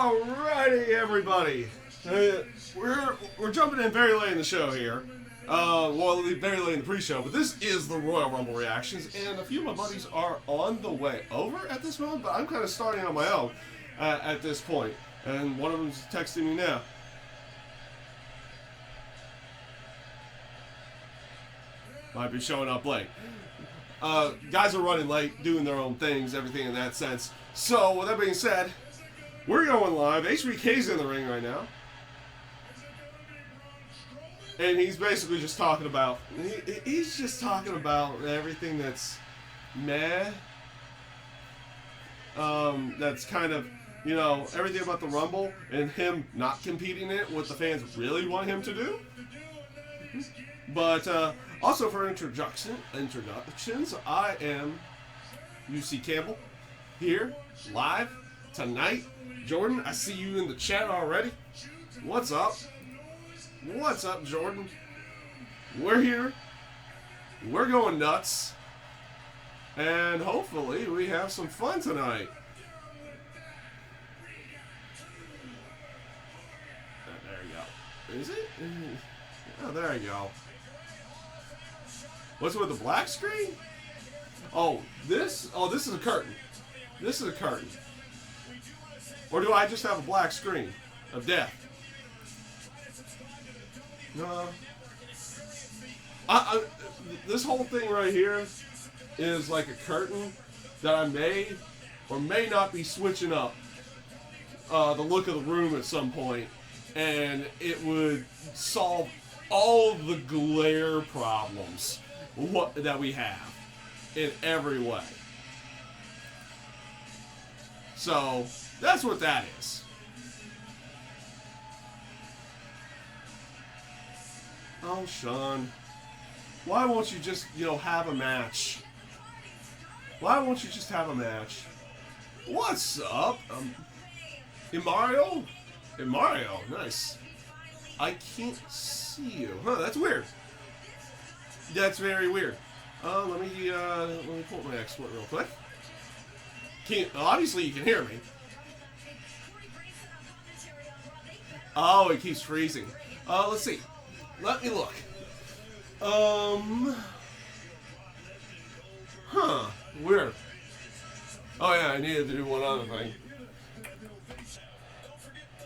Alrighty, everybody. We're jumping in very late in the show here. Well, very late in the pre-show, but this is the Royal Rumble reactions, and a few of my buddies are on the way over at this moment, but I'm kind of starting on my own at this point, and one of them's texting me now. Might be showing up late. Guys are running late, doing their own things, everything in that sense. So, with that being said, we're going live. HBK's in the ring right now. And he's basically just talking about, he's just talking about everything that's meh. That's kind of, you know, everything about the Rumble and him not competing in it, what the fans really want him to do. But, also for introductions, I am UC Campbell here, live, tonight. Jordan, I see you in the chat already. What's up? What's up, Jordan? We're here. We're going nuts. And hopefully we have some fun tonight. There you go. Is it? Oh, there you go. What's with the black screen? Oh, this is a curtain. This is a curtain. Or do I just have a black screen of death? No. This whole thing right here is like a curtain that I may or may not be switching up the look of the room at some point, and it would solve all the glare problems that we have in every way. So that's what that is. Oh, Sean, why won't you just, have a match? Why won't you just have a match? What's up? Mario? Mario, nice. I can't see you. Huh, that's weird. That's very weird. Let me pull up my export real quick. Obviously you can hear me. Oh, it keeps freezing. Let's see. Let me look. Weird. Oh yeah, I needed to do one other thing.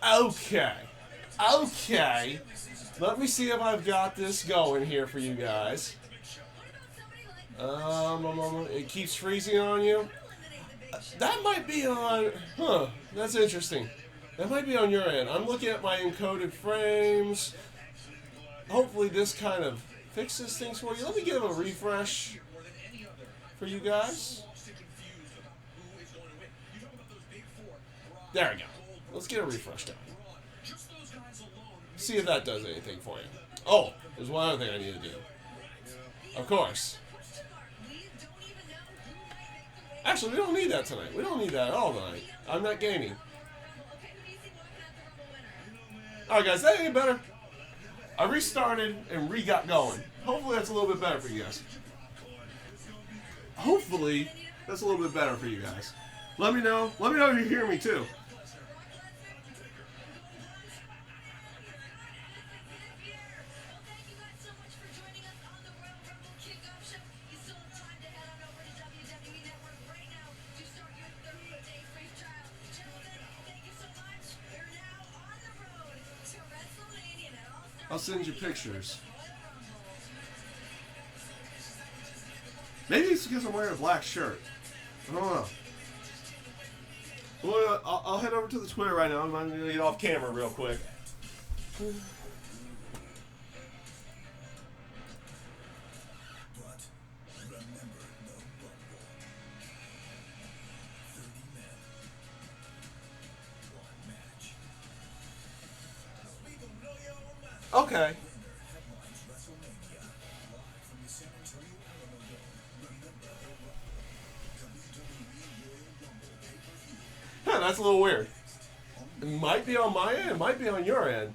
Okay. Let me see if I've got this going here for you guys. It keeps freezing on you. That might be on... that's interesting. That might be on your end. I'm looking at my encoded frames. Hopefully this kind of fixes things for you. Let me give a refresh for you guys. There we go. Let's get a refresh done. See if that does anything for you. Oh, there's one other thing I need to do. Of course. Actually, we don't need that tonight. We don't need that at all tonight. I'm not gaming. Alright guys, that ain't better. I restarted and got going. Hopefully that's a little bit better for you guys. Hopefully that's a little bit better for you guys. Let me know. Let me know if you hear me too. I'll send you pictures. Maybe it's because I'm wearing a black shirt. I don't know. Well, I'll head over to the Twitter right now. I'm going to get off camera real quick. Okay. Huh, that's a little weird. It might be on my end, it might be on your end.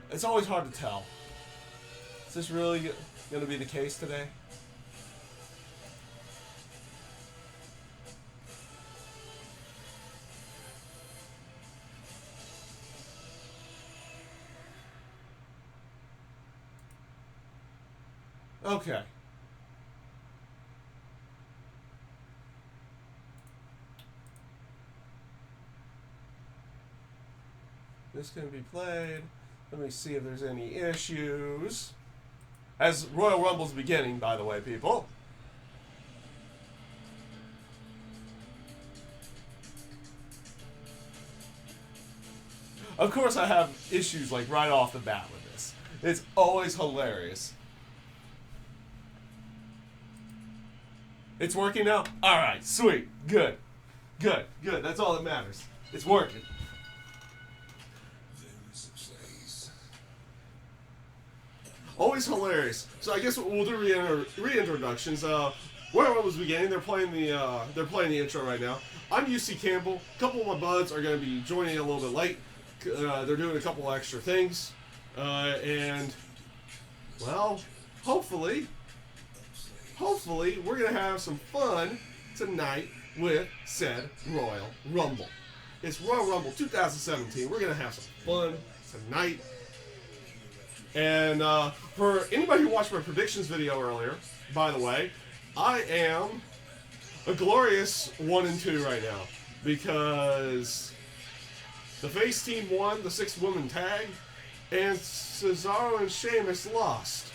It's always hard to tell. Is this really going to be the case today? Okay. This can be played. Let me see if there's any issues. As Royal Rumble's beginning, by the way, people. Of course, I have issues like right off the bat with this. It's always hilarious. It's working now? Alright, sweet. Good. Good. Good. That's all that matters. It's working. Always hilarious. So I guess we'll do reintroductions. Wherever was beginning, they're playing the intro right now. I'm UC Campbell. A couple of my buds are going to be joining a little bit late. They're doing a couple extra things, and well, hopefully we're going to have some fun tonight with said Royal Rumble. It's Royal Rumble 2017. We're going to have some fun tonight. And for anybody who watched my predictions video earlier, by the way, I am a glorious 1-2 right now because the face team won the 6-woman tag, and Cesaro and Sheamus lost.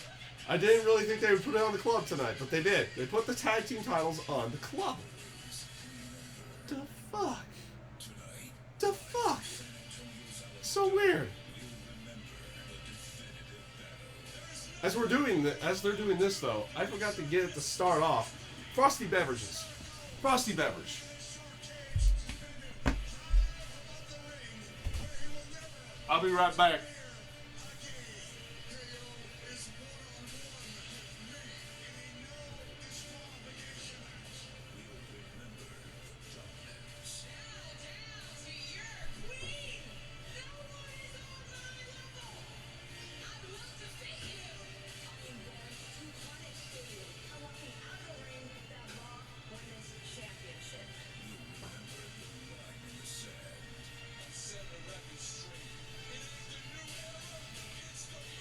I didn't really think they would put it on the club tonight, but they did. They put the tag team titles on the club. The fuck? The fuck? So weird. As they're doing this though, I forgot to get it to start off. Frosty beverages. Frosty beverage. I'll be right back.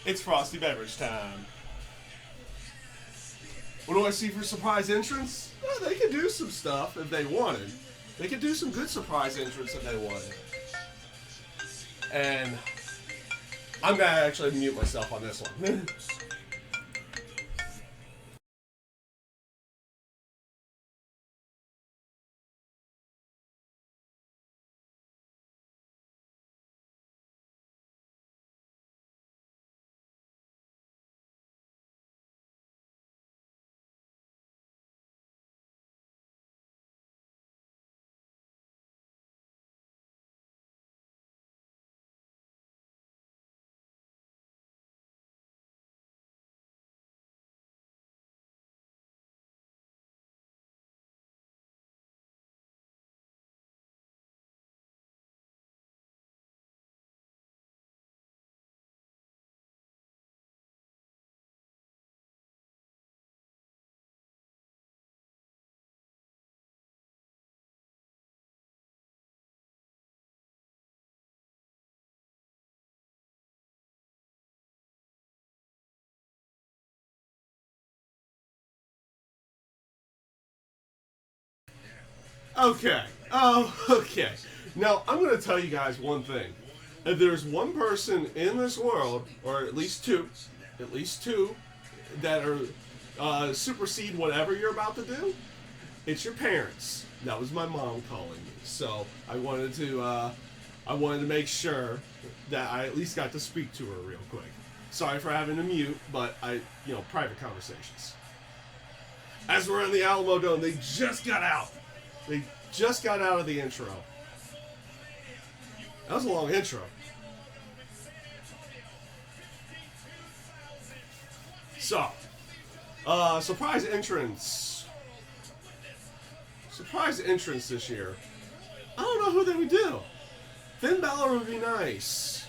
It's Frosty beverage time. What do I see for surprise entrance? Well, they could do some stuff if they wanted. They could do some good surprise entrance if they wanted. And I'm going to actually mute myself on this one. Okay. Oh, okay. Now, I'm going to tell you guys one thing. If there's one person in this world, or at least two, that are supersede whatever you're about to do, it's your parents. That was my mom calling me. So I wanted to make sure that I at least got to speak to her real quick. Sorry for having to mute, but private conversations. As we're in the Alamo Dome, they just got out. They just got out of the intro. That was a long intro. So, surprise entrance. Surprise entrance this year. I don't know who they would do. Finn Balor would be nice.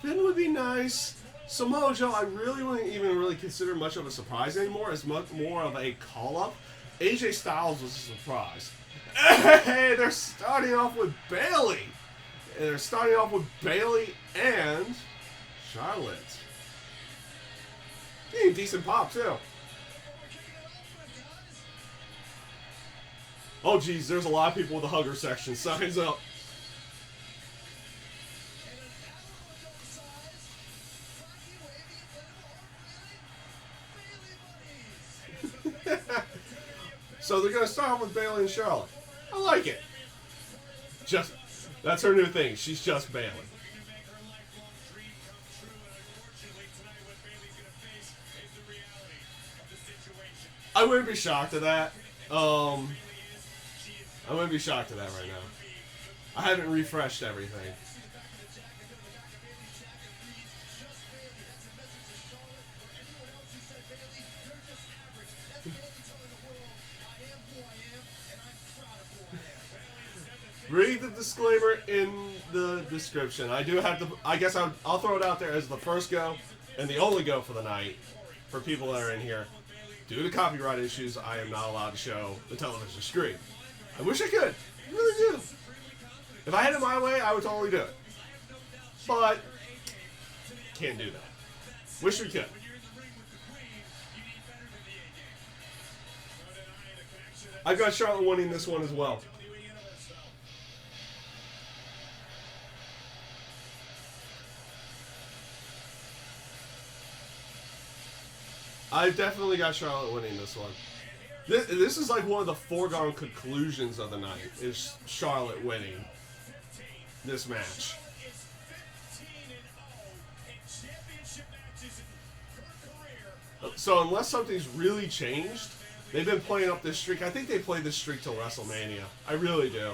Finn would be nice. Samoa Joe, I really wouldn't even really consider much of a surprise anymore. It's much more of a call-up. AJ Styles was a surprise. Hey, they're starting off with Bayley. And they're starting off with Bayley and Charlotte. Getting decent pop, too. Oh, geez, there's a lot of people with the hugger section. Signs up. So they're going to start off with Bayley and Charlotte. I like it. That's her new thing. She's just Bayley. I wouldn't be shocked at that. I wouldn't be shocked at that right now. I haven't refreshed everything. Read the disclaimer in the description. I do have to. I guess I'll throw it out there as the first go and the only go for the night for people that are in here. Due to copyright issues, I am not allowed to show the television screen. I wish I could. I really do. If I had it my way, I would totally do it. But can't do that. Wish we could. I've got Charlotte winning this one as well. I've definitely got Charlotte winning this one. This is like one of the foregone conclusions of the night, is Charlotte winning this match. So unless something's really changed, they've been playing up this streak. I think they played this streak till WrestleMania. I really do.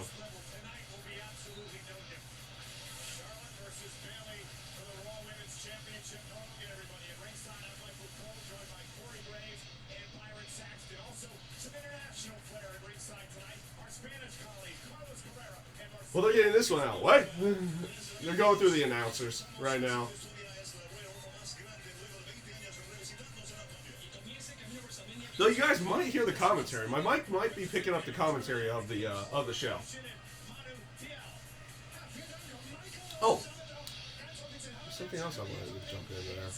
Well, they're getting this one out of the way. They're going through the announcers right now. So you guys might hear the commentary. My mic might be picking up the commentary of the show. Oh, there's something else I wanted to jump into there.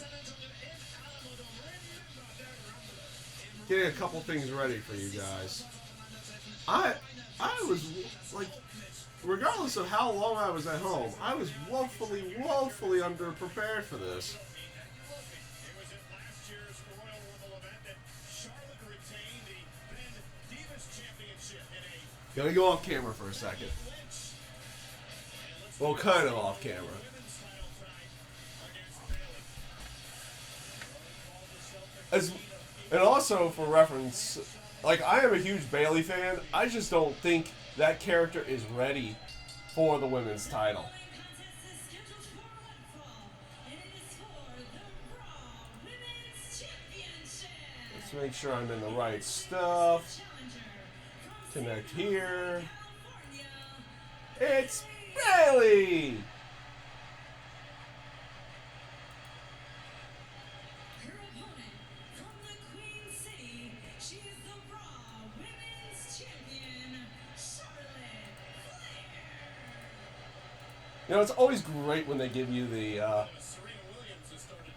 Getting a couple things ready for you guys. I was like, regardless of how long I was at home, I was woefully underprepared for this. Gonna go off camera for a second. Well, kind of off camera. And also, for reference, like, I am a huge Bayley fan. I just don't think that character is ready for the women's title. Let's make sure I'm in the right stuff. Connect here. It's Bayley! You know, it's always great when they give you the,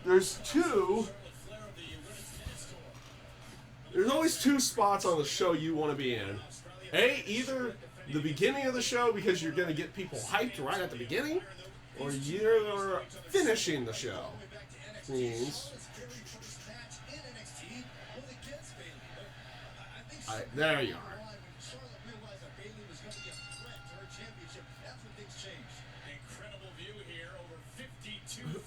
there's always two spots on the show you want to be in. Either the beginning of the show because you're going to get people hyped right at the beginning, or you're finishing the show. Means, there you are.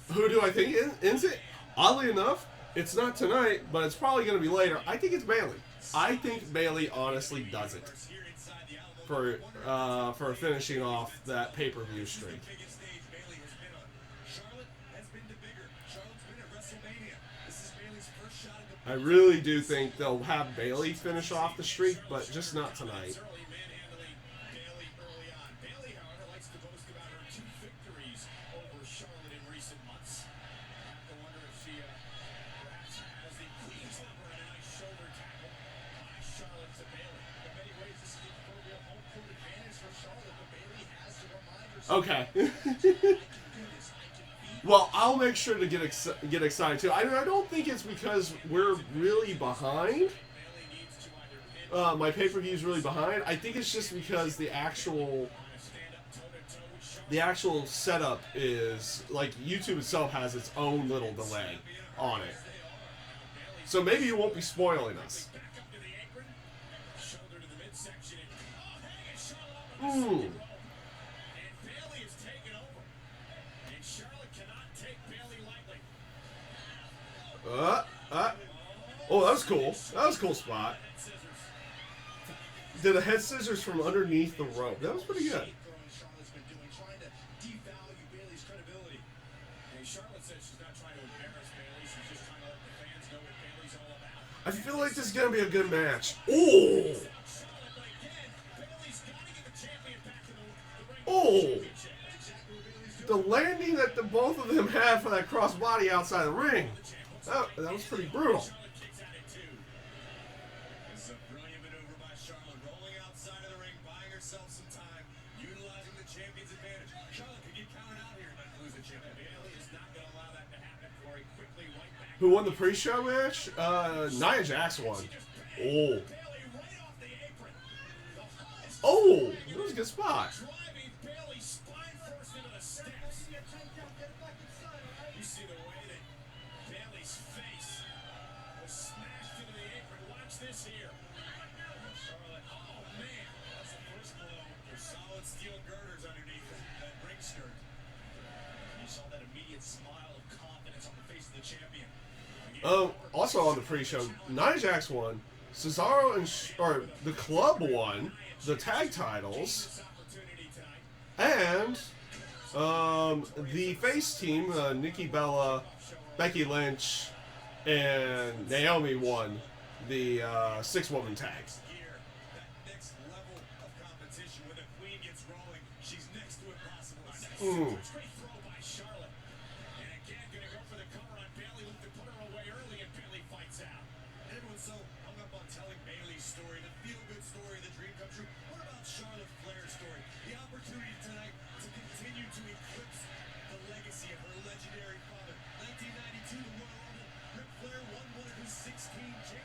Who do I think ends it? Oddly enough, it's not tonight, but it's probably going to be later. I think it's Bayley. I think Bayley honestly does it for finishing off that pay-per-view streak. I really do think they'll have Bayley finish off the streak, but just not tonight. Okay. Well, I'll make sure to get excited too. I don't think it's because we're really behind. my pay-per-view is really behind. I think it's just because the actual setup is like YouTube itself has its own little delay on it. So maybe you won't be spoiling us. Ooh. Oh, that was cool. That was a cool spot. Did a head scissors from underneath the rope. That was pretty good. I feel like this is going to be a good match. Oh! Oh! The landing that the both of them had for that crossbody outside the ring. That was pretty brutal. Who won the pre-show match? Nia Jax won. Oh. Oh! That was a good spot. Also on the pre-show, Nia Jax won. Cesaro and the club won the tag titles, and the face team, Nikki Bella, Becky Lynch, and Naomi won the 6-woman tag. Mm.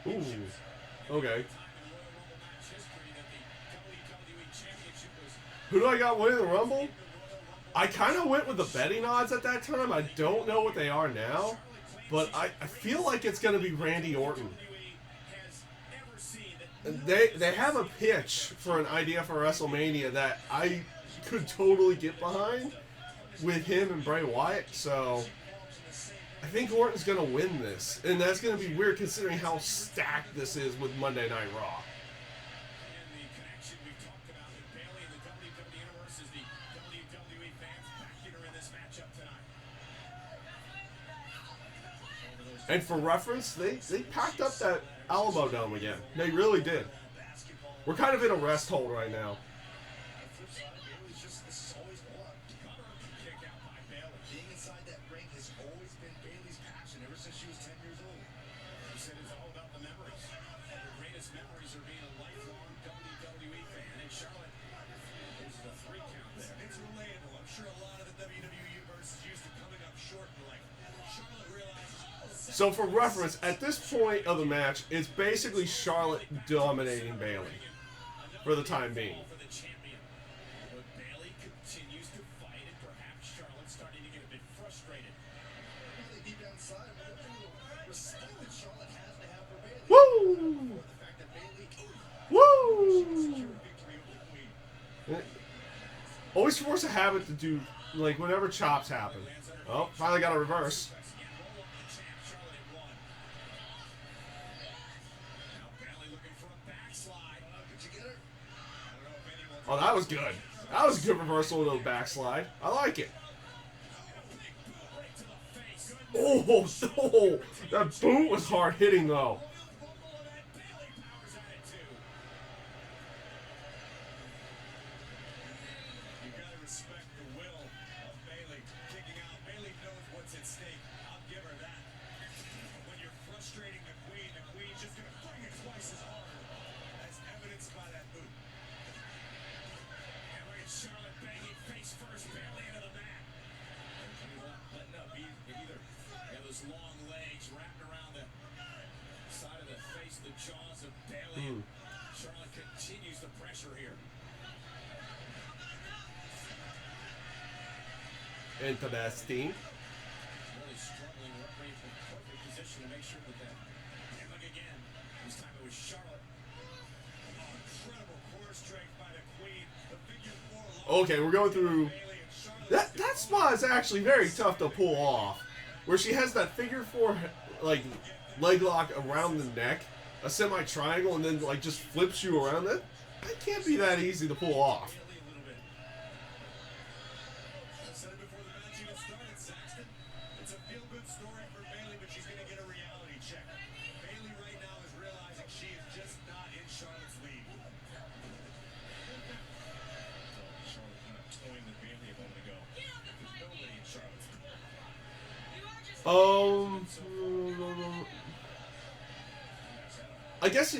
Ooh. Okay. Who do I got winning the Rumble? I kind of went with the betting odds at that time. I don't know what they are now, but I feel like it's going to be Randy Orton. They have a pitch for an idea for WrestleMania that I could totally get behind with him and Bray Wyatt, so I think Orton's going to win this, and that's going to be weird considering how stacked this is with Monday Night Raw. And for reference, they packed up that Alamo Dome again. They really did. We're kind of in a rest hold right now. So for reference, at this point of the match, it's basically Charlotte dominating Bayley for the time being. Woo! Woo! Always force a habit to do, like, whenever chops happen. Oh, finally got a reverse. Oh, that was good. That was a good reversal with a backslide. I like it. Oh, oh, that boot was hard hitting, though. Charlotte continues the pressure here. Interesting. Really struggling referee for perfect position to make sure that. And look again. This time it was Charlotte. Oh, incredible core strength by the Queen. The figure four. Okay, we're going through. That spot is actually very tough to pull off. Where she has that figure four, like, leg lock around the neck, a semi-triangle, and then, like, just flips you around it. That can't be that easy to pull off. I said it before the match even started, Saxton. It's a feel-good story for Bayley, but she's going to get a reality check. Bayley right now is realizing she is just not in Charlotte's league. Charlotte kind of toying with Bayley a moment ago. There's nobody in Charlotte's league. I guess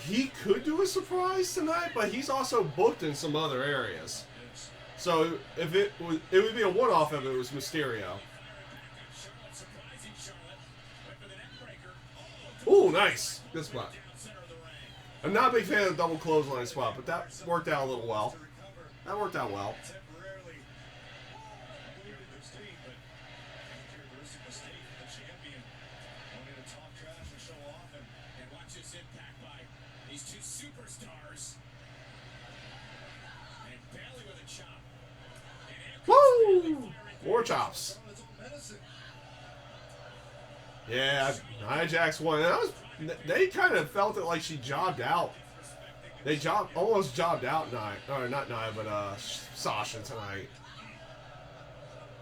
he could do a surprise tonight, but he's also booked in some other areas. So if it would be a one-off if it was Mysterio. Ooh, nice. Good spot. I'm not a big fan of the double clothesline spot, but that worked out a little well. That worked out well. Woo! More chops. Yeah, Nia Jax won. They kind of felt it like she jobbed out. They almost jobbed out Nia, or not Nia, but Sasha tonight.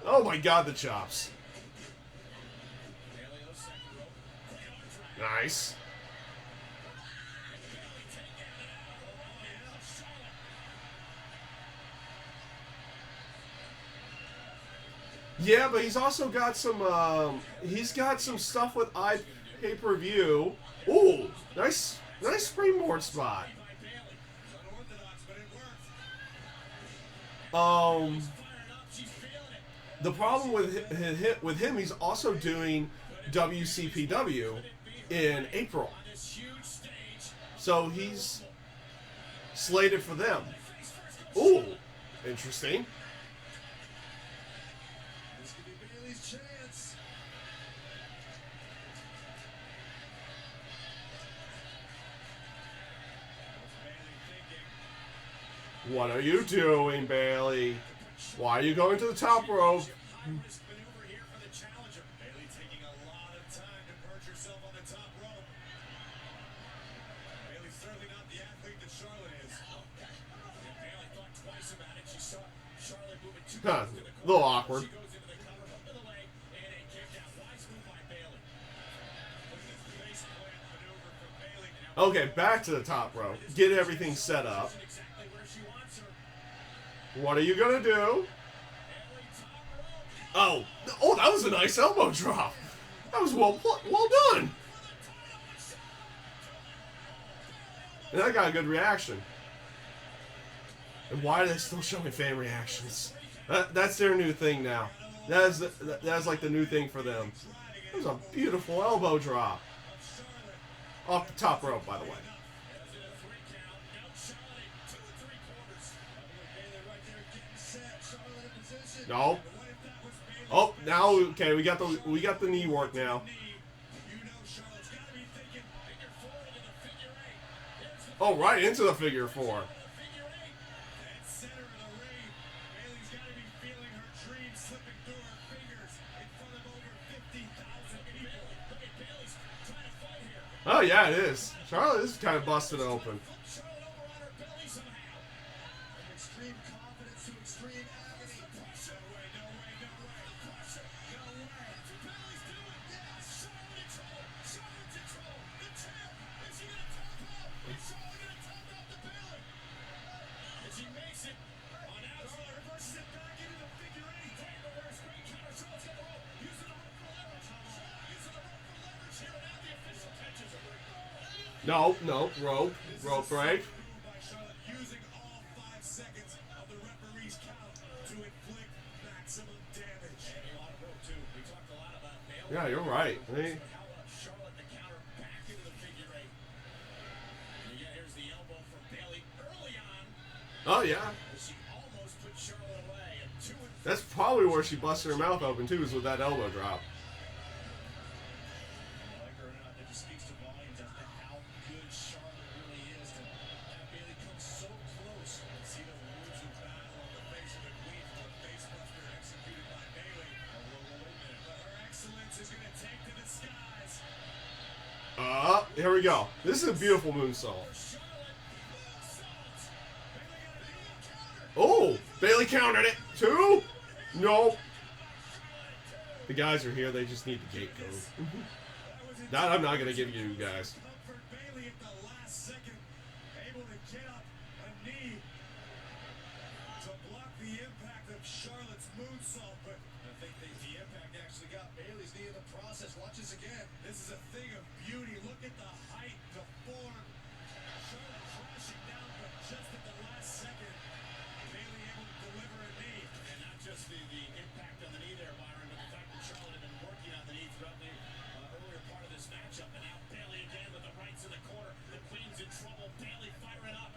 Oh my God, the chops. Nice. Yeah, but he's also got some stuff with pay-per-view. Ooh, nice springboard spot. The problem with him, he's also doing WCPW in April. So he's slated for them. Ooh, interesting. What are you doing, Bayley? Why are you going to the top rope? Huh, a little awkward. Okay, back to the top rope. Get everything set up. What are you gonna do? Oh, that was a nice elbow drop. That was well done. And I got a good reaction. And why are they still showing fan reactions? That's their new thing now. That's like the new thing for them. That was a beautiful elbow drop. Off the top rope, by the way. No. Oh, now okay, we got the knee work now. Oh, right into the figure four. Oh yeah, it is. Charlotte is kind of busted open. No, rope break. Using all 5 seconds of the referee's count to inflict maximum damage. And a lot of rope too. We talked a lot about Bayley. Yeah, you're right. Hey. Charlotte the counter back into the figure 8. And again, here's the elbow Oh, yeah. She almost put Charlotte away. And 2 and That's probably where she busted her mouth open, too, is with that elbow drop. Like her or not, that just speaks to volumes as to how good Charlotte really is. To have Bayley come so close. Cena lose the battle on the face of the Queen for a facebuster executed by Bayley. Oh, wait a minute. But her excellence is going to take to the skies. Here we go. This is a beautiful moonsault. Oh, Bayley countered it. 2? No. The guys are here. They just need the gate code. That I'm not going to give you guys. Comfort Bayley at the last second, able to get up a knee to block the impact of Charlotte's moonsault, but I think the impact actually got Bayley's knee in the process. Watch this again. This is a thing of beauty. Look at the height, the form. Charlotte crashing down, but just at the last second, Bayley able to deliver a knee. And not just the impact on the knee there, Byron, but the fact that Charlotte had been working on the knee throughout the earlier part of this matchup. And now Bayley again with the rights in the corner. The Queen's in trouble. Bayley firing up.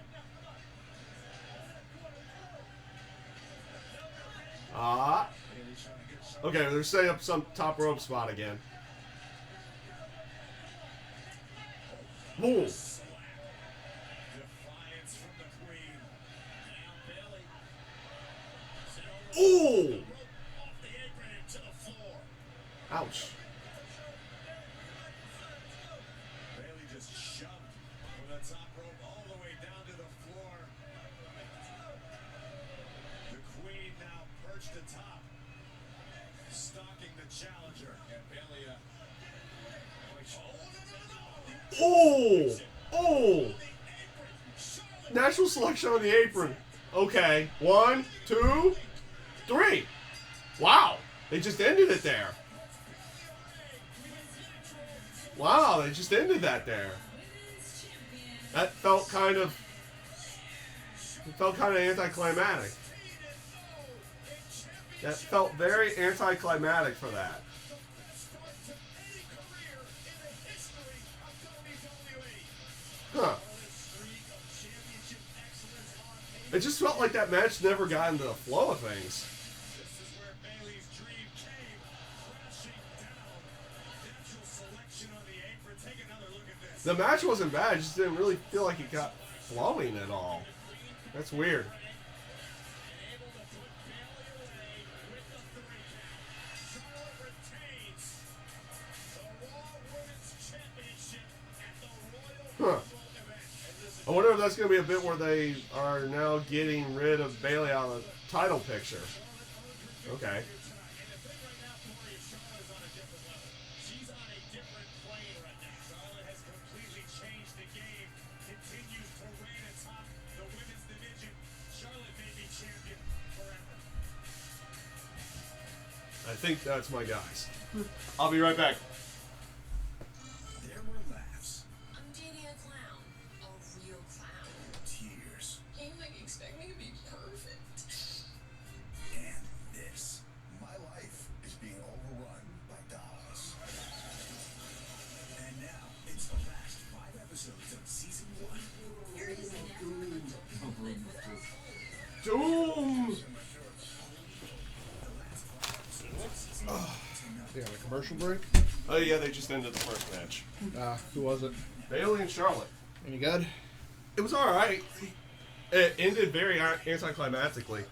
Bayley's trying to get Charlotte. Okay, they're setting up some top rope spot again. Boom. Slap. Defiance from the Queen. Now Bayley. Sent over Ooh. the rope, off the apron and to the floor. Ouch. Bayley just shoved from the top rope all the way down to the floor. The Queen now perched atop, stalking the challenger. And Bayley, Oh. Oh. Natural selection on the apron. Okay. 1, 2, 3. Wow. They just ended it there. Wow, they just ended that there. That felt kind of anticlimactic. That felt very anticlimactic for that. Huh. It just felt like that match never got into the flow of things. This is where Bayley's dream came crashing down. Natural selection on the apron. Take another look at this. The match wasn't bad, it just didn't really feel like it got flowing at all. That's weird. Able to put Bayley away with the 3 count. Charlotte retains the Raw Women's Championship at the Royal Huh. Rumble event. And this is I wonder if that's going to be a bit where they are now getting rid of Bayley out of the title picture. Okay. And the thing right now, Corey, is Charlotte is on a different level. She's on a different plane right now. Charlotte has completely changed the game. Continues to reign atop the women's division. Charlotte may be champion forever. I think that's my guys. I'll be right back. There were laughs, I'm dating a clown. A real clown. tears, You expect me to be perfect. and this. My life is being overrun by dolls. And now it's the last 5 episodes of season 1. Here is now live with us. Doom! They got a commercial break. Oh yeah, they just ended the first match. Who was it? Bayley and Charlotte. Any good? It was alright. It ended very anticlimactically.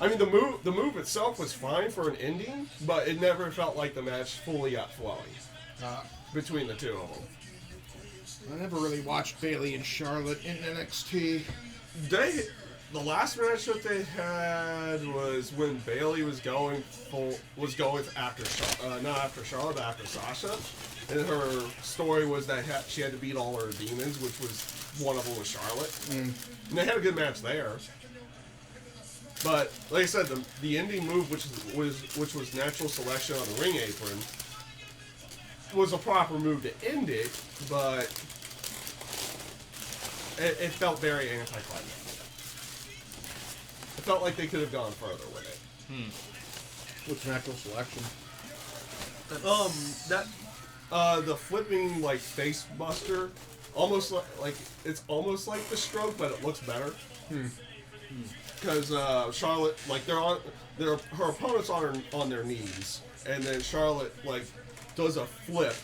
I mean, the move itself was fine for an ending, but it never felt like the match fully got flowing between the two of them. I never really watched Bayley and Charlotte in NXT. The last match that they had was when Bayley was going after not after Charlotte, but after Sasha, and her story was that she had to beat all her demons, which was one of them was Charlotte. And they had a good match there. But like I said, the ending move, which was natural selection on the ring apron, was a proper move to end it, but it felt very anticlimactic. It felt like they could have gone further with it. What's natural selection? The flipping like face buster almost like it's almost like the stroke, but it looks better. Because Charlotte, like her opponent's on their knees, and then Charlotte like does a flip,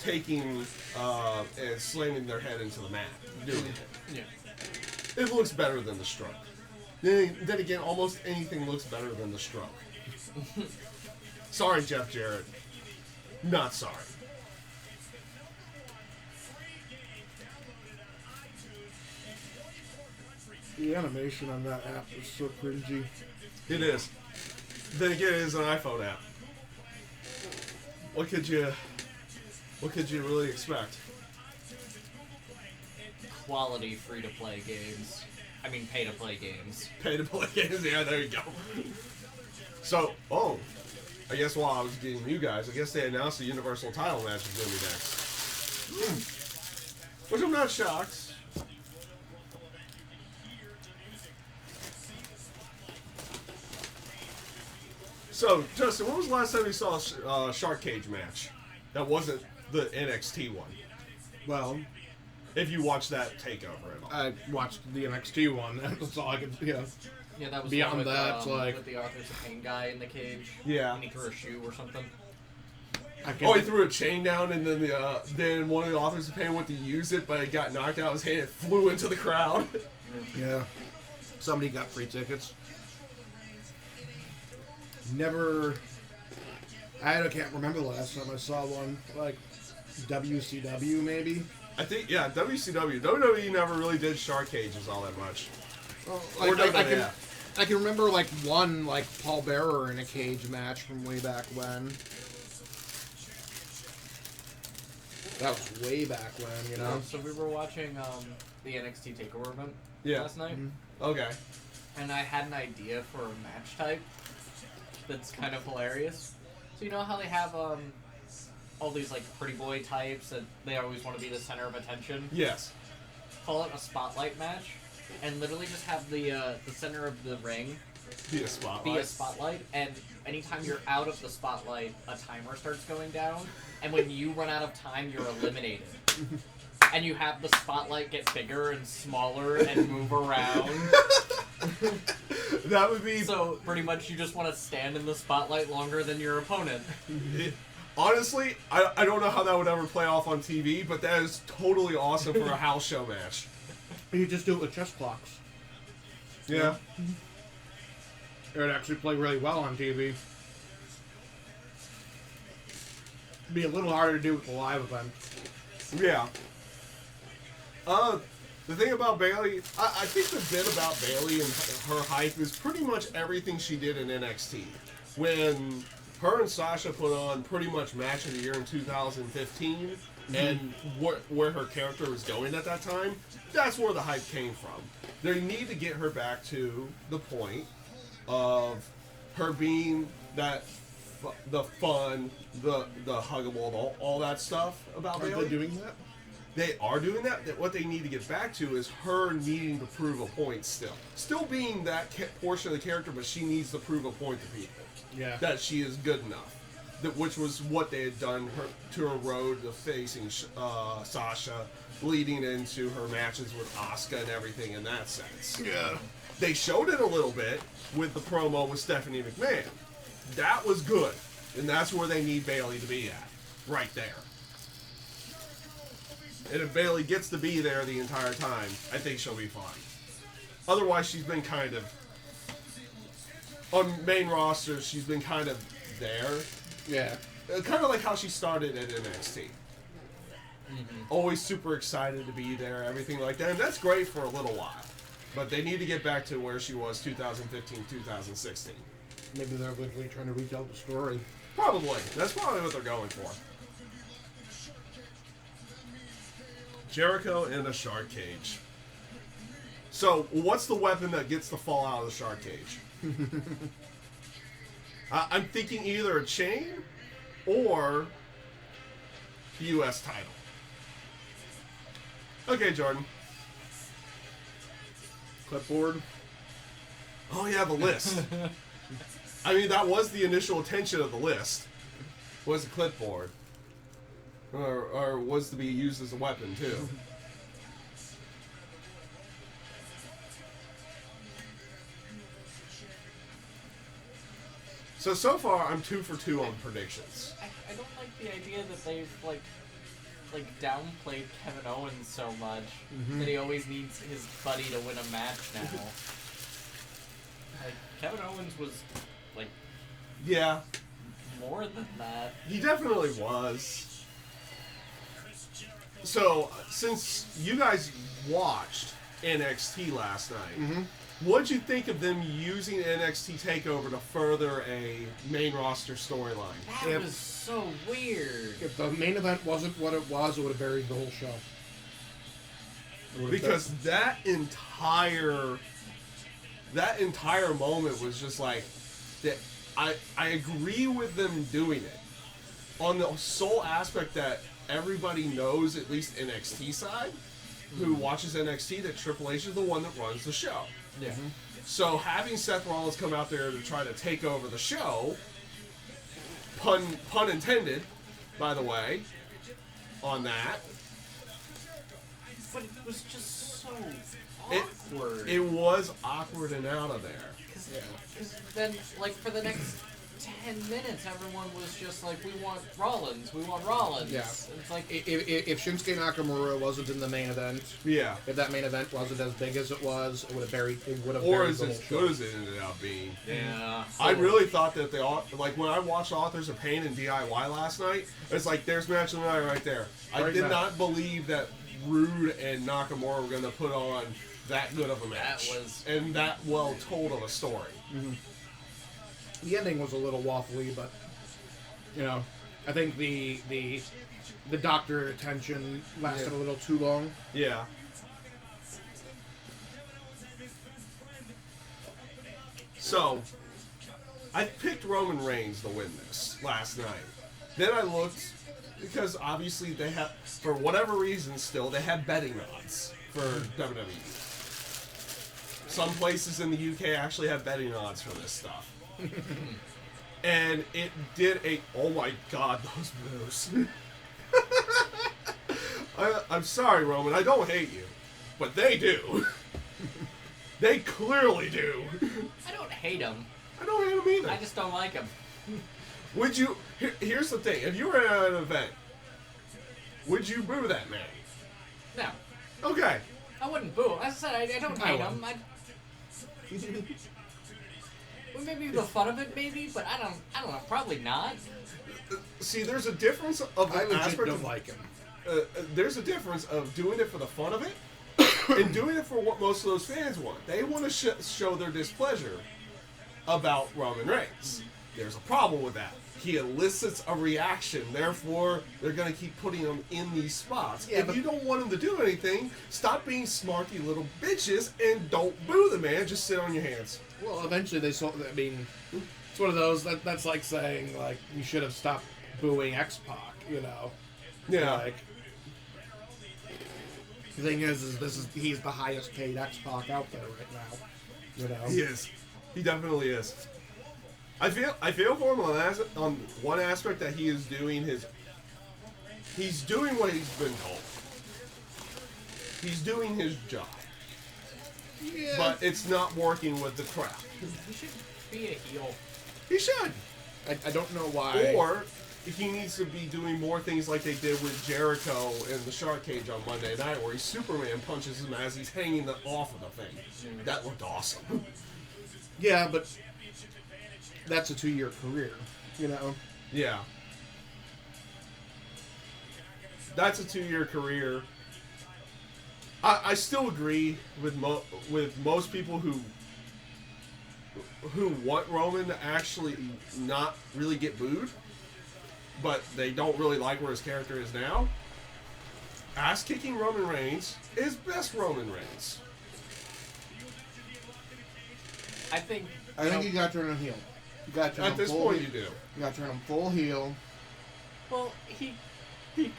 taking and slamming their head into the mat, doing it. Yeah. It looks better than the stroke. Then again, almost anything looks better than the stroke. Sorry, Jeff Jarrett. Not sorry. The animation on that app is so cringy. It is. Then again, it is an iPhone app. What could you really expect? Quality free-to-play games. I mean, pay-to-play games. Pay to play games. Yeah, there you go. So, I guess while I was getting you guys, I guess they announced the Universal title match is going to be next. Which I'm not shocked. So, Justin, when was the last time you saw a Shark Cage match? That wasn't the NXT one. Well, If you watched that takeover at all. I watched the NXT one. That's all I could. Yeah. Yeah, that was Beyond the one with, that, like- with the Authors of Pain guy in the cage. Yeah. And he threw a shoe or something. I can't Oh, he threw a chain down, and then then one of the Authors of Pain went to use it, but it got knocked out of his hand. It flew into the crowd. Yeah. Somebody got free tickets. Never. I can't remember the last time I saw one. Like WCW maybe. I think, yeah, WCW. WWE never really did Shark Cages all that much. Well, Or I can remember like one like Paul Bearer in a cage match from way back when. That was way back when, you know. So we were watching the NXT Takeover event Yeah. last night, Okay. and I had an idea for a match type that's kind of hilarious. So you know how they have all these like pretty boy types that they always want to be the center of attention? Yes. Call it a spotlight match, and literally just have the center of the ring Be a spotlight. be a spotlight, and anytime you're out of the spotlight, a timer starts going down, and when you run out of time, you're eliminated. And you have the spotlight get bigger and smaller and move around. That would be... So pretty much you just want to stand in the spotlight longer than your opponent. Honestly, I don't know how that would ever play off on TV, but that is totally awesome for a house show match. You just do it with chess clocks. Yeah. It would actually play really well on TV. It'd be a little harder to do with the live event. Yeah. The thing about Bayley, I think the bit about Bayley and her hype is pretty much everything she did in NXT. When her and Sasha put on pretty much match of the year in 2015, and where her character was going at that time, that's where the hype came from. They need to get her back to the point of her being that the fun, the huggable, all that stuff about Are Bayley. they doing that? They are doing that. What they need to get back to is her needing to prove a point still. Still being that portion of the character, but she needs to prove a point to people. Yeah. That she is good enough. Which was what they had done to her road to facing Sasha, leading into her matches with Asuka and everything in that sense. Yeah. They showed it a little bit with the promo with Stephanie McMahon. That was good. And that's where they need Bayley to be at. Right there. And if Bayley gets to be there the entire time, I think she'll be fine. Otherwise, she's been kind of... On main roster, she's been kind of there. Yeah. Kind of like how she started at NXT. Always super excited to be there, everything like that. And that's great for a little while. But they need to get back to where she was 2015, 2016. Maybe they're literally trying to retell the story. Probably. That's probably what they're going for. Jericho in a shark cage. So, what's the weapon that gets to fall out of the shark cage? I'm thinking either a chain or the U.S. title. Okay, Jordan. Clipboard. Oh, yeah, the list. I mean, that was the initial intention of the list. Was a clipboard. Or was to be used as a weapon, too. So far, I'm 2 for 2 on predictions. I don't like the idea that they've like downplayed Kevin Owens so much that he always needs his buddy to win a match now. Like Kevin Owens was like Yeah, more than that. he definitely was. So, since you guys watched NXT last night, what'd you think of them using NXT TakeOver to further a main roster storyline? That Yep. was so weird. If the main event wasn't what it was, it would have buried the whole show. It would've Because that entire moment was just like that. I agree with them doing it on the sole aspect that everybody knows, at least NXT side, who watches NXT, that Triple H is the one that runs the show. Yeah. So having Seth Rollins come out there to try to take over the show, pun intended, by the way, on that. But it was just so It- awkward. It was awkward and out of there. Because then, like, for the next 10 minutes, everyone was just like, we want Rollins. Yeah. It's like, If Shinsuke Nakamura wasn't in the main event, Yeah. if that main event wasn't as big as it was, it would have buried. It would have Or buried as the whole show. good as it ended up being. yeah. I really thought that they all, like when I watched Authors of Pain and DIY last night, it's like there's match of the night right there. I Right did now. not believe that Rude and Nakamura were going to put on that good of a match. And that well told of a story. The ending was a little waffly, but you know, I think the doctor attention lasted a little too long. Yeah. So, I picked Roman Reigns to win this last night. Then I looked, because obviously they have, for whatever reason still, they have betting odds for WWE. Some places in the UK actually have betting odds for this stuff. And it did oh my god, those moves. I'm sorry, Roman, I don't hate you, but they do. They clearly do. I don't hate him. I don't hate him either. I just don't like him. Would you? Here's the thing: if you were at an event, would you boo that man? No. Okay. I wouldn't boo. As I said, I don't hate him. Well, maybe the fun of it, maybe, but I don't know. Probably not. See, there's a difference of I an legit aspect don't of, like him. there's a difference of doing it for the fun of it and doing it for what most of those fans want. They want to show their displeasure about Roman Reigns. There's a problem with that. He elicits a reaction, therefore they're going to keep putting him in these spots. Yeah, if but- you don't want him to do anything, stop being smarty little bitches and don't boo the man. Just sit on your hands. Well, eventually they saw. I mean, it's one of those that's like saying like you should have stopped booing X-Pac. You know. Yeah. Like, the thing is he's the highest paid X-Pac out there right now. You know. He is. He definitely is. I feel for him on one aspect that he is doing he's doing what he's been told. He's doing his job. Yeah. But it's not working with the crowd. He should be a heel. He should. I don't know why. Or he needs to be doing more things like they did with Jericho in the Shark Cage on Monday night, where he Superman punches him as he's hanging off of the thing. That looked awesome. Yeah, but that's a 2-year career. You know. Yeah. That's a 2-year career. I still agree with most people who want Roman to actually not really get booed, but they don't really like where his character is now. Ass-kicking Roman Reigns is best Roman Reigns. I think You got to turn him heel. You got to turn At him this full point, heel. you do. You got to turn him full heel. Well, he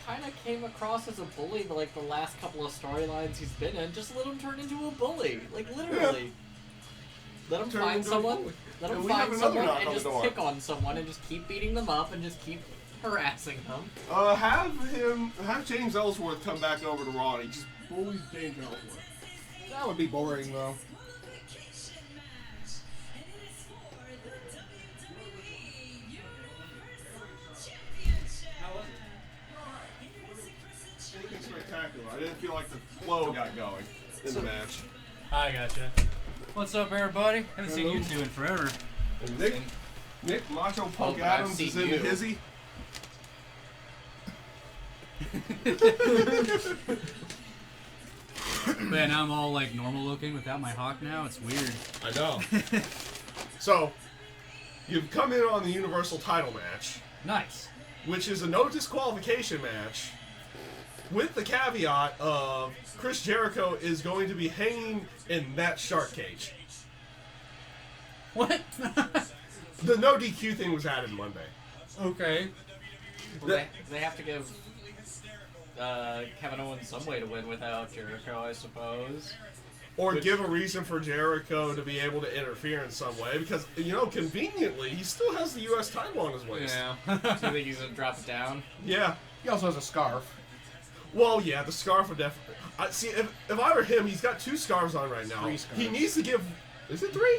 kind of came across as a bully like the last couple of storylines he's been in. Just let him turn into a bully, like literally. Let him Turn find into a someone. bully. Let him And we have find another someone knock and on the just door. pick on someone and just keep beating them up and just keep harassing them. Have James Ellsworth come back over to Raw. And he just bullies James Ellsworth. That would be boring, though. I didn't feel like the flow got going in the match. I gotcha. What's up, everybody? Haven't seen you two in forever. And Nick Macho Punk Oh, I've Adams is seen in the you. hizzy. Man, now I'm all like normal looking without my hawk now. It's weird. I know. So, you've come in on the Universal title match, Nice. which is a no disqualification match, with the caveat of Chris Jericho is going to be hanging in that shark cage. What? The no DQ thing was added Monday. Okay. Well, they have to give Kevin Owens some way to win without Jericho, I suppose. Or give a reason for Jericho to be able to interfere in some way, because, you know, conveniently, he still has the U.S. title on his waist. Yeah. Do you think he's gonna drop it down? Yeah. He also has a scarf. Well, yeah, the scarf would definitely... See, if I were him, he's got 2 scarves on right now. 3 scarves. He needs to give... Is it 3?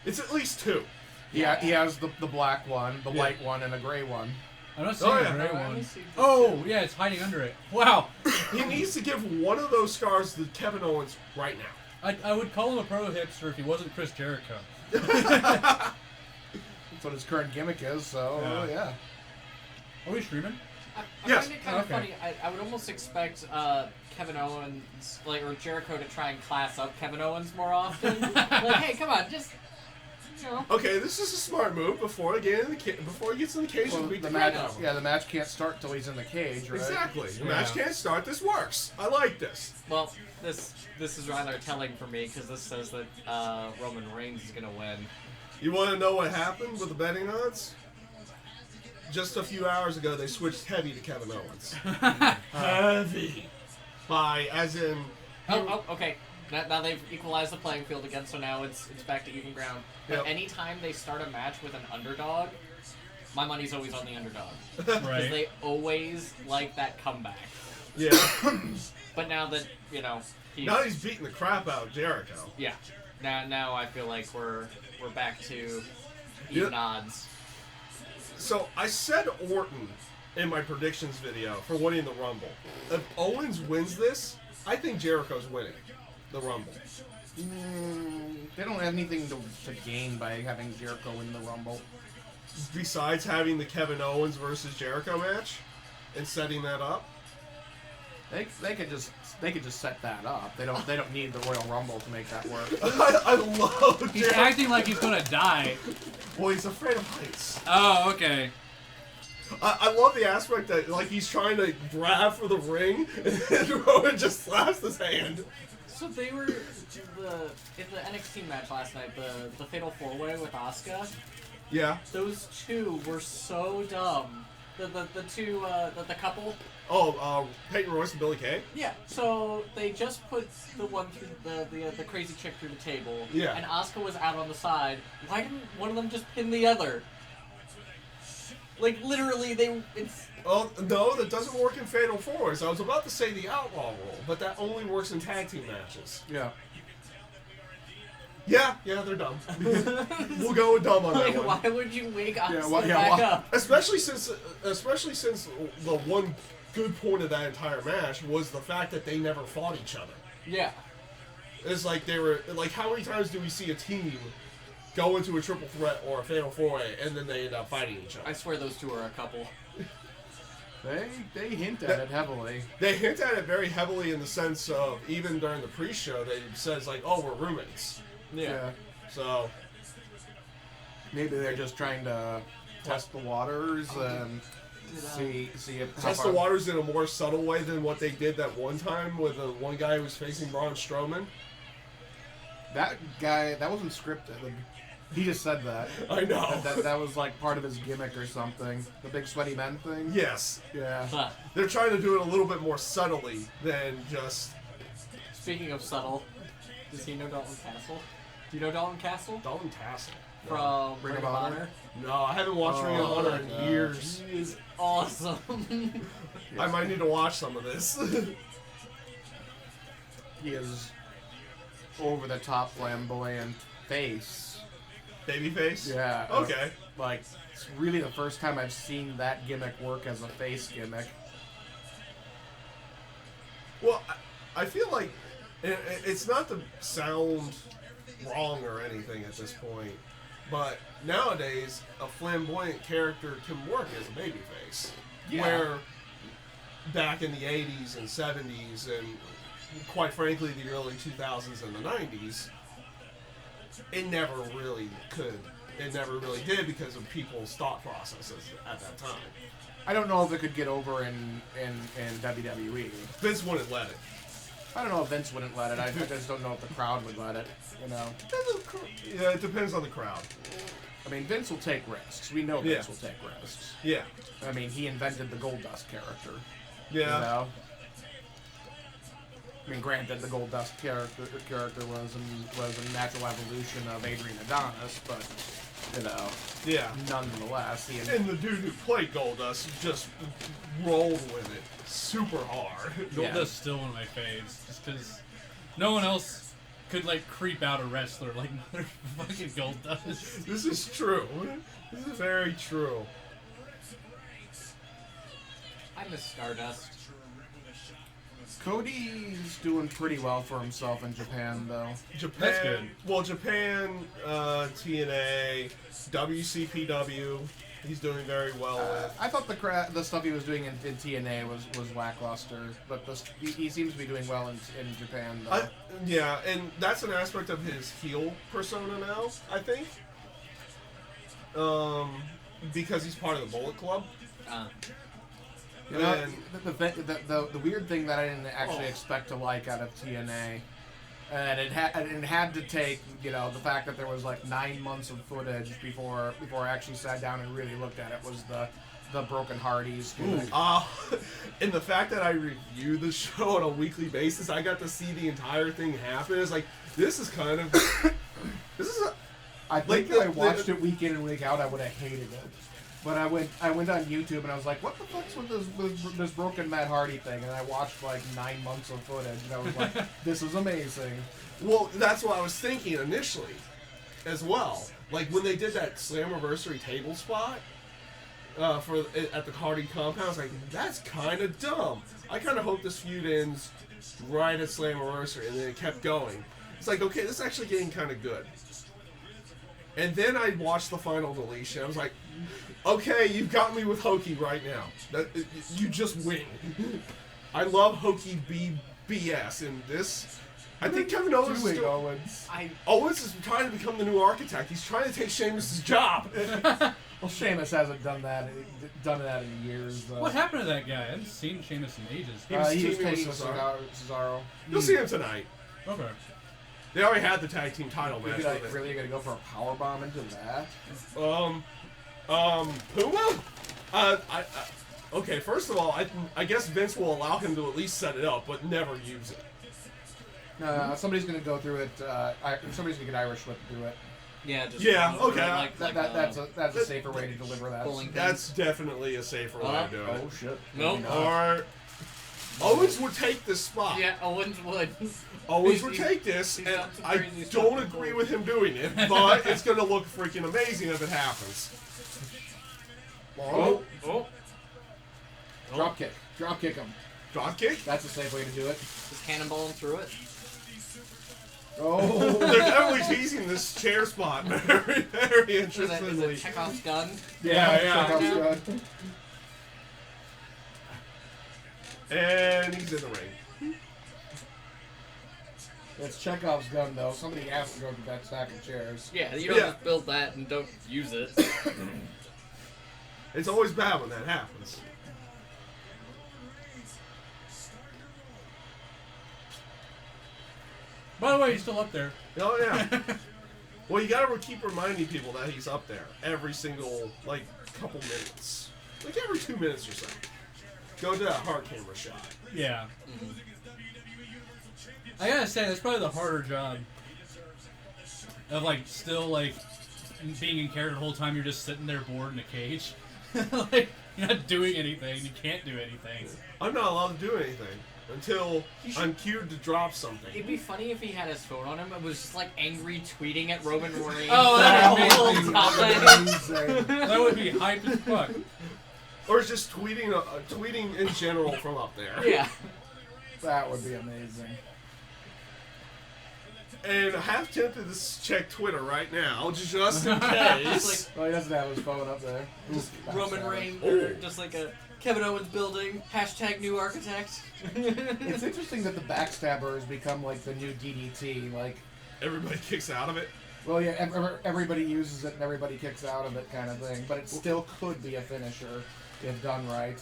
It's at least 2. Yeah, he has the black one, the Yeah. white one, and a gray one. I'm not seeing Oh, the yeah. gray Let me one. see. Oh, yeah, it's hiding under it. Wow. He needs to give one of those scarves to Kevin Owens right now. I would call him a pro hipster if he wasn't Chris Jericho. That's what his current gimmick is, so yeah. Are we streaming? I Yes. find it kind of Okay. funny. I would almost expect Kevin Owens, or Jericho, to try and class up Kevin Owens more often. Like, hey, come on, just, you know. Okay, this is a smart move before he gets in the cage Well, and beat the the match, crap out of him. yeah, the match can't start till he's in the cage, right? Exactly. The Yeah. match can't start. This works. I like this. Well, this is rather telling for me because this says that Roman Reigns is gonna win. You want to know what happened with the betting odds? Just a few hours ago, they switched heavy to Kevin Owens. Heavy. As in... Oh, okay. Now they've equalized the playing field again, so now it's back to even ground. But Yep. anytime they start a match with an underdog, my money's always on the underdog. Because Right. they always like that comeback. Yeah. But now that, you know, Now he's beating the crap out of Jericho. yeah. Now I feel like we're back to even Yeah. odds. So I said Orton in my predictions video for winning the Rumble. If Owens wins this, I think Jericho's winning the Rumble. They don't have anything to gain by having Jericho in the Rumble. Besides having the Kevin Owens versus Jericho match and setting that up. They could just set that up. They don't need the Royal Rumble to make that work. I love He's Jericho. acting like he's gonna die. Well, he's afraid of heights. Oh, okay. I love the aspect that like he's trying to grab for the ring and then Roman just slaps his hand. So they were in the NXT match last night, the Fatal 4-Way with Asuka. Yeah. Those two were so dumb. The two the couple. Oh, Peyton Royce and Billy Kay? Yeah. So they just put the one through the crazy chick through the table. Yeah. And Asuka was out on the side. Why didn't one of them just pin the other? Like literally, it's. Oh, no, that doesn't work in Fatal 4s. I was about to say the Outlaw rule, but that only works in tag team matches. Yeah. Yeah, they're dumb. We'll go with dumb on that Like, one. why would you wake Asuka why- yeah, back why- up? Especially since the one good point of that entire match was the fact that they never fought each other. Yeah. It's like they were like, how many times do we see a team go into a triple threat or a fatal 4-way and then they end up fighting each I other? swear those two are a couple. They hint at it heavily. They hint at it very heavily in the sense of even during the pre-show they says like, oh, we're roommates. Yeah. So Maybe they're just trying to test the waters and see if test the waters in a more subtle way than what they did that one time with the one guy who was facing Braun Strowman. That guy, that wasn't scripted. He just said that. I know. That was like part of his gimmick or something. The big sweaty men thing. Yes. Yeah. Huh. They're trying to do it a little bit more subtly than just Speaking of subtle, does he know Dalton Castle? Do you know Dalton Castle? Dalton Tassel. From Ring Ring of of Honor? Honor? No, I haven't watched Ring of Oh, Honor in gosh. years. He is awesome. I might need to watch some of this. He is over the top flamboyant face. Babyface? Yeah. Okay. Like, it's really the first time I've seen that gimmick work as a face gimmick. Well, I feel like it's not to sound wrong or anything at this point, but nowadays a flamboyant character can work as a babyface. Yeah. Where back in the 80s and 70s and quite frankly the early 2000s and the 90s, it never really could. It never really did because of people's thought processes at that time. I don't know if it could get over in WWE. Vince wouldn't let it. I don't know if Vince wouldn't let it. I just don't know if the crowd would let it. You know. Yeah, it depends on the crowd. I mean, Vince will take risks. We know Vince will take risks. Yeah. I mean, he invented the Goldust character. Yeah. You know? I mean, granted, the Goldust character was a natural evolution of Adrian Adonis, but you know, Yeah. nonetheless, he And the dude who played Goldust just rolled with it super hard. Goldust's still one of my faves, just because no one else could like creep out a wrestler like motherfucking Goldust. This is true. This is very true. I miss Stardust. Cody's doing pretty well for himself in Japan, though. Japan. That's good. Well, Japan, TNA, WCPW. He's doing very well with. I thought the stuff he was doing in TNA was lackluster, but he seems to be doing well in Japan, though. Yeah, and that's an aspect of his heel persona now, I think. Because he's part of the Bullet Club. You know, And the weird thing that I didn't actually expect to like out of TNA, and it had to take, you know, the fact that there was like 9 months of footage before I actually sat down and really looked at it, was the Broken Hardys. and the fact that I review the show on a weekly basis, I got to see the entire thing happen. It's like, this is kind of, this is a, I think like if I watched it week in and week out, I would have hated it. But I went on YouTube and I was like, what the fuck's with this Broken Matt Hardy thing? And I watched like 9 months of footage and I was like, this is amazing. well, that's what I was thinking initially as well. Like when they did that Slammiversary table spot at the Hardy compound, I was like, that's kind of dumb. I kind of hope this feud ends right at Slammiversary, and then it kept going. It's like, okay, this is actually getting kind of good. And then I watched the final deletion. I was like, okay, you've got me with Hokey right now. You just win. I love Hokey BS in this. I think Kevin Owens is Owens is trying to become the new architect. He's trying to take Sheamus' job. Well, Sheamus hasn't done that in years. What happened to that guy? I haven't seen Sheamus in ages. He was He was teaming taking with Cesaro. You'll see him tonight. Okay. They already had the tag team title You're match. like, really gonna go for a power bomb into that? Puma? Okay, first of all, I guess Vince will allow him to at least set it up, but never use it. Somebody's gonna go through it. Somebody's gonna get Irish Whip to do it. Yeah, just Yeah, go through okay. it That's a safer way to deliver that. bowling pin. That's definitely a safer way of doing it. Oh shit. Nope. Maybe not. Or Owens would take this spot. Yeah, Owens would. Owens He's- would take this, he's and done some I crazy stuff don't before. agree with him doing it, but it's going to look freaking amazing if it happens. Oh, Oh, drop kick him. Drop kick? That's a safe way to do it. just cannonball him through it. Oh, They're definitely teasing this chair spot very, very Is it interestingly. Chekhov's gun? Yeah. Chekhov's gun. And he's in the ring. It's Chekhov's gun, though. Somebody has to go to that stack of chairs. Yeah, you don't Yeah. just build that and don't use it. It's always bad when that happens. By the way, he's still up there. Oh, yeah. Well, you gotta keep reminding people that he's up there every single, like, couple minutes. Like, every 2 minutes or so. Go to that hard camera shot. Yeah. I gotta say, that's probably the harder job. Of, like, still, like, being in character the whole time you're just sitting there bored in a cage. Like, you're not doing anything. You can't do anything. I'm not allowed to do anything until I'm cued to drop something. It'd be funny if he had his phone on him and was just like angry tweeting at Roman Reigns. Oh, that would be whole amazing. time. That would be hype as fuck. Or just tweeting in general from up there. Yeah. That would be amazing. And I'm half tempted to check Twitter right now, just in case. Well, he doesn't have his phone up there. Roman Backstab. Reigns, Oh. or just like a Kevin Owens building, hashtag new architect. It's interesting that the backstabber has become like the new DDT. Like, Everybody kicks out of it. well, yeah, everybody uses it and everybody kicks out of it, kind of thing. But it still could be a finisher if done right.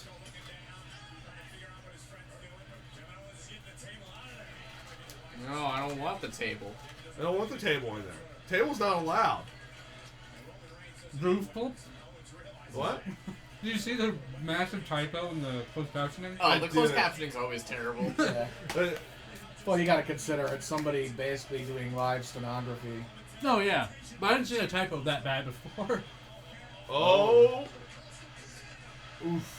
No, I don't want the table. I don't want the table in there. Table's not allowed. Truthful? What? Did you see the massive typo in the closed captioning? Oh, I the closed did it. captioning's always terrible. Yeah. Uh, Well, you got to consider it's somebody basically doing live stenography. No, yeah. But I didn't see a typo that bad before. oh. Oof.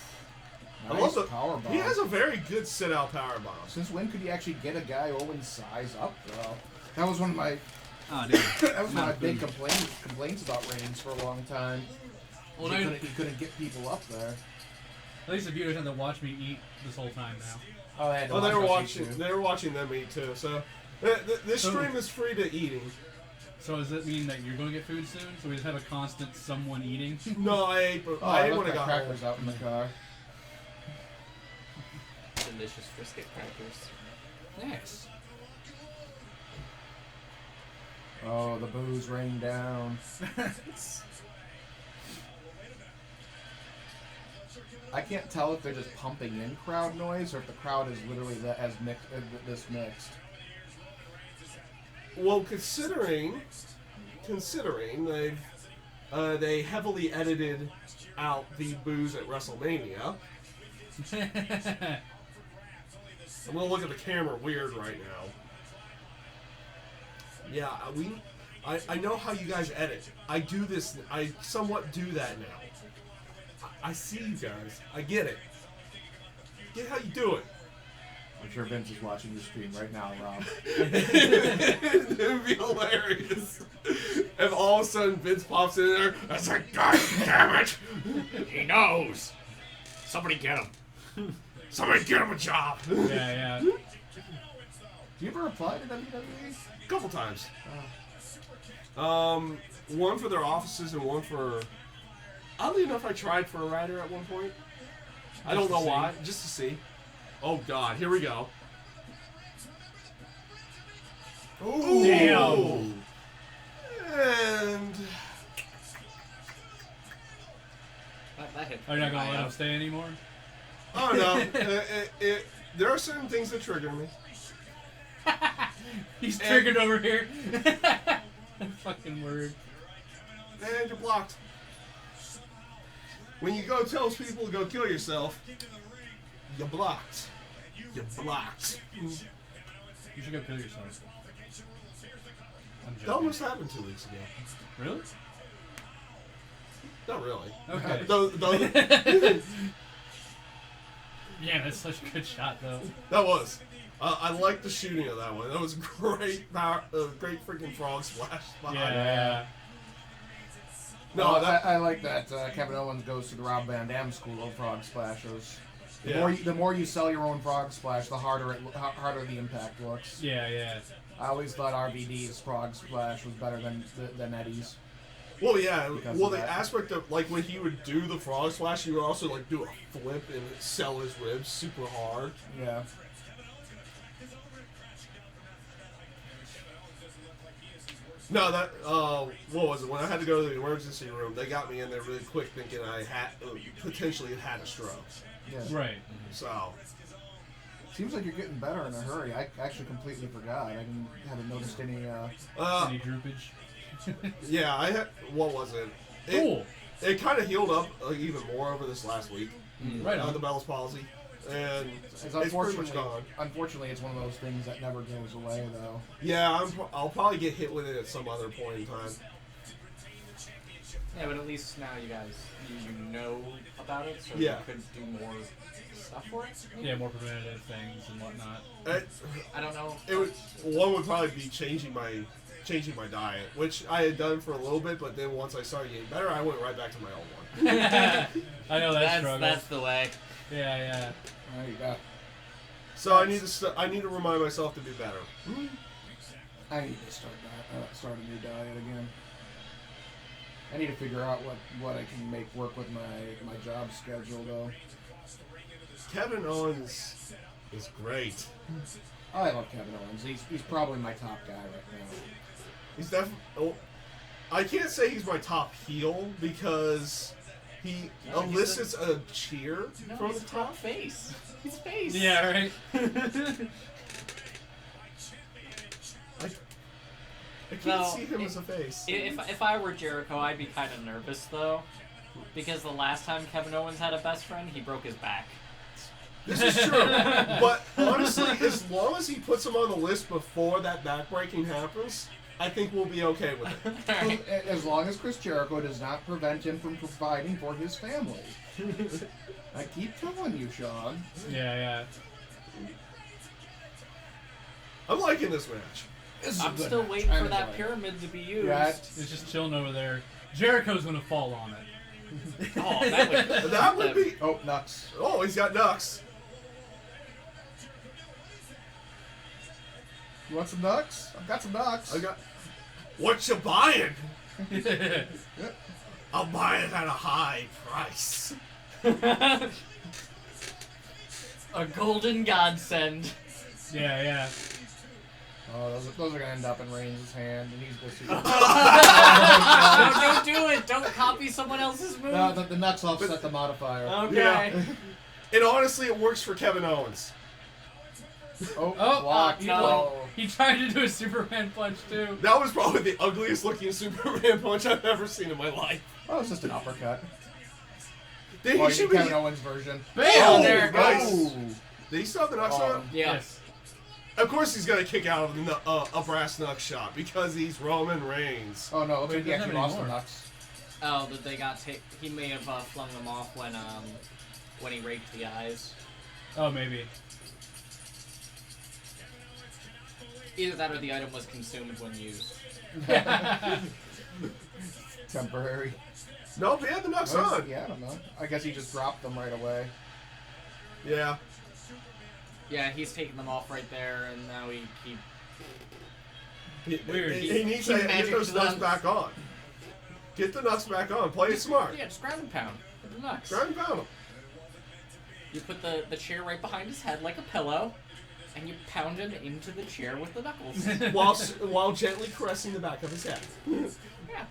I Nice love the powerbomb. He has a very good sit-out powerbomb. Since when could you actually get a guy Owens' size up, though? That was one of my Oh, dude. that was one of my big complaints about Reigns for a long time. Well, he, now, couldn't, he couldn't get people up there. at least the viewers had to watch me eat this whole time now. Oh, they had to Oh, they were us watching. eat too. They were watching them eat too. So this stream is free to eating. So does that mean that you're going to get food soon? So we just have a constant someone eating? No, I ate. Oh, I ate left when I my got home. crackers out in the car. Delicious brisket crackers. Yes. Oh, the booze rained down. I can't tell if they're just pumping in crowd noise or if the crowd is literally this mixed. Well, considering they heavily edited out the booze at WrestleMania. I'm gonna look at the camera weird right now. Yeah, I know how you guys edit. I do this. I somewhat do that now. I see you guys. I get it. Get how you do it. I'm sure Vince is watching your stream right now, Rob. It would be hilarious if all of a sudden Vince pops in there. It's like, God damn it! He knows. Somebody get him. Somebody get him a job. Yeah. Do you ever apply to WWE? A couple times. One for their offices and one for. Oddly enough, I tried for a writer at one point. I don't Just to know see. why. Just to see. Oh God! Here we go. Ooh. Damn. And That hit. Are you not going to I let know. him stay anymore? oh no, there are certain things that trigger me. He's And- triggered over here. Fucking word. And you're blocked. When you go tell people to go kill yourself, you're blocked. You're blocked. You should go kill yourself. I'm That joking. almost happened 2 weeks ago. Really? Not really. Okay. That Yeah, that's such a good shot, though. was. I liked the shooting of that one. That was great. Great freaking frog splash. behind it. Yeah. No, that. I like that Kevin Owens goes to the Rob Van Dam school of frog splashes. Yeah. The more you sell your own frog splash, the harder the impact looks. Yeah. I always thought RVD's frog splash was better than Eddie's. Well, yeah. Because Well, of the that. aspect of like when he would do the frog splash, he would also like do a flip and sell his ribs super hard. Yeah. No, that what was it? When I had to go to the emergency room, they got me in there really quick, thinking I had potentially had a stroke. Yeah. Right. So Seems like you're getting better in a hurry. I actually completely forgot. I haven't noticed any. Any droopage. yeah, I had. What was it? Cool. It kind of healed up even more over this last week. Right on. The Bell's palsy, and It's it's pretty unfortunately, much gone. unfortunately, it's one of those things that never goes away, though. Yeah, I'll probably get hit with it at some other point in time. Yeah, but at least now you guys you know about it, so Yeah. you could do more stuff for it. maybe? Yeah, more preventative things and whatnot. I don't know. It would one would probably be changing my diet, which I had done for a little bit, but then once I started getting better, I went right back to my old one. I know that struggle. That's the way. Yeah. There you go. So I need to remind myself to do better. I need to start a new diet again. I need to figure out what I can make work with my job schedule though. Kevin Owens is great. I love Kevin Owens. He's probably my top guy right now. He's definitely. Oh, I can't say he's my top heel because he elicits a cheer No, from he's the a top top. face. He's face. Yeah, right. I can't No, see him as a face. If I were Jericho, I'd be kind of nervous though, because the last time Kevin Owens had a best friend, he broke his back. This is true. But honestly, as long as he puts him on the list before that backbreaking happens, I think we'll be okay with it. Alright. As long as Chris Jericho does not prevent him from providing for his family. I keep telling you, Sean. Yeah. I'm liking this match. This is a I'm good still match. waiting I'm for that enjoying it. pyramid to be used. Yeah, It's just chilling over there. Jericho's gonna fall on it. Oh, that would. That would be. Oh, nuts. Oh, he's got Nux. You want some nuts? I've got some nuts. I got. What you buying? Yep. I'll buy it at a high price. A golden godsend. Yeah. Oh, those are gonna end up in Reigns' hand, and he's just. No, don't do it. Don't copy someone else's move. No, the nuts offset the modifier. Okay. Yeah. And honestly, it works for Kevin Owens. Oh, Oh, blocked. no. Oh. He tried to do a Superman punch too. That was probably the ugliest looking Superman punch I've ever seen in my life. Oh, it's just an uppercut. Did Oh, he you should mean be? Kevin Owens' version. Bam! Oh, there it nice. goes. Did he still have the Nux Oh. on? Yeah. Yes. Of course he's gonna kick out of a brass Nux shot because he's Roman Reigns. Oh no, looks Wait, like he doesn't actually have lost the anymore. nuts. Oh, that they got he may have flung them off when he raked the eyes. Oh, maybe. Either that or the item was consumed when used. Temporary. Nope, he had the Nux Oh, on. yeah, I don't know. I guess he just dropped them right away. Yeah. Yeah, he's taking them off right there, and now he Weird. He needs He to get magics those Nux them. back on. Get the Nux back on. Play it smart. yeah, just ground and pound with the Nux. Try and pound him. You put the chair right behind his head like a pillow, and you pound him into the chair with the knuckles. while gently caressing the back of his head. Yeah.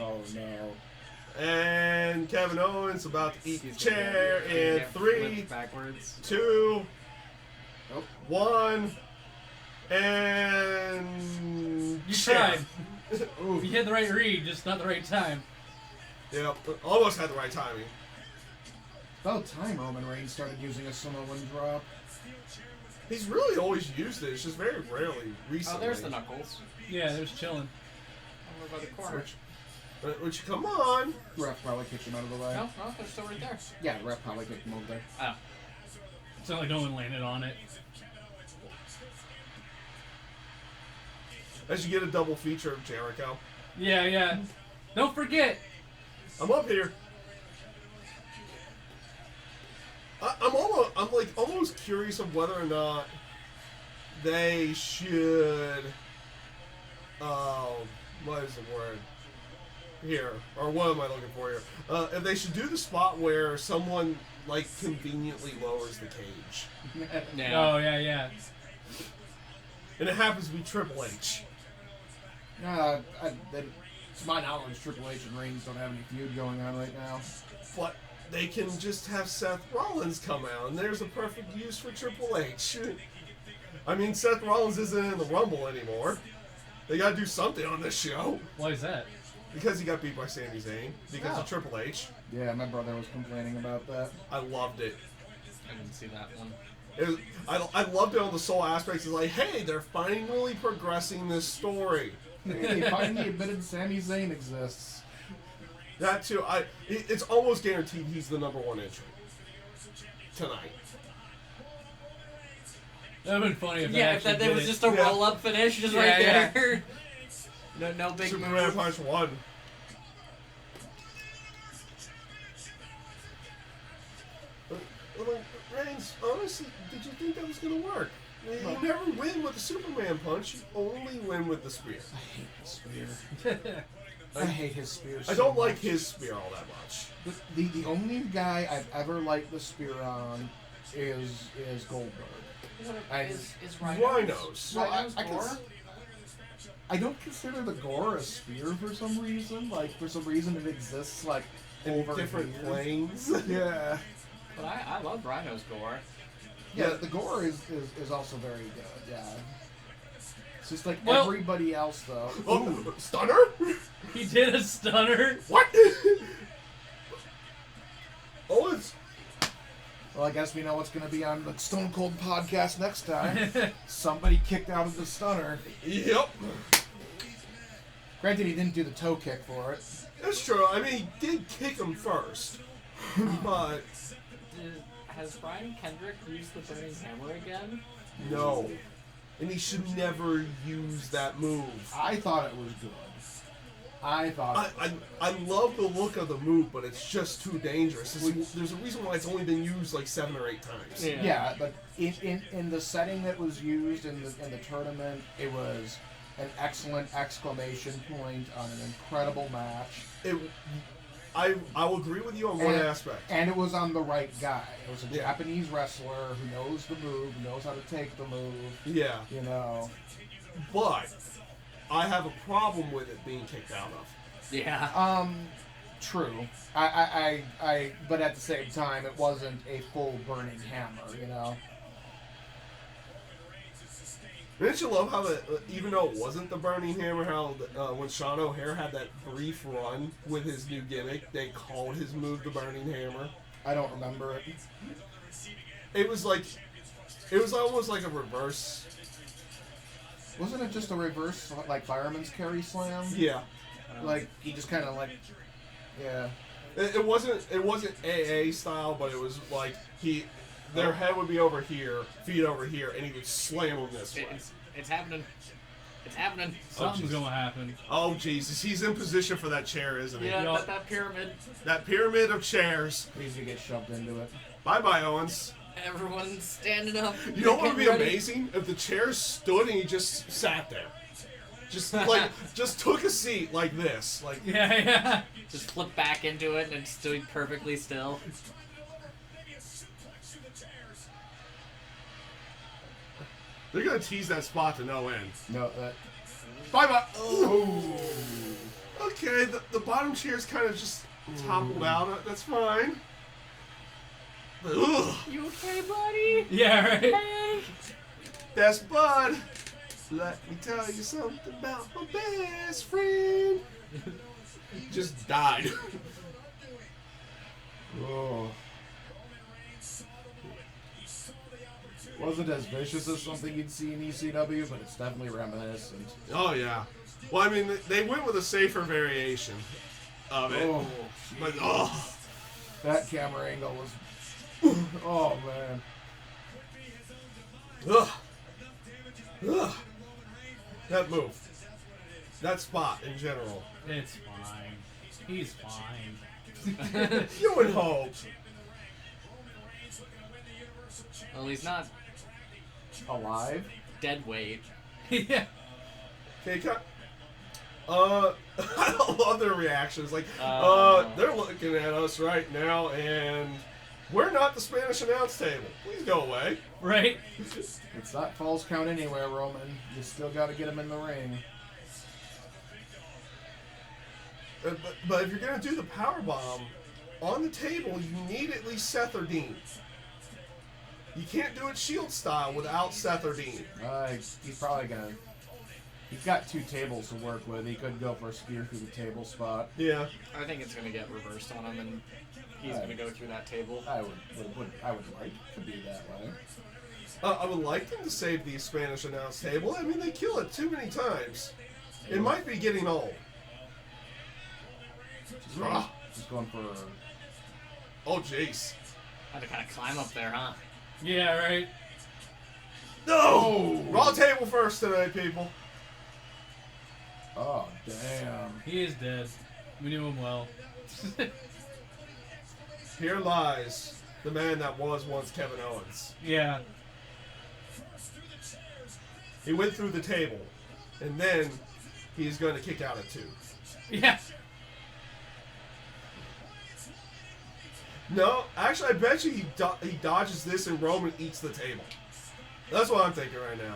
Oh no. And Kevin Owens about to eat the He's chair gonna in get 3, flipped backwards. 2, Nope. 1, and You chair. tried. Ooh. You had the right read, just not the right time. Yep, almost had the right timing. About time Roman Reigns started using a Samoan drop. He's really always used it. It's just very rarely Oh, recently. there's the knuckles. Yeah, there's chilling. Over by the corner. Which, come on. Ref probably kicked him out of the way. No, they're still right there. Yeah, the ref probably kicked him over there. Oh. It's not like no one landed on it. As you get a double feature of Jericho. Yeah. Don't forget. I'm up here. I'm almost curious of whether or not they should. What is the word? Here, or what am I looking for here? If they should do the spot where someone like conveniently lowers the cage, Yeah. Oh, yeah. and it happens to be Triple H. To my knowledge, Triple H and Reigns don't have any feud going on right now. But they can just have Seth Rollins come out, and there's a perfect use for Triple H. I mean, Seth Rollins isn't in the Rumble anymore. They gotta do something on this show. Why is that? Because he got beat by Sami Zayn. Because of Triple H. Yeah, my brother was complaining about that. I loved it. I didn't see that one. I loved it on the soul aspects. It's like, hey, they're finally progressing this story. Hey, they finally admitted Sami Zayn exists. That too. It's almost guaranteed he's the #1 entry tonight. That would have been funny if Yeah, that if that was just a Yeah. roll-up finish, just Yeah, right yeah. there. No big Superman move. punch 1. Reigns, honestly, did you think that was going to work? You never win with the Superman punch. You only win with the spear. I hate the spear. I hate his spear. I so don't like much. his spear all that much. The only guy I've ever liked the spear on is Goldberg. I- Is Rhinos. Well, Rhinos I can gore? s- I don't consider the gore a spear for some reason. Like, for some reason it exists, like, In over different here. planes. Yeah. But I love Rhino's gore. Yeah, the gore is also very good, yeah. It's just like Well- everybody else, though. Oh, stunner? He did a stunner. What? Owens. Well, I guess we know what's going to be on the Stone Cold podcast next time. Somebody kicked out of the stunner. Yep. Granted, he didn't do the toe kick for it. That's true. I mean, he did kick him first. But, Has Brian Kendrick used the Burning Hammer again? no. And he should never use that move. I thought it was good. I thought I love the look of the move, but it's just too dangerous. There's a reason why it's only been used like 7 or 8 times. yeah, but in the setting that was used in the tournament, it was an excellent exclamation point on an incredible match. I will agree with you on one aspect. And it was on the right guy. It was a Yeah. Japanese wrestler who knows the move, who knows how to take the move. Yeah, You know. but I have a problem with it being kicked out of. Yeah. True. But at the same time, it wasn't a full burning hammer. You know. Didn't you love how even though it wasn't the Burning Hammer, how when Sean O'Hare had that brief run with his new gimmick, they called his move the Burning Hammer? I don't remember it. It was almost like a reverse. Wasn't it just a reverse, like fireman's carry slam? Yeah. Like he just kind of like, yeah. It wasn't AA style, but it was like their head would be over here, feet over here, and he would slam them this way. It's happening. It's happening. Something's gonna happen. Oh Jesus, he's in position for that chair, isn't he? Yeah, Yup. that pyramid. That pyramid of chairs. He's gonna get shoved into it. Bye bye, Owens. Everyone's standing up. You know what would be getting ready. amazing? If the chair stood and he just sat there. Just took a seat like this. Like Yeah. Just flip back into it and it's stood perfectly still. they're gonna tease that spot to no end. No, that. Bye bye. Oh. Okay, the bottom chair's kind of just toppled out. That's fine. Ugh. You okay, buddy? Yeah, right. Hey. That's Bud. Let me tell you something about my best friend. Just died. Oh. Wasn't as vicious as something you'd see in ECW, but it's definitely reminiscent. Oh yeah. Well, I mean, they went with a safer variation of it. Oh, But oh, that camera angle was. Oh man. ugh, ugh. That move, that spot in general. It's fine. He's fine. You would hope. Well, he's not Alive? dead weight. Yeah. Okay, cut. I love their reactions. Like, they're looking at us right now, and we're not the Spanish announce table. Please go away. Right. It's not false count anywhere, Roman. You still got to get him in the ring. But if you're gonna do the power bomb on the table, you need at least Seth or Dean. You can't do it Shield style without Seth or Dean. He's probably gonna. He's got 2 tables to work with. He could go for a spear through the table spot. Yeah. I think it's gonna get reversed on him, and he's gonna go through that table. I would like to be that way. I would like them to save the Spanish announce table. I mean, they kill it too many times. It might be getting old. Just going for. Oh, jeez. Had to kind of climb up there, huh? Yeah, right. No! Raw table first tonight, people. Oh, damn. He is dead. We knew him well. Here lies the man that was once Kevin Owens. Yeah. He went through the table, and then he's going to kick out at 2. Yeah. No, actually, I bet you he dodges this and Roman eats the table. That's what I'm thinking right now.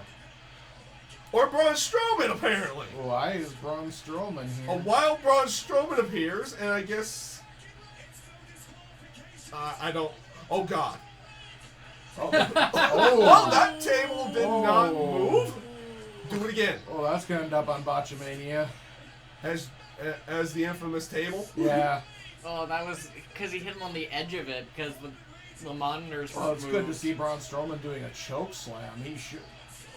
Or Braun Strowman, apparently. Why is Braun Strowman here? A wild Braun Strowman appears, and I guess... I don't... Oh, God. Oh. Well, that table did not move. Do it again. Oh, that's going to end up on Botchamania. As the infamous table. Yeah. Oh, that was because he hit him on the edge of it because the monitors were Well, it's good to moved. see Braun Strowman doing a choke slam. He should.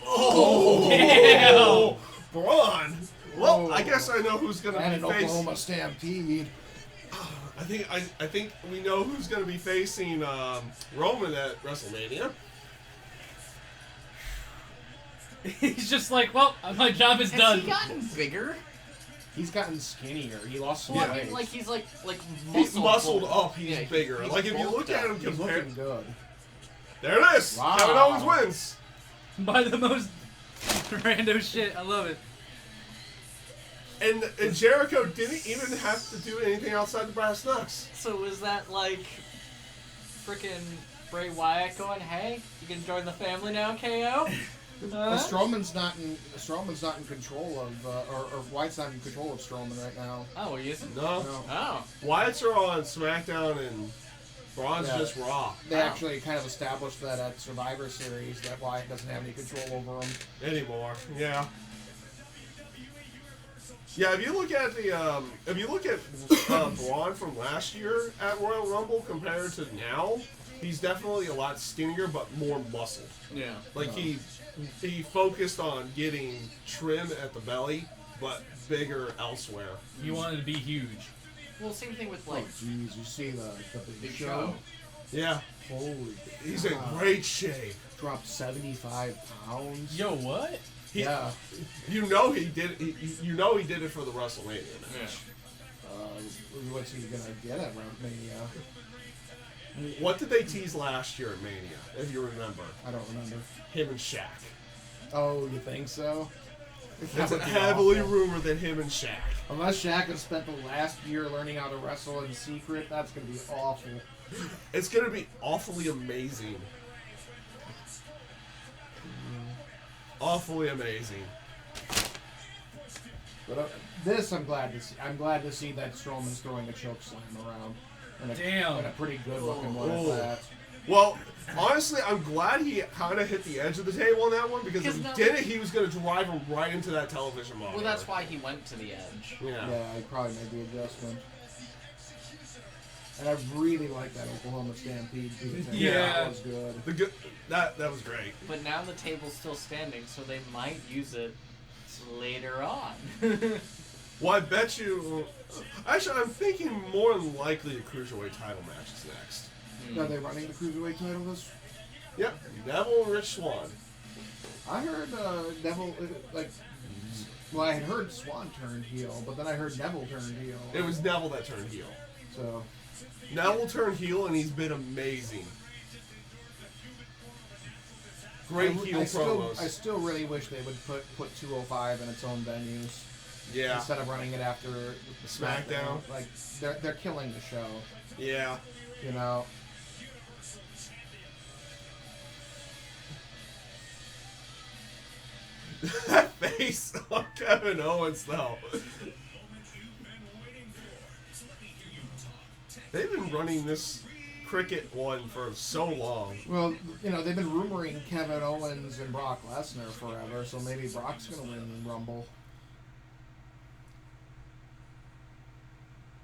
Oh, Damn. Braun. Well, Oh. I guess I know who's going And to an be facing. Oklahoma Stampede. I think we know who's going to be facing Roman at WrestleMania. He's just like, well, my job is Has done. he gotten bigger? He's gotten skinnier. He lost some Well, I weight. mean, like he's like He's muscled full. up. He's Yeah, bigger. he's Like if you bulked look at up. him He's compared, looking good. there it is. Wow. Kevin Owens wins. By the most rando shit. I love it. And Jericho didn't even have to do anything outside the brass knucks. So was that like freaking Bray Wyatt going, "Hey, you can join the family now, KO"? Well, Strowman's not in control of, or Wyatt's not in control of Strowman right now. Oh, he isn't. No. No. Oh, Wyatt's are on SmackDown and Braun's Yeah. just Raw They Oh. actually kind of established that at Survivor Series that Wyatt doesn't have any control over him. anymore. Yeah. Yeah, if you look at Braun from last year at Royal Rumble compared to now, he's definitely a lot skinnier but more muscled. yeah. Like he focused on getting trim at the belly, but bigger elsewhere. He wanted to be huge. Well, same thing with Oh, like jeez, you see the Big big Show. show? Yeah, Holy he's in God. great shape. Dropped 75 pounds. Yo, what? He, Yeah. You know he did. You know he did it for the WrestleMania match. What's he gonna get at Mania? What did they tease last year at Mania? If you remember, I don't remember. him and Shaq. Oh, you think so? It's heavily rumored that him and Shaq. Unless Shaq has spent the last year learning how to wrestle in secret, that's gonna be awful. It's gonna be awfully amazing. Awfully amazing. But this, I'm glad to see. I'm glad to see that Strowman's throwing a choke slam around. And a, Damn. And a pretty good looking one Oh. at that. Well, honestly, I'm glad he kind of hit the edge of the table on that one because if he Because didn't, he was going to drive him right into that television monitor. well, that's why he went to the edge. Yeah. Yeah, he probably made the adjustment. And I really like that Oklahoma Stampede beat. Yeah. That was good. The good that was great. But now the table's still standing, so they might use it later on. Well, I bet you. Actually, I'm thinking more than likely the Cruiserweight title match is next. Are they running the Cruiserweight title this? Yep. Neville and Rich Swann. I heard Neville, well, I had heard Swan turned heel, but then I heard Neville turned heel. It was Neville that turned heel. So, Neville turned heel, and he's been amazing. Great heel promos. I still really wish they would put 205 in its own venues Yeah. instead of running it after SmackDown. Like they're killing the show, Yeah. you know. That face on Kevin Owens, though. They've been running this cricket one for so long. Well, you know they've been rumoring Kevin Owens and Brock Lesnar forever, so maybe Brock's gonna win Rumble.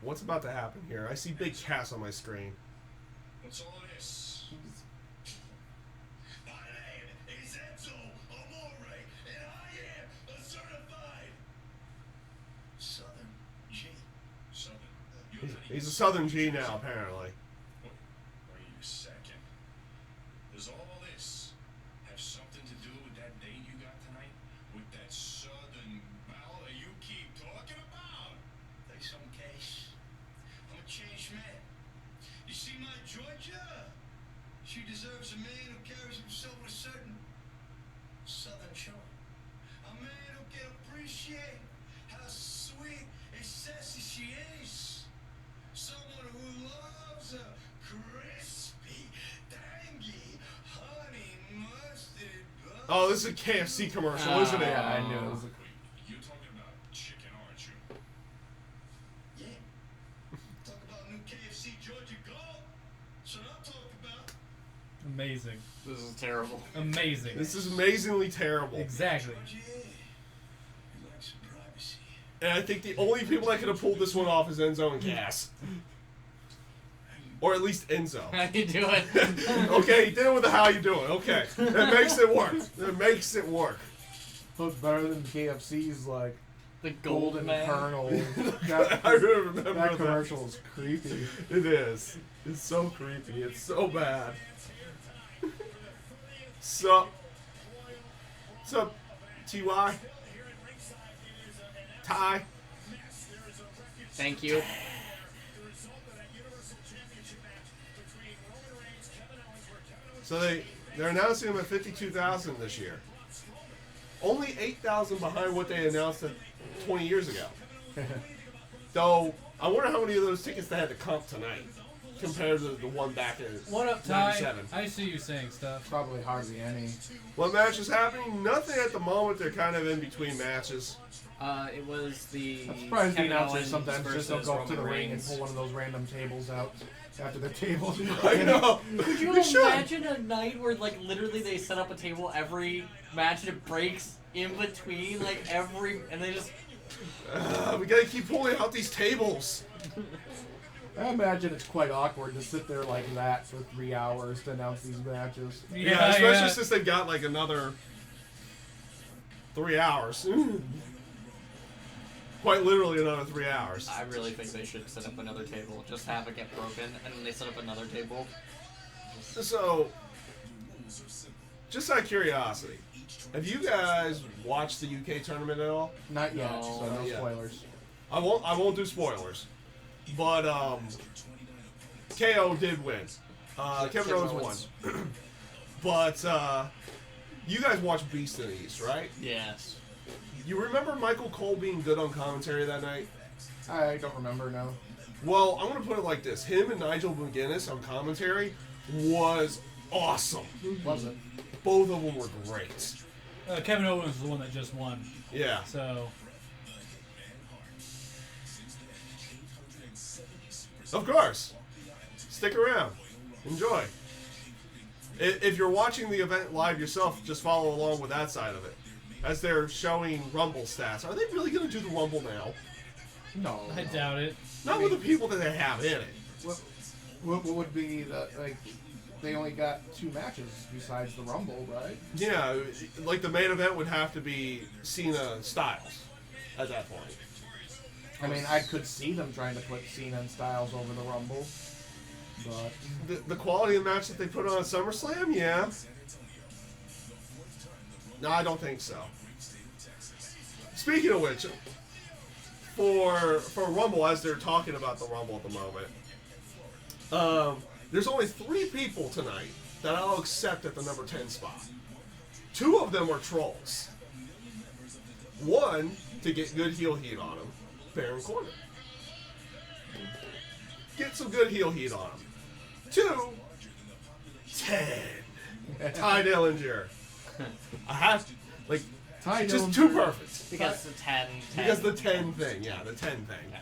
What's about to happen here? I see Big Cass on my screen. What's all this? My name is Enzo Amore, and I am a certified Southern G. Southern. He's a Southern G now, apparently. Wait a second. Does all this have something to do Oh, this is a KFC commercial, isn't it? Yeah, I knew it was. You're talking about chicken, aren't you? Yeah. Talk about new KFC Georgia Gold. That's what I'm talking about. Amazing. This is terrible. Amazing. This is amazingly terrible. Exactly. Yeah. You like some privacy. And I think the only people that could have pulled this one off is Enzo and Cass. Or at least Enzo. How you doing? Okay, he did it with the how you doing. Okay. It makes it work. It makes it work. Looks better than KFC's like The golden man. kernel. I remember That that. commercial is creepy. It is. It's so creepy. It's so bad. Sup? Sup, T.Y.? Ty? Thank you. So they're announcing him at 52,000 this year. Only 8,000 behind what they announced 20 years ago. Though, I wonder how many of those tickets they had to comp tonight compared to the one back in What up, Ty? 97. I see you saying stuff. Probably hardly any. What match is happening? Nothing at the moment. They're kind of in between matches. It was the I'm surprised the Kevin announcers Owens sometimes just don't versus go up to the Roman ring and Reigns. pull one of those random tables out after the table. I know. Could you They should. imagine a night where, like, literally they set up a table every match and it breaks in between, like, and they just... We gotta keep pulling out these tables. I imagine it's quite awkward to sit there like that for 3 hours to announce these matches. Yeah, especially since they've got like another 3 hours. Quite literally another 3 hours. I really think they should set up another table. Just have it get broken, and then they set up another table. So, just out of curiosity, have you guys watched the UK tournament at all? Not yet, No, so no not yet. spoilers. I won't do spoilers, but KO did win. Kevin Owens won. But you guys watched Beast in the East, right? Yes. You remember Michael Cole being good on commentary that night? I don't remember now. Well, I'm going to put it like this. Him and Nigel McGuinness on commentary was awesome. Was it? Both of them were great. Kevin Owens is the one that just won. Yeah. So, Of course. Stick around. Enjoy. If you're watching the event live yourself, just follow along with that side of it. As they're showing Rumble stats. Are they really going to do the Rumble now? No. I doubt it. Not with the people that they have in it. What would be the like? They only got 2 matches besides the Rumble, right? Yeah, like the main event would have to be Cena Styles at that point. I mean, I could see them trying to put Cena and Styles over the Rumble, but The quality of the match that they put on at SummerSlam, yeah. No, I don't think so. Speaking of which, for Rumble, as they're talking about the Rumble at the moment, there's only 3 people tonight that I'll accept at the number 10 spot. 2 of them are trolls. 1, to get good heel heat on him, Baron Corbin. Get some good heel heat on him. 2, 10. Tye Dillinger. I have, like, Tye just Dillinger- too perfect. Because the 10. Because the 10 thing, yeah, the 10 thing.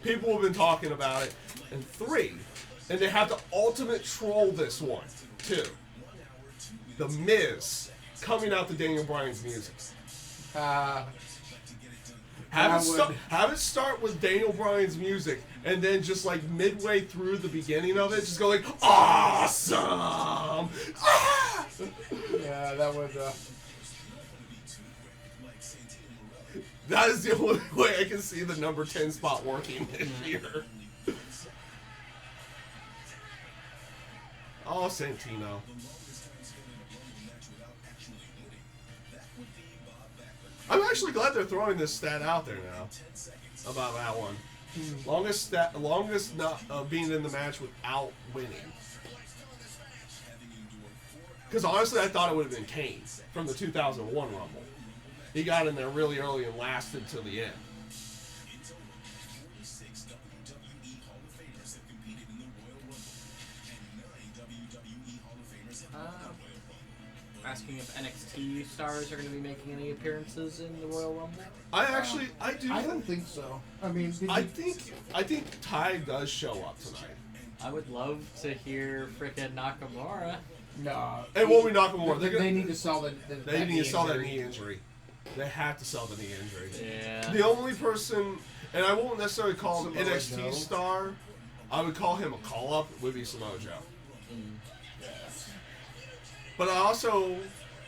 People have been talking about it. And 3, and they have the ultimate troll this one, too. The Miz coming out to Daniel Bryan's music. I Have would- it start with Daniel Bryan's music, and then just like midway through the beginning of it, just go like, awesome! Ah! yeah, that would. That is the only way I can see the number 10 spot working this year. Oh, Santino. I'm actually glad they're throwing this stat out there now about that one. Longest not being in the match without winning. Because honestly, I thought it would have been Kane from the 2001 Rumble. He got in there really early and lasted till the end. asking if NXT stars are going to be making any appearances in the Royal Rumble. I do. I don't think so. I mean, I think Tye does show up tonight. I would love to hear frickin' Nakamura. no. And won't we knock him more? They need to sell They need to sell that knee injury. They have to sell the knee injury. Yeah. The only person, and I won't necessarily call him Samoa NXT Joe. star, I would call him a call-up, would be Samoa Joe. But I also,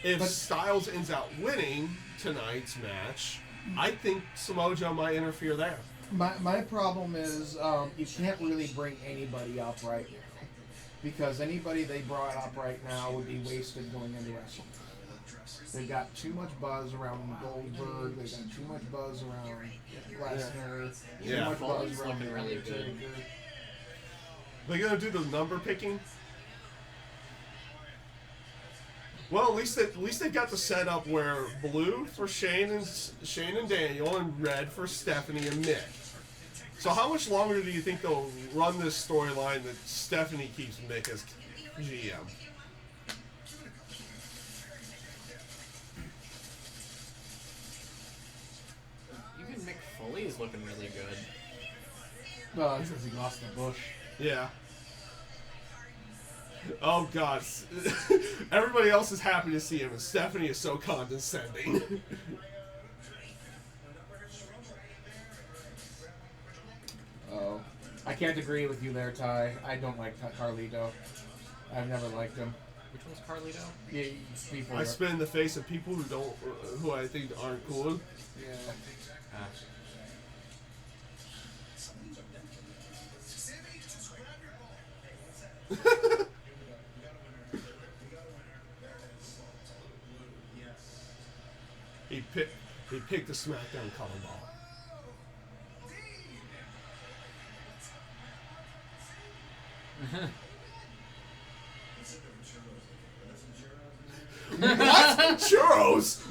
if Styles ends up winning tonight's match, I think Samoa Joe might interfere there. My problem is you can't really bring anybody up right now. Because anybody they brought up right now would be wasted going into wrestling. They've got too much buzz around Goldberg. They've got too much buzz around Lesnar. Too Yeah. much buzz It's around looking really good. Undertaker. They're gonna do the number picking. Well, at least they got the setup where blue for Shane and Daniel, and red for Stephanie and Mick. So how much longer do you think they'll run this storyline that Stephanie keeps Mick as GM? Even Mick Foley is looking really good. Since he lost the Bush. Yeah. Oh God! Everybody else is happy to see him, and Stephanie is so condescending. Oh, I can't agree with you there, Ty. I don't like Carlito. I've never liked him. Which one's Carlito? Yeah, people. I spit in the face of people who I think aren't cool. Yeah. He picked the SmackDown color ball. What? Churros?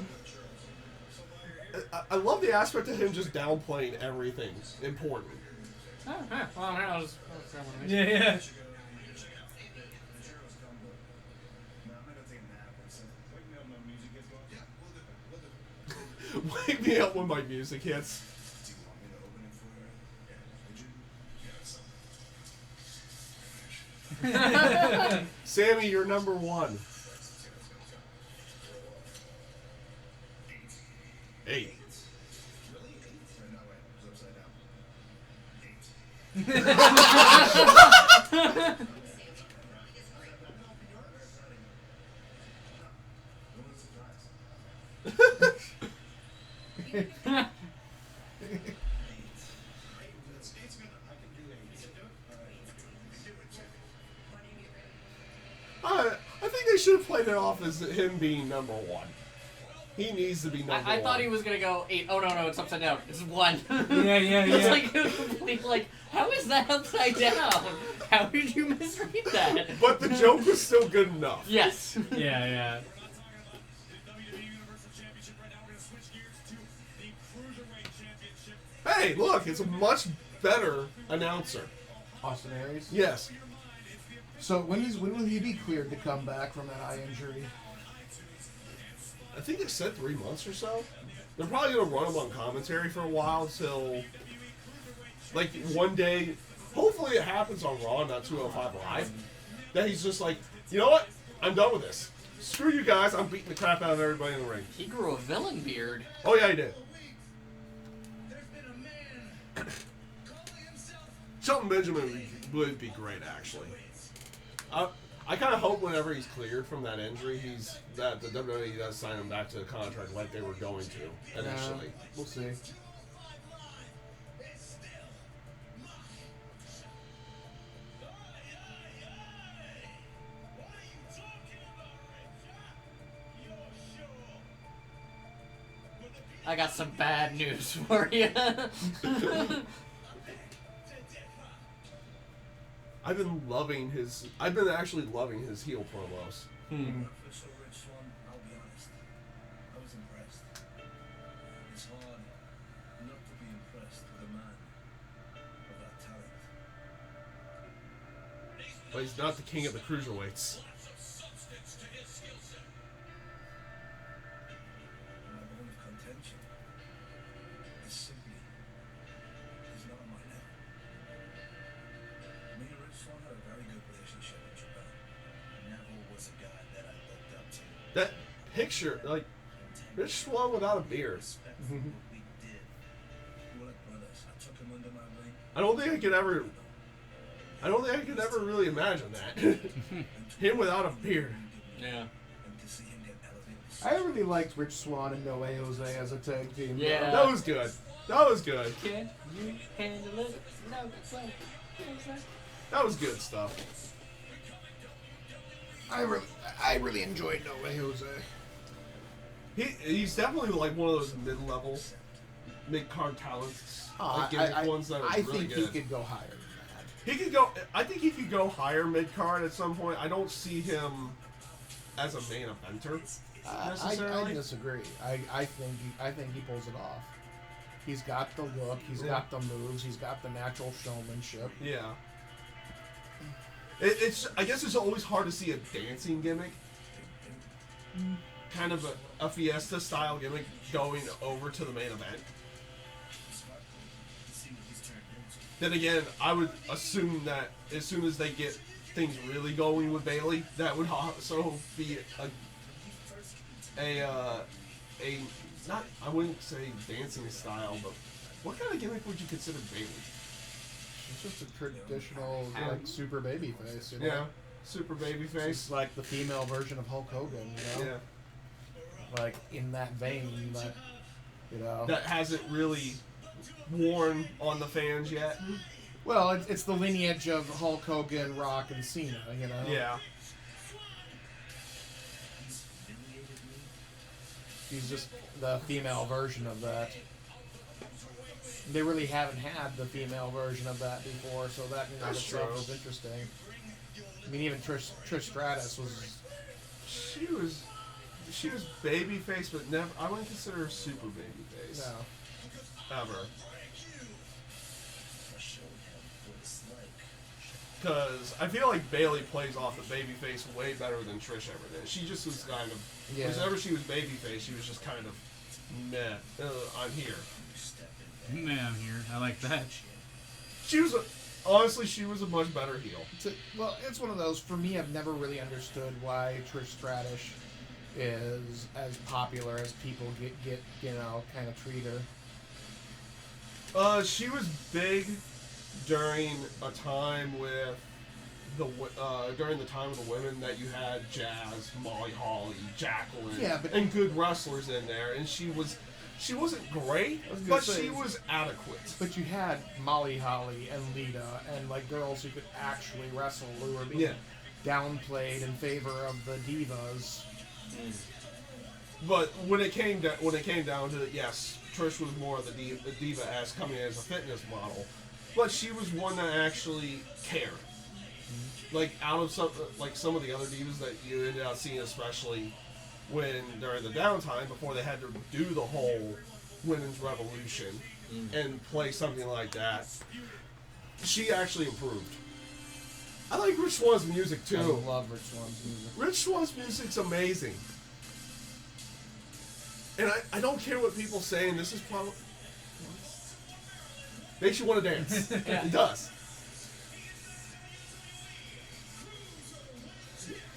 I love the aspect of him just downplaying everything important. Oh, huh. Well, I was Yeah, yeah. Wake me up when my music hits. Sammy, you're number one. 8. I think they should have played it off as him being number one. He needs to be number one. I thought he was gonna go 8. Oh no, it's upside down. It's 1. Yeah, yeah, It's yeah. like a complete like. How is that upside down? How did you misread that? But the joke was still good enough. Yes. Yeah, yeah. Hey, look, it's a much better announcer. Austin Aries. Yes. So when will he be cleared to come back from that eye injury? I think they said 3 months or so. They're probably going to run him on commentary for a while till, like, one day. Hopefully it happens on Raw, not 205 Live. That he's just like, you know what? I'm done with this. Screw you guys. I'm beating the crap out of everybody in the ring. He grew a villain beard. Oh, yeah, he did. Shelton Benjamin would be great, actually. I kind of hope whenever he's cleared from that injury, that the WWE does sign him back to the contract like they were going to initially. We'll see. I got some bad news for you. I've been actually loving his heel promos. So Rich Swan, I'll be honest. I was impressed. It's hard not to be impressed with a man of that talent. But he's not the king of the cruiserweights. That picture, like, Rich Swann without a beard. I don't think I could ever really imagine that. Him without a beard. Yeah. I really liked Rich Swann and No Way Jose as a tag team. Yeah. That was good. That was good. Can you handle it? No, way. That was good stuff. I really enjoyed No Way Jose. He's definitely like one of those mid-level, mid-card talents. Like gimmick ones that are I really think good. he could go higher than that. He could go. I think he could go higher mid-card at some point. I don't see him as a main eventer necessarily. I disagree. I think he pulls it off. He's got the look. He's got the moves. He's got the natural showmanship. Yeah. It's. I guess it's always hard to see a dancing gimmick, kind of a Fiesta style gimmick, going over to the main event. Then again, I would assume that as soon as they get things really going with Bayley, that would also be a not, I wouldn't say dancing style, but what kind of gimmick would you consider Bayley? It's just a traditional like super baby face. You know? Yeah, super baby face. It's like the female version of Hulk Hogan. You know? Yeah. Like in that vein, but you know. That hasn't really worn on the fans yet. Well, it's the lineage of Hulk Hogan, Rock, and Cena. You know. Yeah. He's just the female version of that. They really haven't had the female version of that before, so that in and of That's itself true. was interesting. I mean, even Trish Stratus was. She was babyface, but never. I wouldn't consider her super babyface. No. Ever. Because I feel like Bayley plays off the babyface way better than Trish ever did. She just was kind of. Yeah. Whenever she was babyface, she was just kind of meh. I'm here. Yeah, I'm here. I like that. She was honestly, she was a much better heel. It's one of those. For me, I've never really understood why Trish Stratus is as popular as people get kind of treat her. She was big during a time with during the time of the women that you had Jazz, Molly Holly, Jacqueline, and good wrestlers in there, and she wasn't great, but she was adequate. But you had Molly Holly and Lita and like girls who could actually wrestle who were being downplayed in favor of the divas. But when it came down to it, yes, Trish was more of the diva as coming as a fitness model, but she was one that actually cared. Like out of some of the other divas that you ended up seeing, especially during the downtime before they had to do the whole women's revolution and play something like that, she actually improved. I like Rich Swann's music too. I love Rich Swann's music. Rich Swann's music's amazing. And I don't care what people say, and this is probably makes you want to dance. It does.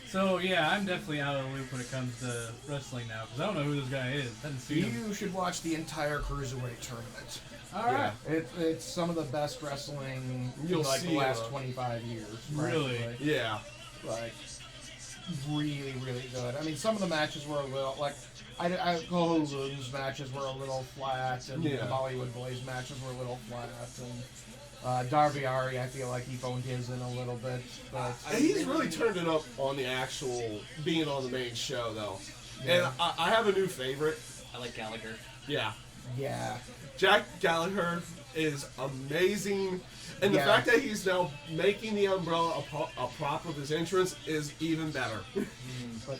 So yeah, I'm definitely out of the loop when it comes to wrestling now because I don't know who this guy is. I haven't seen him. You should watch the entire Cruiserweight tournament. All right. It's some of the best wrestling You'll in like see the last 25 years. Really? practically. Yeah. Like really, really good. I mean, some of the matches were a little like Hogan's matches were a little flat, and the Bollywood Boys matches were a little flat, and Darviari, I feel like he phoned his in a little bit, but He's really turned it up on the actual being on the main show, though. Yeah. And I have a new favorite. I like Gallagher. Yeah. yeah, Jack Gallagher is amazing. And the fact that he's now making the umbrella a prop of his entrance is even better. but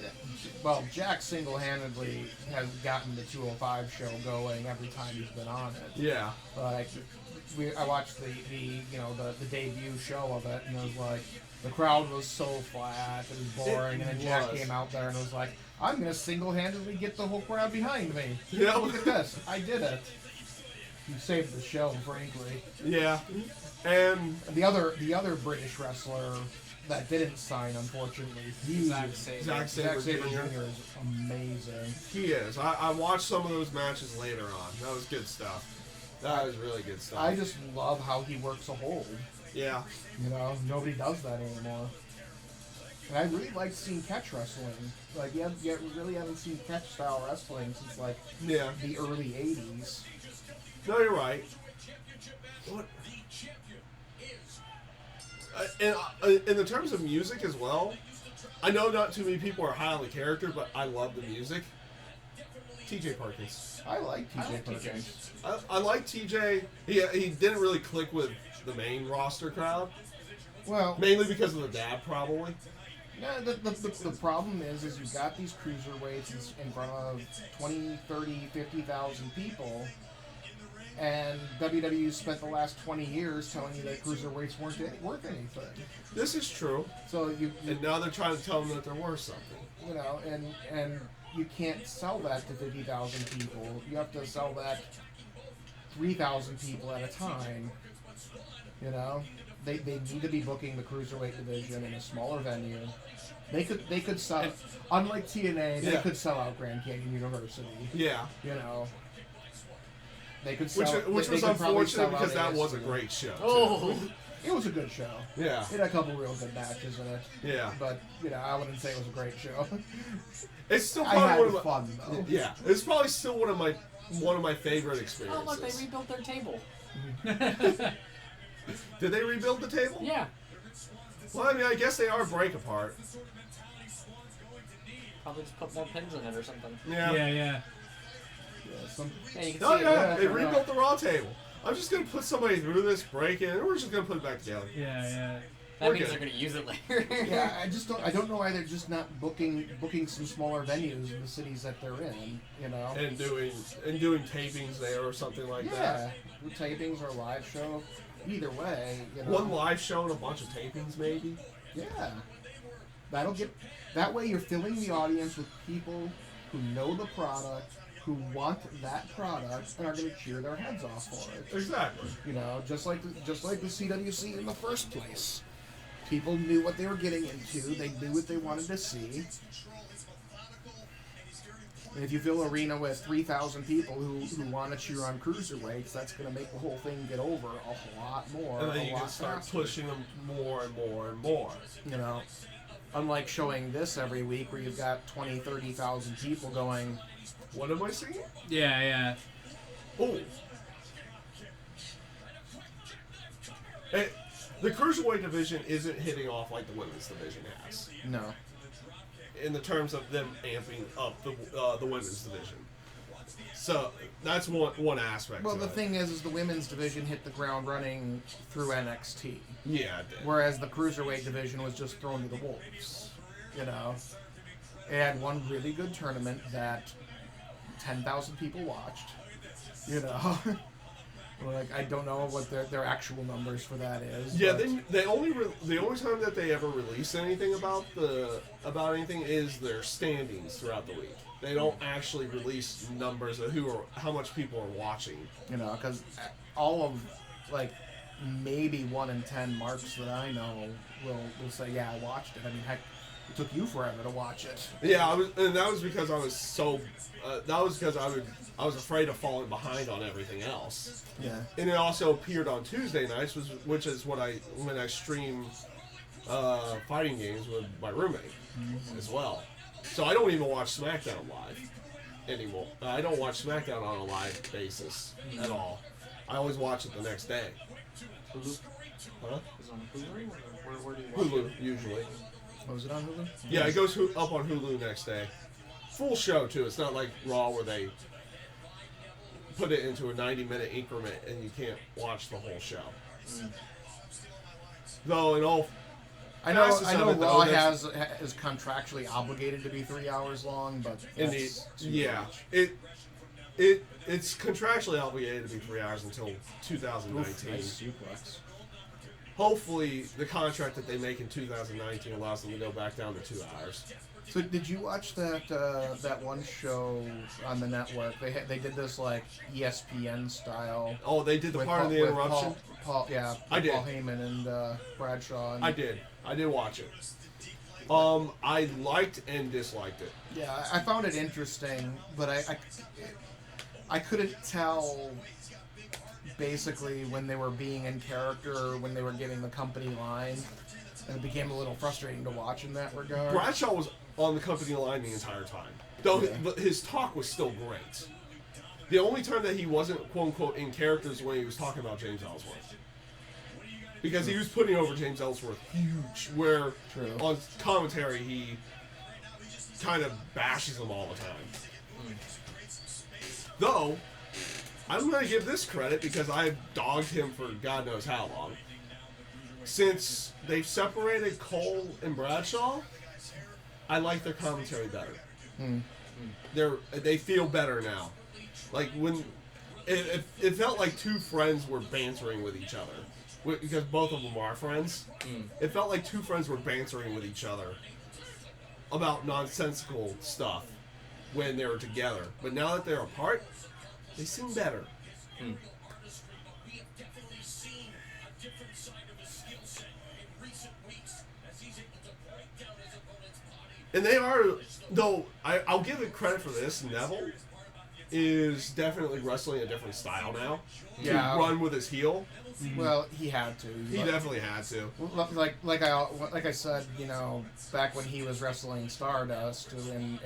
well, Jack single-handedly has gotten the 205 show going every time he's been on it. Yeah. Like, I watched the debut show of it, and it was like the crowd was so flat, it was boring, and then Jack came out there and was like, "I'm gonna single-handedly get the whole crowd behind me. Yeah. Look at this, I did it." He saved the show, frankly. Yeah. And The other British wrestler that didn't sign, unfortunately. Zack Sabre. Zack Zack Sabre Jr. Jr. is amazing. He is. I watched some of those matches later on. That was good stuff. That was really good stuff. I just love how he works a hold. Yeah. You know, nobody does that anymore. And I really like seeing catch wrestling. Like, you really haven't seen catch style wrestling since like Yeah. the early '80s. No, you're right. What? In the terms of music as well, I know not too many people are high on the character, but I love the music. T.J. Perkins. I like I TJ like Perkins. I like T.J. He didn't really click with the main roster crowd, Well, mainly because of the dad, probably. no, the problem is you've got these cruiserweights in front of 20, 30, 50,000 people, and WWE spent the last 20 years telling you that cruiserweights weren't worth anything. This is true, So you and now they're trying to tell them that they're worth something. you know, and you can't sell that to 50,000 people. You have to sell that 3,000 people at a time. You know, they need to be booking the cruiserweight division in a smaller venue. They could sell, unlike TNA, they Yeah. could sell out Grand Canyon University. Yeah, You know, they could sell. which they was could probably unfortunate sell because out that was a ASU. great show. too. Oh, It was a good show. Yeah, It had a couple real good matches in it. yeah. But you know, I wouldn't say it was a great show. It's still I probably had one of my fun though. yeah. It's probably still one of my favorite oh experiences. look, they rebuilt their table. Did they rebuild the table? Yeah, Well, I mean, I guess they are break apart. probably just put more pins in it or something. Yeah. Yeah. Yeah, some, Yeah, you can Oh see yeah, it. they rebuilt the Raw table. I'm just gonna put somebody through this, break it, and we're just gonna put it back together. Yeah. That We're means good. they're gonna use it later. yeah, I don't know why they're just not booking some smaller venues in the cities that they're in. You know. And doing tapings there or something like Yeah, tapings or live show. Either way, you that. know. One live show and a bunch of tapings, maybe. Yeah. That way you're filling the audience with people who know the product, who want that product, and are going to cheer their heads off for it. Exactly. You know, just like the CWC in the first place. People knew what they were getting into. They knew what they wanted to see. And if you fill an arena with 3,000 people who want to cheer on cruiserweights, that's going to make the whole thing get over a lot more, And then a you lot can start faster. pushing them more and more and more. You know, unlike showing this every week where you've got 20, 30,000 people going, What am I seeing? Yeah. Oh. The Cruiserweight division isn't hitting off like the women's division has, no. in the terms of them amping up the women's division. So that's one aspect. Well, to the it. thing is the women's division hit the ground running through NXT, Yeah, it did. whereas the cruiserweight division was just thrown to the wolves. You know, it had one really good tournament that 10,000 people watched. You know, like I don't know what their actual numbers for that is. Yeah, but the only time that they ever release anything about anything is their standings throughout the week. They don't actually release numbers of how much people are watching. you know, because all of like maybe 1 in 10 marks that I know will say, yeah, I watched it. I mean, heck, it took you forever to watch it. Yeah, and that was because I was so. That was because I was afraid of falling behind on everything else. Yeah. And it also appeared on Tuesday nights, which is when I stream fighting games with my roommate as well. So I don't even watch SmackDown live anymore. I don't watch SmackDown on a live basis at all. I always watch it the next day. Hulu? Huh? Is it on Hulu? Or where do you watch Hulu it? usually. Was it on Hulu? Yeah, it goes up on Hulu next day. Full show too. It's not like Raw where they put it into a 90-minute increment and you can't watch the whole show. Though in all, I know facets of it, though, Raw there's- is contractually obligated to be 3 hours long, but in that's too yeah, much. it's contractually obligated to be 3 hours until Oof, 2019. nice suplex. Hopefully, the contract that they make in 2019 allows them to go back down to 2 hours. So did you watch that one show on the network? They did this like ESPN style. Oh, they did the with part of the with interruption? Paul, yeah. I did. Paul Heyman and Bradshaw. And, I did watch it. I liked and disliked it. Yeah, I found it interesting, but I couldn't tell basically when they were being in character or when they were getting the company line. And it became a little frustrating to watch in that regard. Bradshaw was on the company line the entire time. Though Yeah. his talk was still great. The only time that he wasn't, quote-unquote, in character is when he was talking about James Ellsworth. Because he was putting over James Ellsworth huge, where True. on commentary he kind of bashes him all the time. Though, I'm going to give this credit because I've dogged him for God knows how long. Since they've separated Cole and Bradshaw, I like their commentary better. They feel better now. Like when it felt like two friends were bantering with each other, because both of them are friends. It felt like two friends were bantering with each other about nonsensical stuff when they were together. But now that they're apart, they seem better. And they are, though, I'll give it credit for this. Neville is definitely wrestling a different style now. Yeah. To run with his heel. Well, he had to. He definitely had to. Like I said, you know, back when he was wrestling Stardust and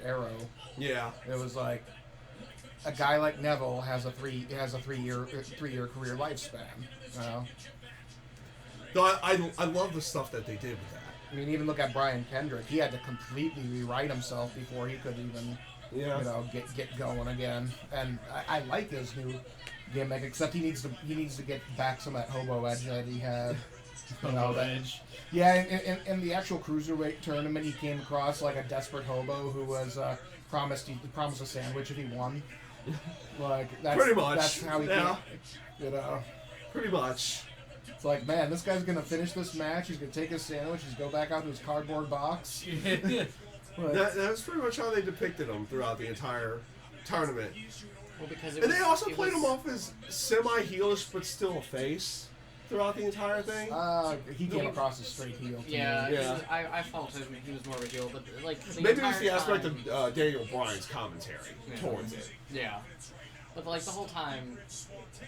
Arrow, Yeah. it was like a guy like Neville has a three-year career lifespan. You know? Though I love the stuff that they did with that. I mean, even look at Brian Kendrick. He had to completely rewrite himself before he could even, Yeah. you know, get going again. And I like his new gimmick, except he needs to get back some of that hobo edge that he had. You know, Edge. Yeah, in the actual Cruiserweight tournament, he came across like a desperate hobo who was promised a sandwich if he won. Like that's Pretty much. That's how he Yeah. came, you know. Pretty much. It's like, man, this guy's gonna finish this match. He's gonna take his sandwich. He's go back out to his cardboard box. Like, That's pretty much how they depicted him throughout the entire tournament. Well, because it And was, they also it played was, him off as semi-heelish, but still a face throughout the entire thing. he came across as straight heel. To Yeah, me. Yeah. I felt him. He was more of a heel, but like the Maybe it was entire the aspect time- of Daniel Bryan's commentary towards it. Yeah. But like the whole time,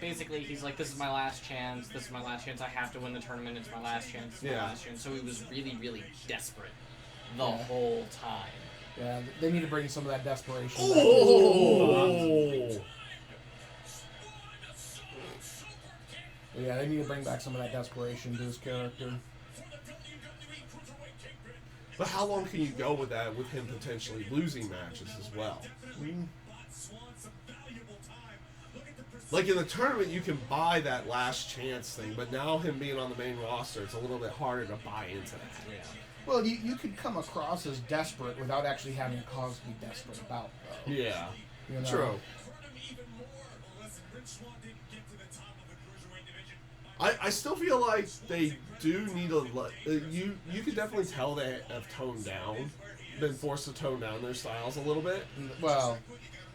basically he's like, this is my last chance, this is my last chance, I have to win the tournament, it's my last chance, it's my Yeah. last chance. So he was really, really desperate the Yeah. whole time. Yeah, they need to bring some of that desperation. Oh! Back. Yeah, they need to bring back some of that desperation to his character. But how long can you go with that with him potentially losing matches as well? Like in the tournament, you can buy that last chance thing, but now him being on the main roster, it's a little bit harder to buy into that. Yeah. Well, you could come across as desperate without actually having cause to be desperate about, though. Yeah, You know? true. I still feel like they do need a you could definitely tell they have toned down, been forced to tone down their styles a little bit. Well,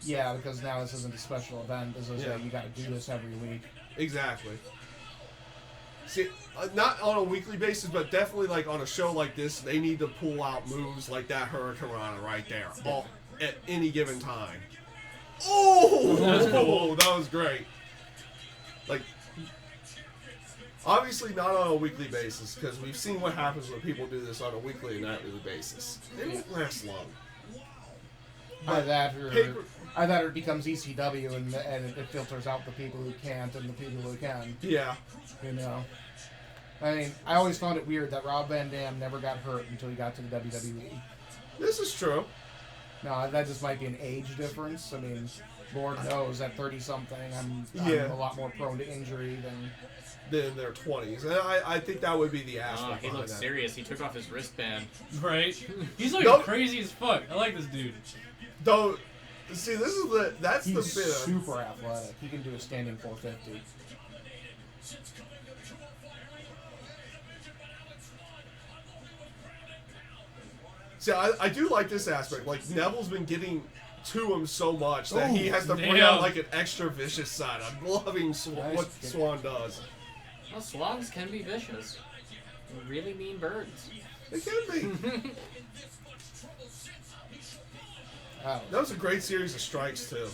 yeah, because now this isn't a special event. This is Yeah. you got to do this every week. Exactly. See, not on a weekly basis, but definitely like on a show like this, they need to pull out moves like that Hurricane Rana right there, all at any given time. Oh, that was great. Like, obviously not on a weekly basis, because we've seen what happens when people do this on a weekly and nightly basis. They won't last long. Either that, or Paper- it becomes ECW and it filters out the people who can't and the people who can. Yeah. You know. I mean, I always found it weird that Rob Van Dam never got hurt until he got to the WWE. This is true. No, that just might be an age difference. I mean, Lord knows at 30-something, I'm Yeah. a lot more prone to injury than... In their 20s. And I think that would be the Oh, aspect he behind looks that. serious. He took off his wristband. Right? He's like Nope. crazy as fuck. I like this dude. Though, see, that's He's the bit. super athletic. He can do a standing 450. See, I do like this aspect. Like, Neville's been getting to him so much that he has to bring damn. out like an extra vicious side. I'm loving what Swan does. Well, swans can be vicious. Really mean birds. It can be. Oh. That was a great series of strikes too.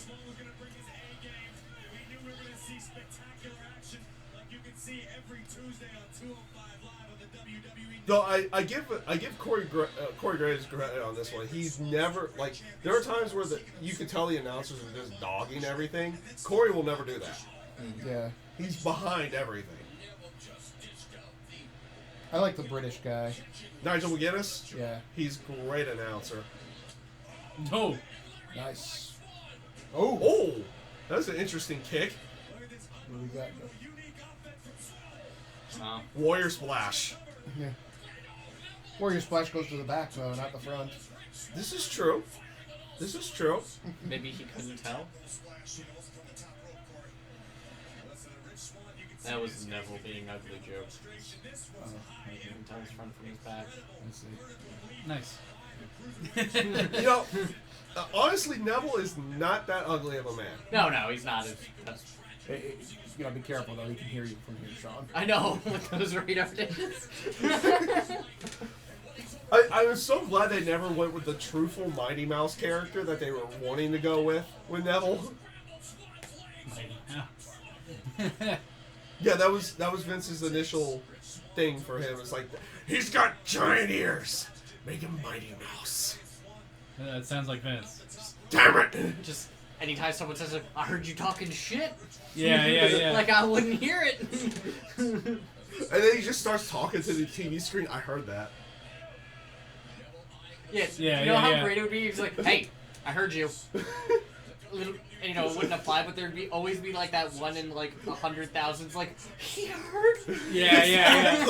Though I give Corey Graves credit on this one. He's never like there are times where you can tell the announcers are just dogging everything. Corey will never do that. Yeah. He's behind everything. I like the British guy. Nigel McGuinness. Yeah. He's a great announcer. No. Nice. Oh, that's an interesting kick. What we got? Warrior splash. Yeah. Warrior Splash goes to the back though, not the front. This is true. This is true. Maybe he couldn't tell. That was Neville being ugly joke. Oh, You can tell his front from his back. let's see. Nice. You know, honestly, Neville is not that ugly of a man. No, he's not. You gotta be careful though. He can hear you from here, Sean. I know, with those radar dishes. I was so glad they never went with the truthful Mighty Mouse character that they were wanting to go with Neville. Yeah, that was Vince's initial thing for him. It's like, he's got giant ears. Make him Mighty Mouse. That sounds like Vince. Damn it! Just anytime someone says, I heard you talking shit. Yeah. Like I wouldn't hear it. And then he just starts talking to the TV screen. I heard that. Yeah, you know how great it would be? He's like, hey, I heard you. And, you know, it wouldn't apply, but there'd would be like that one in like 100,000. It's like, he heard. Yeah.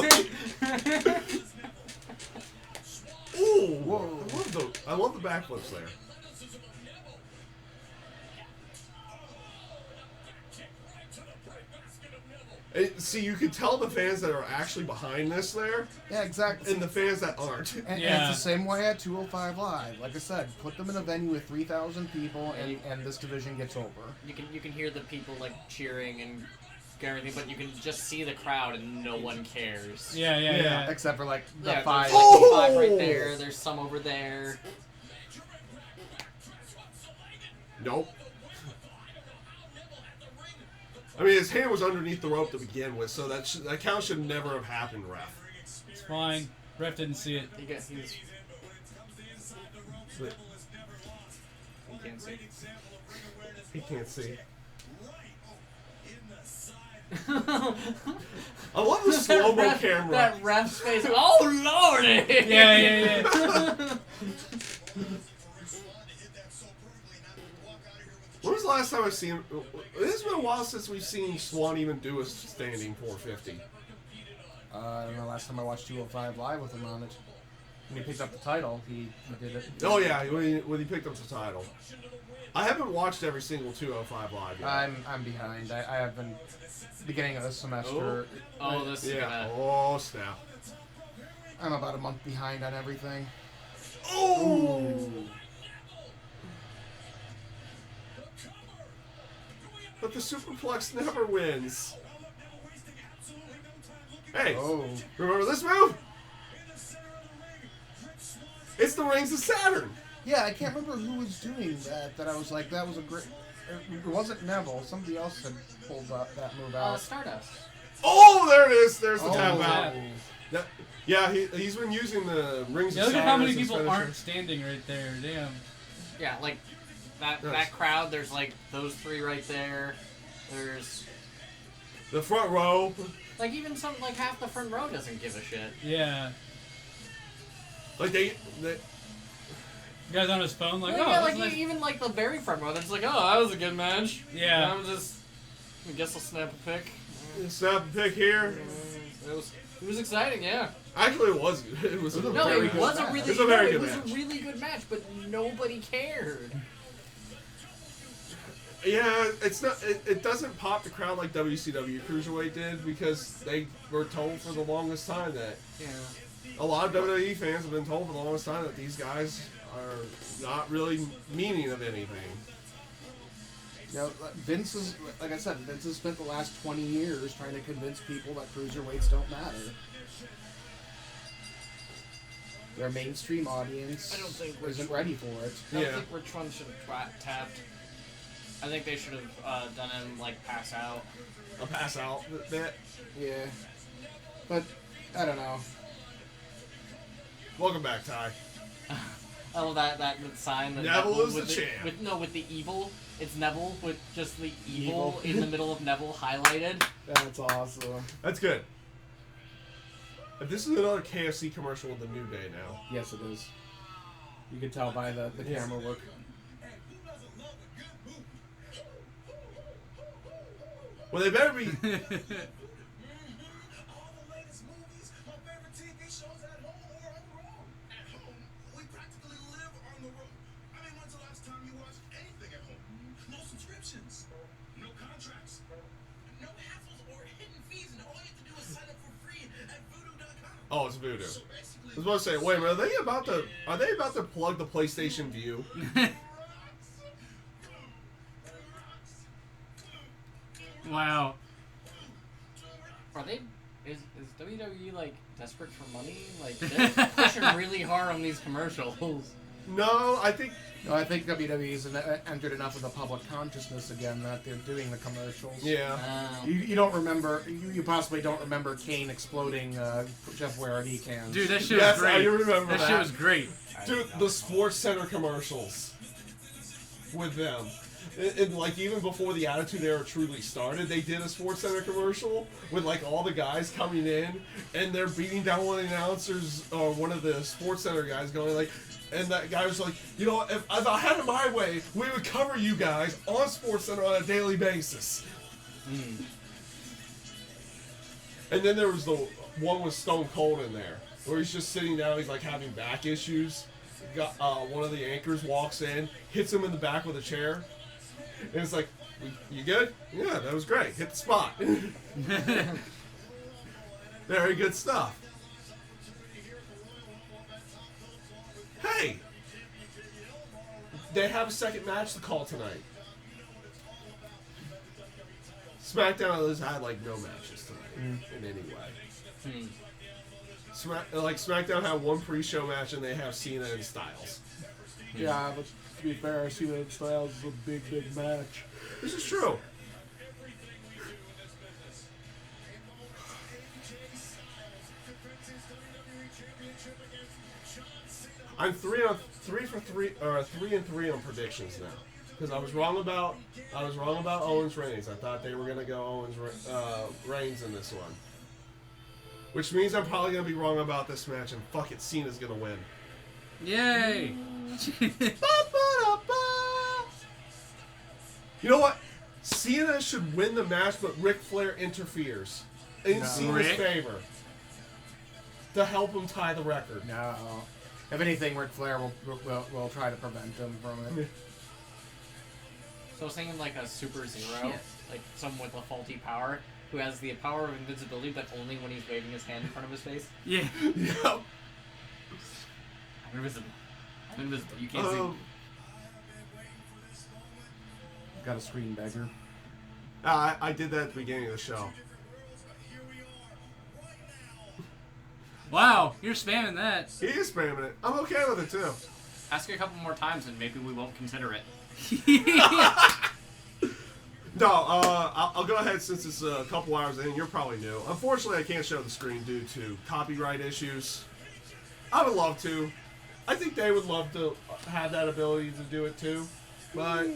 Ooh, whoa! I love the backflips there. And see, you can tell the fans that are actually behind this there, Yeah, exactly. and the fans that aren't. And Yeah. it's the same way at 205 Live. Like I said, put them in a venue with 3,000 people, and this division gets over. You can hear the people like cheering and everything, but you can just see the crowd and no one cares. Yeah. Except for like the Yeah, five. there's like Oh! 5 right there. There's some over there. Nope. I mean, his hand was underneath the rope to begin with, so that count should never have happened, ref. It's fine. Ref didn't see it. He can't see. He can't see. I love the slow-mo camera. That ref's face. Oh, Lordy! Yeah. When was the last time I've seen... It's been a while since we've seen Swan even do a standing 450. I don't know. Last time I watched 205 Live with him on it, when he picked up the title, he did it. Oh, yeah, when he picked up the title. I haven't watched every single 205 Live yet. I'm behind. I have been beginning of the semester. Oh, this is Yeah. gonna... Oh, snap. I'm about a month behind on everything. Oh! But the Superplex never wins. Hey, Oh. remember this move? It's the Rings of Saturn. Yeah, I can't remember who was doing that. That I was like, that was a great. It wasn't Neville. Somebody else had pulled that move out. Stardust. Oh, there it is. There's the tap Oh. out. That, yeah, he's been using the Rings Yeah, of look Saturn. at how many as his people finisher. aren't standing right there. Damn. Yeah, like that crowd. There's like those 3 right there. There's The front row. like even some like half the front row doesn't give a shit. Yeah. Like they Guy's on his phone like, Yeah, oh, like that's nice. even like the very front row. That's like, oh, that was a good match. Yeah. And I guess I'll snap a pic. snap a pick here. It was exciting, yeah. Actually, it was. It was a No, No, very it good was a match. really It was a very it good was match. a really good match, but nobody cared. Yeah, it's not. It doesn't pop the crowd like WCW Cruiserweight did because they were told for the longest time that Yeah. A lot of WWE fans have been told for the longest time that these guys are not really meaning of anything. You know, Vince is, like I said, Vince has spent the last 20 years trying to convince people that cruiserweights don't matter. Their mainstream audience I don't think isn't ready for it. I don't Yeah. think Rich One should have tapped. I think they should have done him like pass out. A pass out bit. Yeah. But, I don't know. Welcome back, Ty. Oh, that sign. That Neville is with the champ. With the evil. It's Neville with just the evil Evil. in the middle of Neville highlighted. That's awesome. That's good. If this is another KFC commercial with the New Day now. Yes, it is. You can tell by the camera work. Well, they better be. All the latest movies, my favorite TV shows at home or on the road. At home, we practically live on the road. I mean, when's the last time you watched anything at home? No subscriptions, no contracts, no hassles or hidden fees, and all you have to do is sign up for free at voodoo.com. Oh, it's Voodoo. So basically, I was about to say, wait a minute, are they about to plug the PlayStation View? Wow. Are they? Is WWE like desperate for money? Like they're pushing really hard on these commercials. No, I think No, I think WWE's entered enough of the public consciousness again that they're doing the commercials. yeah. You don't remember, you possibly don't remember Kane exploding Jeff Ware and cans. Dude, that shit Yes, was great. I remember That shit was great. Dude, the Sports Center commercials with them. And like even before the Attitude Era truly started, they did a Sports Center commercial with like all the guys coming in and they're beating down one of the announcers or one of the Sports Center guys going like, and that guy was like, you know, if I had it my way, we would cover you guys on Sports Center on a daily basis. And then there was the one with Stone Cold in there where he's just sitting down, he's like having back issues. Got, one of the anchors walks in, hits him in the back with a chair. And it's like, you good? Yeah, that was great. Hit the spot. Very good stuff. Hey! They have a second match to call tonight. SmackDown has had like no matches tonight in any way. SmackDown had one pre-show match and they have Cena and Styles. Yeah, but to be fair, Cena and Styles is a big match. This is true. I'm 3 and 3 on predictions now because I was wrong about Owens Reigns. I thought they were gonna go Owens Reigns in this one, which means I'm probably gonna be wrong about this match. And fuck it, Cena's gonna win. Yay! You know what? Cena should win the match, but Ric Flair interferes in Cena's Rick? favor to help him tie the record. No. If anything, Ric Flair will try to prevent him from it. So saying like a Super Zero, Shit. like someone with a faulty power who has the power of invincibility, but only when he's waving his hand in front of his face. Yeah. Yep. I'm invisible. I'm invisible. You can't see me. Got a screen beggar. I did that at the beginning of the show. Wow, you're spamming that. He is spamming it. I'm okay with it too. Ask it a couple more times and maybe we won't consider it. No, I'll go ahead since it's a couple hours in. You're probably new. Unfortunately, I can't show the screen due to copyright issues. I would love to. I think they would love to have that ability to do it too. But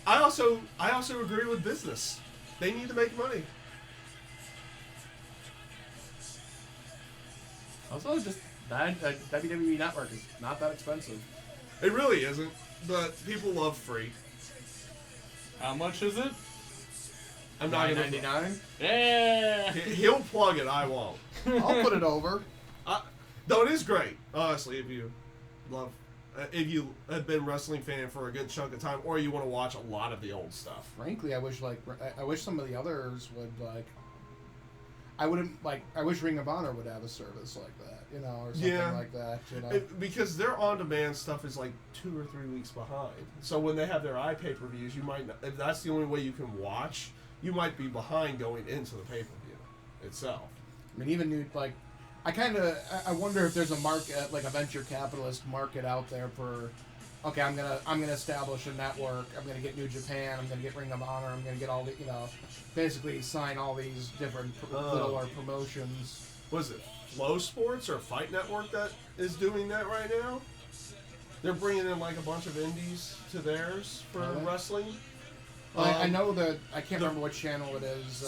I also agree with business. They need to make money. Also, just that WWE Network is not that expensive. It really isn't, but people love free. How much is it? I'm not gonna. $9.99. Yeah. He'll plug it. I won't. I'll put it over. Though it is great, honestly. If you have been a wrestling fan for a good chunk of time, or you want to watch a lot of the old stuff. Frankly, I wish some of the others would like. I wouldn't like. I wish Ring of Honor would have a service like that, you know, or something Yeah. like that, you know. Because their on-demand stuff is like 2 or 3 weeks behind. So when they have their iPay-per-views, you might not, if that's the only way you can watch, you might be behind going into the pay-per-view itself. I mean, even new like, I wonder if there's a market, like a venture capitalist market out there for, okay, I'm gonna establish a network. I'm gonna get New Japan. I'm gonna get Ring of Honor. I'm gonna get all the, you know, basically sign all these different littler promotions. Was it Flow Sports or Fight Network that is doing that right now? They're bringing in like a bunch of indies to theirs for wrestling. Well, I know that I can't remember what channel it is.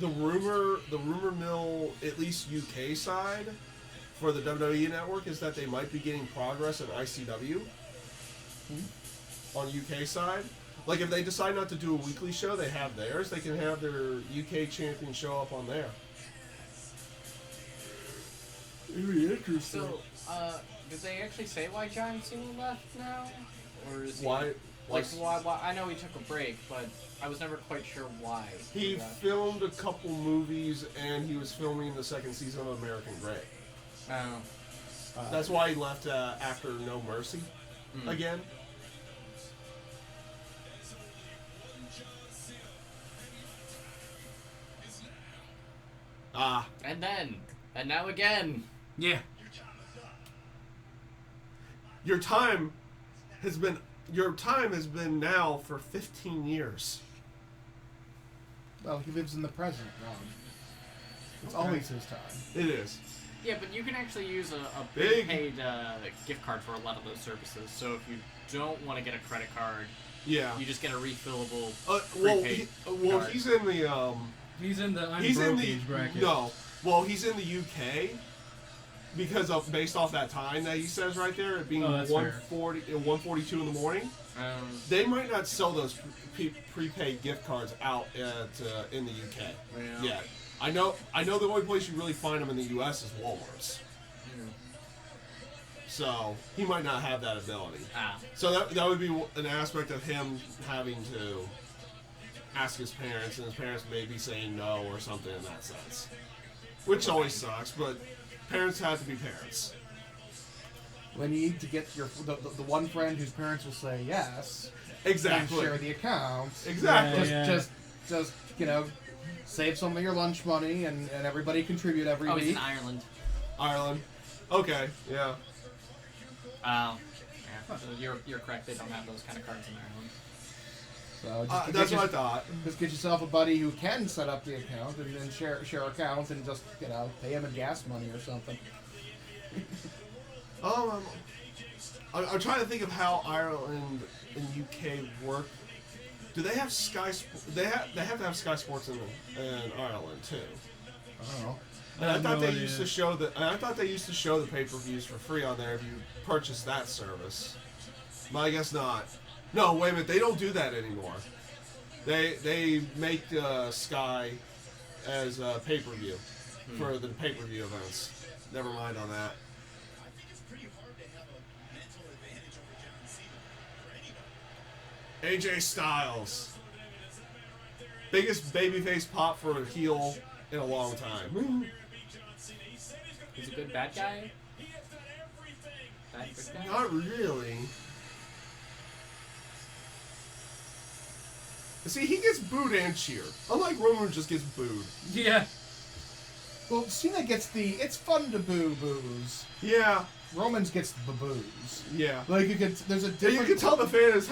The rumor mill, at least UK side, for the WWE network is that they might be getting progress in ICW on UK side. Like if they decide not to do a weekly show, they have theirs. They can have their UK champion show up on there. Very interesting. So, did they actually say why John Cena left now? Or is he, Why? Like, why? I know he took a break, but I was never quite sure why. He left. filmed a couple movies, and he was filming the second season of American Gray. Oh. That's why he left after No Mercy again. And now again. Yeah. Your time has been now for 15 years. Well, he lives in the present, Ron. It's always his time. It is. Yeah, but you can actually use a Big- prepaid gift card for a lot of those services. So if you don't want to get a credit card, Yeah. you just get a refillable Well, prepaid card. he's in the He's in the I'm he's in broke the age bracket. no. Well, he's in the UK because of based off that time that he says right there, it being Oh, that's 1:40 1:42 in the morning. They might not sell those prepaid gift cards out at in the UK yet. I know the only place you really find them in the US is Walmart's. So he might not have that ability. So that would be an aspect of him having to ask his parents, and his parents may be saying no or something in that sense. Which always sucks, but parents have to be parents. When you need to get the one friend whose parents will say yes, Exactly. and share the account. Exactly. Just you know, save some of your lunch money and everybody contribute every Oh, week. he's in Ireland. Ireland. Okay, yeah. Yeah. So you're correct. They don't have those kind of cards in Ireland. So just That's what I thought. Just get yourself a buddy who can set up the account and then share accounts and just, you know, pay him in gas money or something. I'm trying to think of how Ireland and UK work. Do they have Sky? They have to have Sky Sports in Ireland too. I don't know. And I have thought no they idea. used to show the pay-per-views for free on there if you purchase that service. But I guess not. No, wait a minute. They don't do that anymore. They make Sky as pay-per-view for the pay-per-view events. Never mind on that. I think it's pretty hard to have a mental advantage over John Cena for anybody. AJ Styles. Biggest babyface pop for a heel in a long time. He's a good bad guy. Bad good guy. Not really. See, he gets booed and cheered. Unlike Roman, who just gets booed. Yeah. Well, Cena gets it's fun to boo boos. Yeah, Romans gets the booze. yeah. Like there's a Yeah, different. you can tell the fans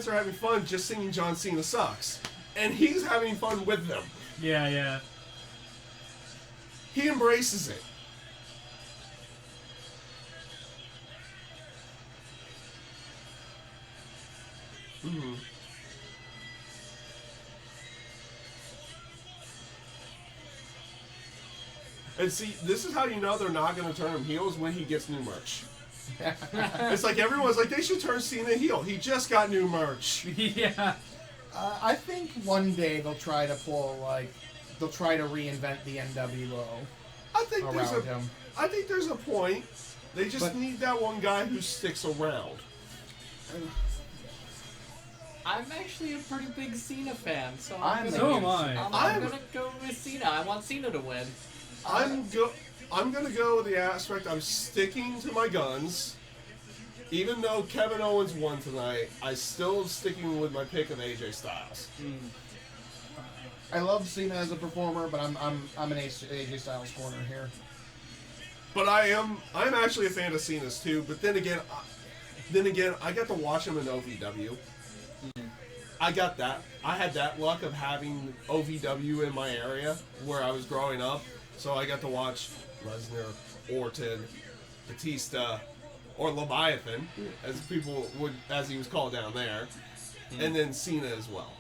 are having fun just singing "John Cena sucks," and he's having fun with them. Yeah. He embraces it. Mhm. And see, this is how you know they're not going to turn him heel is when he gets new merch. It's like everyone's like, they should turn Cena heel. He just got new merch. Yeah. I think one day they'll try to reinvent the NWO I think around him. I think there's a point. They just But- need that one guy who sticks around. I'm actually a pretty big Cena fan, so I'm gonna, So am I. I'm gonna go with Cena. I want Cena to win. I'm gonna go with the aspect. I'm sticking to my guns. Even though Kevin Owens won tonight, I still sticking with my pick of AJ Styles. I love Cena as a performer, but I'm an AJ Styles corner here. But I'm actually a fan of Cena's too. But then again, I got to watch him in OVW. I got that. I had that luck of having OVW in my area where I was growing up, so I got to watch Lesnar, Orton, Batista, or Leviathan, as he was called down there, and then Cena as well.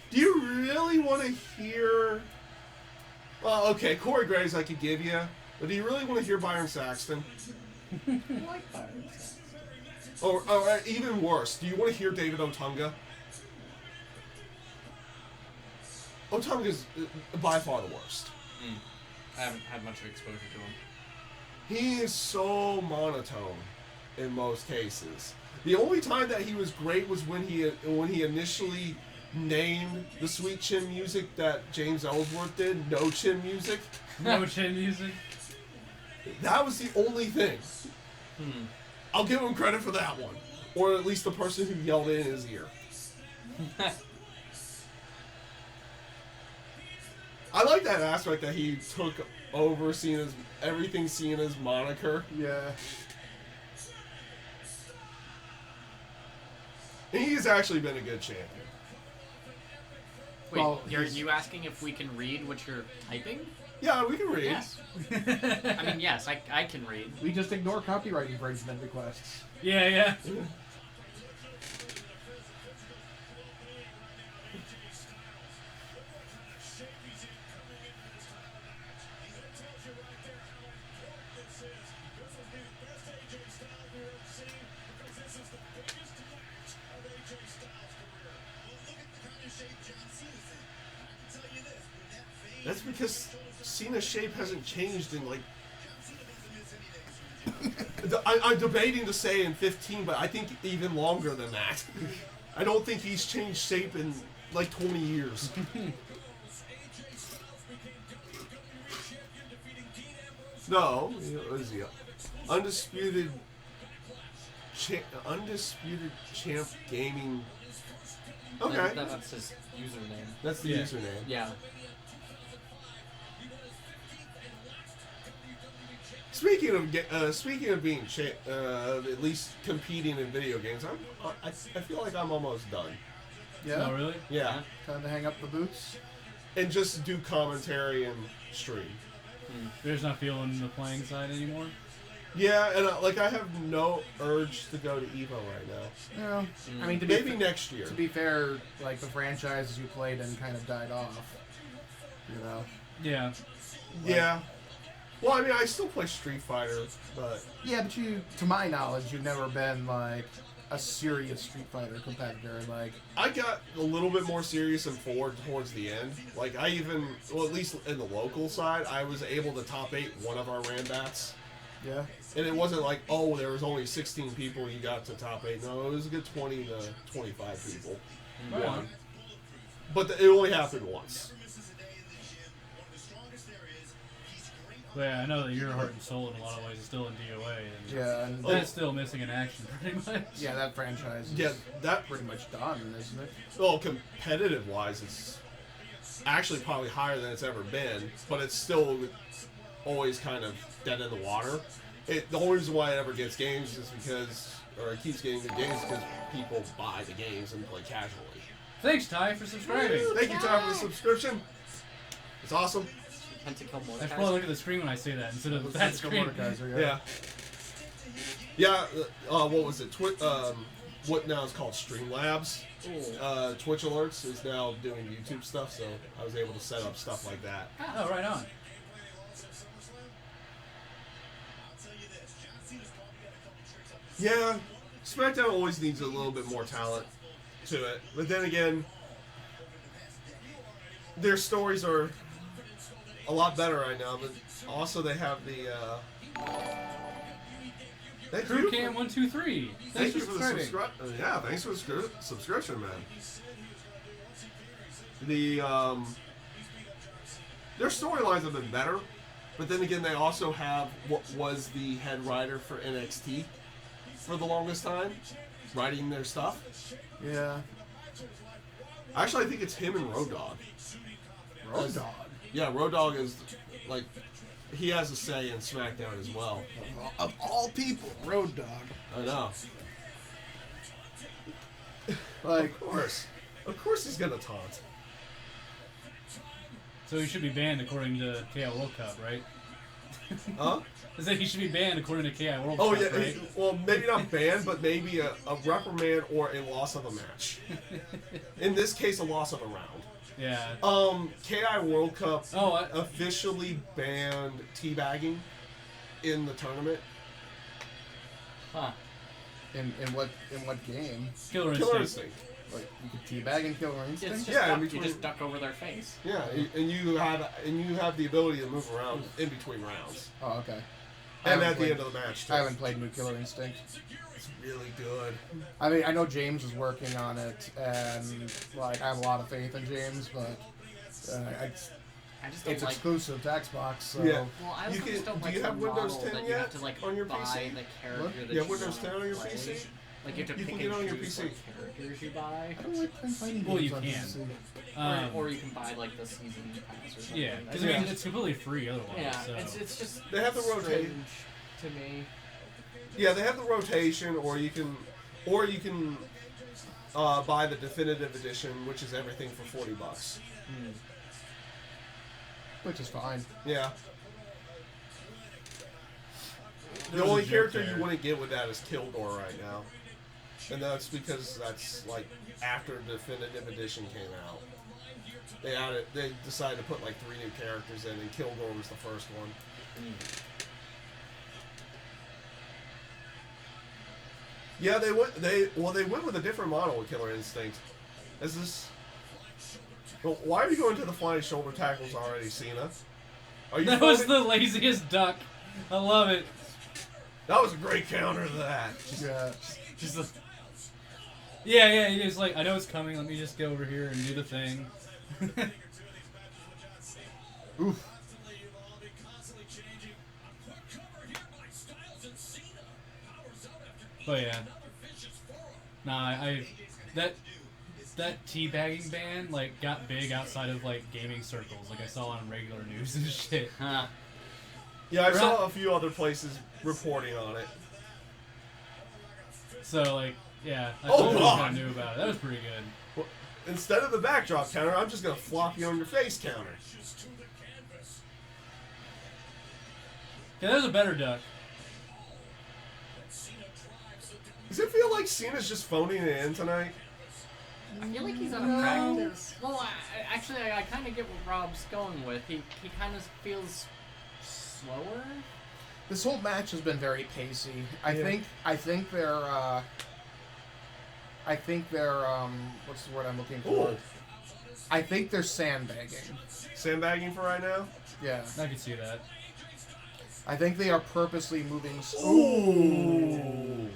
Do you really want to hear? Well, okay, Corey Graves I could give you, but do you really want to hear Byron Saxton? I like Byron Saxton. Or even worse, do you want to hear David Otunga? Otunga's by far the worst. I haven't had much exposure to him. He is so monotone in most cases. The only time that he was great was when he initially named the sweet chin music that James Ellsworth did, no chin music. No chin music. That was the only thing. I'll give him credit for that one. Or at least the person who yelled it in his ear. I like that aspect that he took over Cena's moniker. Yeah. And he's actually been a good champion. Wait, Well, are you asking if we can read what you're typing? Yeah, we can read. Yes. I mean, yes, I can read. We just ignore copyright infringement requests. Yeah. That's because Cena's shape hasn't changed in like. I'm debating to say in 15, but I think even longer than that. I don't think he's changed shape in like 20 years. No, what is he? Undisputed champ gaming. Okay, That's his username. that's the Yeah. username. Yeah. Speaking of being at least competing in video games, I feel like I'm almost done. Yeah. Oh, really? Yeah, Time to hang up the boots. and just do commentary and stream. You're just not feeling the playing side anymore? Yeah, and I have no urge to go to Evo right now. Yeah. I mean, Maybe next year. To be fair, like the franchises you played in kind of died off. You know. Yeah. Yeah. Well, I mean, I still play Street Fighter, but Yeah, but to my knowledge, you've never been like a serious Street Fighter competitor. Like, I got a little bit more serious and forward towards the end. Like, at least in the local side, I was able to top 8 one of our Rambats. yeah. And it wasn't like, oh, there was only 16 people you got to top 8. No, it was a good 20 to 25 people. Right Won. on. But it only happened once. But yeah, I know that your heart and soul in a lot of ways is still in DOA. And Yeah, and that's still missing in action, pretty much. yeah, that franchise is Yeah, that pretty much done, isn't it? well, competitive-wise, it's actually probably higher than it's ever been, but it's still always kind of dead in the water. The only reason why it ever gets games is because, or it keeps getting good games because people buy the games and play casually. Thanks, Ty, for subscribing. Thank you, Tom, for the subscription. It's awesome. Pentakill I should Mordecai. probably look at the screen when I say that instead of that screen. Yeah. Yeah. What was it? What now is called Streamlabs. Ooh. Twitch Alerts is now doing YouTube stuff, so I was able to set up stuff like that. Oh, right on. Yeah, SmackDown always needs a little bit more talent to it, but then again, their stories are a lot better right now. But also, they have Thank Crew you. Cam 123. Thank you for the subscribing. subscription. Yeah, thanks for the subscription, man. The their storylines have been better, but then again, they also have what was the head writer for NXT for the longest time, writing their stuff. Yeah. Actually, I think it's him and Road Dogg. Road Dogg. Yeah, Road Dogg is like he has a say in SmackDown as well. Of all people, Road Dogg. I know. Like, Of course, he's gonna taunt. So he should be banned according to KI World Cup, right? Huh? I said he should be banned according to KI World Oh Cup, yeah. right? Well, maybe not banned, but maybe a reprimand or a loss of a match. In this case, a loss of a round. Yeah. KI World Cup Oh, officially banned teabagging in the tournament. Huh. in what game? Killer Killer Instinct. Instinct. Like, you could teabag and Killer It's Instinct? just Yeah, in duck, you between- just duck over their face. Yeah, and you have the ability to move around in between rounds, Oh, okay. and at the end of the match. Too. I haven't played New Killer Instinct. It's really good. I mean, I know James is working on it, and like I have a lot of faith in James, but it's I just don't like. exclusive to Xbox, so Yeah. Well, I You also can- just don't do like you the have Windows model 10 that you yet have to like on your buy PC? the character What? that You have Windows 10 on your play. PC? Like you have to You pick can get and on your choose PC. what characters you buy, I don't like playing fighting Well, games you on can. PC. or you can buy like the season pass or something. Yeah, That's because I mean, just- it's completely free otherwise. yeah, so. it's just They have the rotate. strange to me. Yeah, they have the rotation, or you can buy the definitive edition, which is everything for $40. Which is fine. Yeah. There The was a only joke character there. you wouldn't get with that is Kildor right now, and that's because that's like after definitive edition came out. They decided to put like 3 new characters in, and Kildor was the first one. Yeah, they went with a different model with Killer Instinct. Is this? Well, why are you going to the flying shoulder tackles already, Cena? Are you? That was floating? the laziest duck. I love it. That was a great counter to that. Yeah. Just the, Yeah, he was like, I know it's coming. Let me just go over here and do the thing. Oof. But yeah, nah, that teabagging ban like got big outside of like gaming circles. Like I saw on regular news and shit. huh. Yeah, I saw a few other places reporting on it. So like, yeah, I Oh, totally God. kind of knew about it. That was pretty good. Well, instead of the backdrop counter, I'm just gonna flop you on your face counter. Yeah, that was a better duck. Does it feel like Cena's just phoning it in tonight? I feel like he's out of practice. Well, I kind of get what Rob's going with. He kind of feels slower. This whole match has been very pacey. I think they're what's the word I'm looking for? Ooh. I think they're sandbagging. Sandbagging for right now? Yeah. I could see that. I think they are purposely moving. Ooh.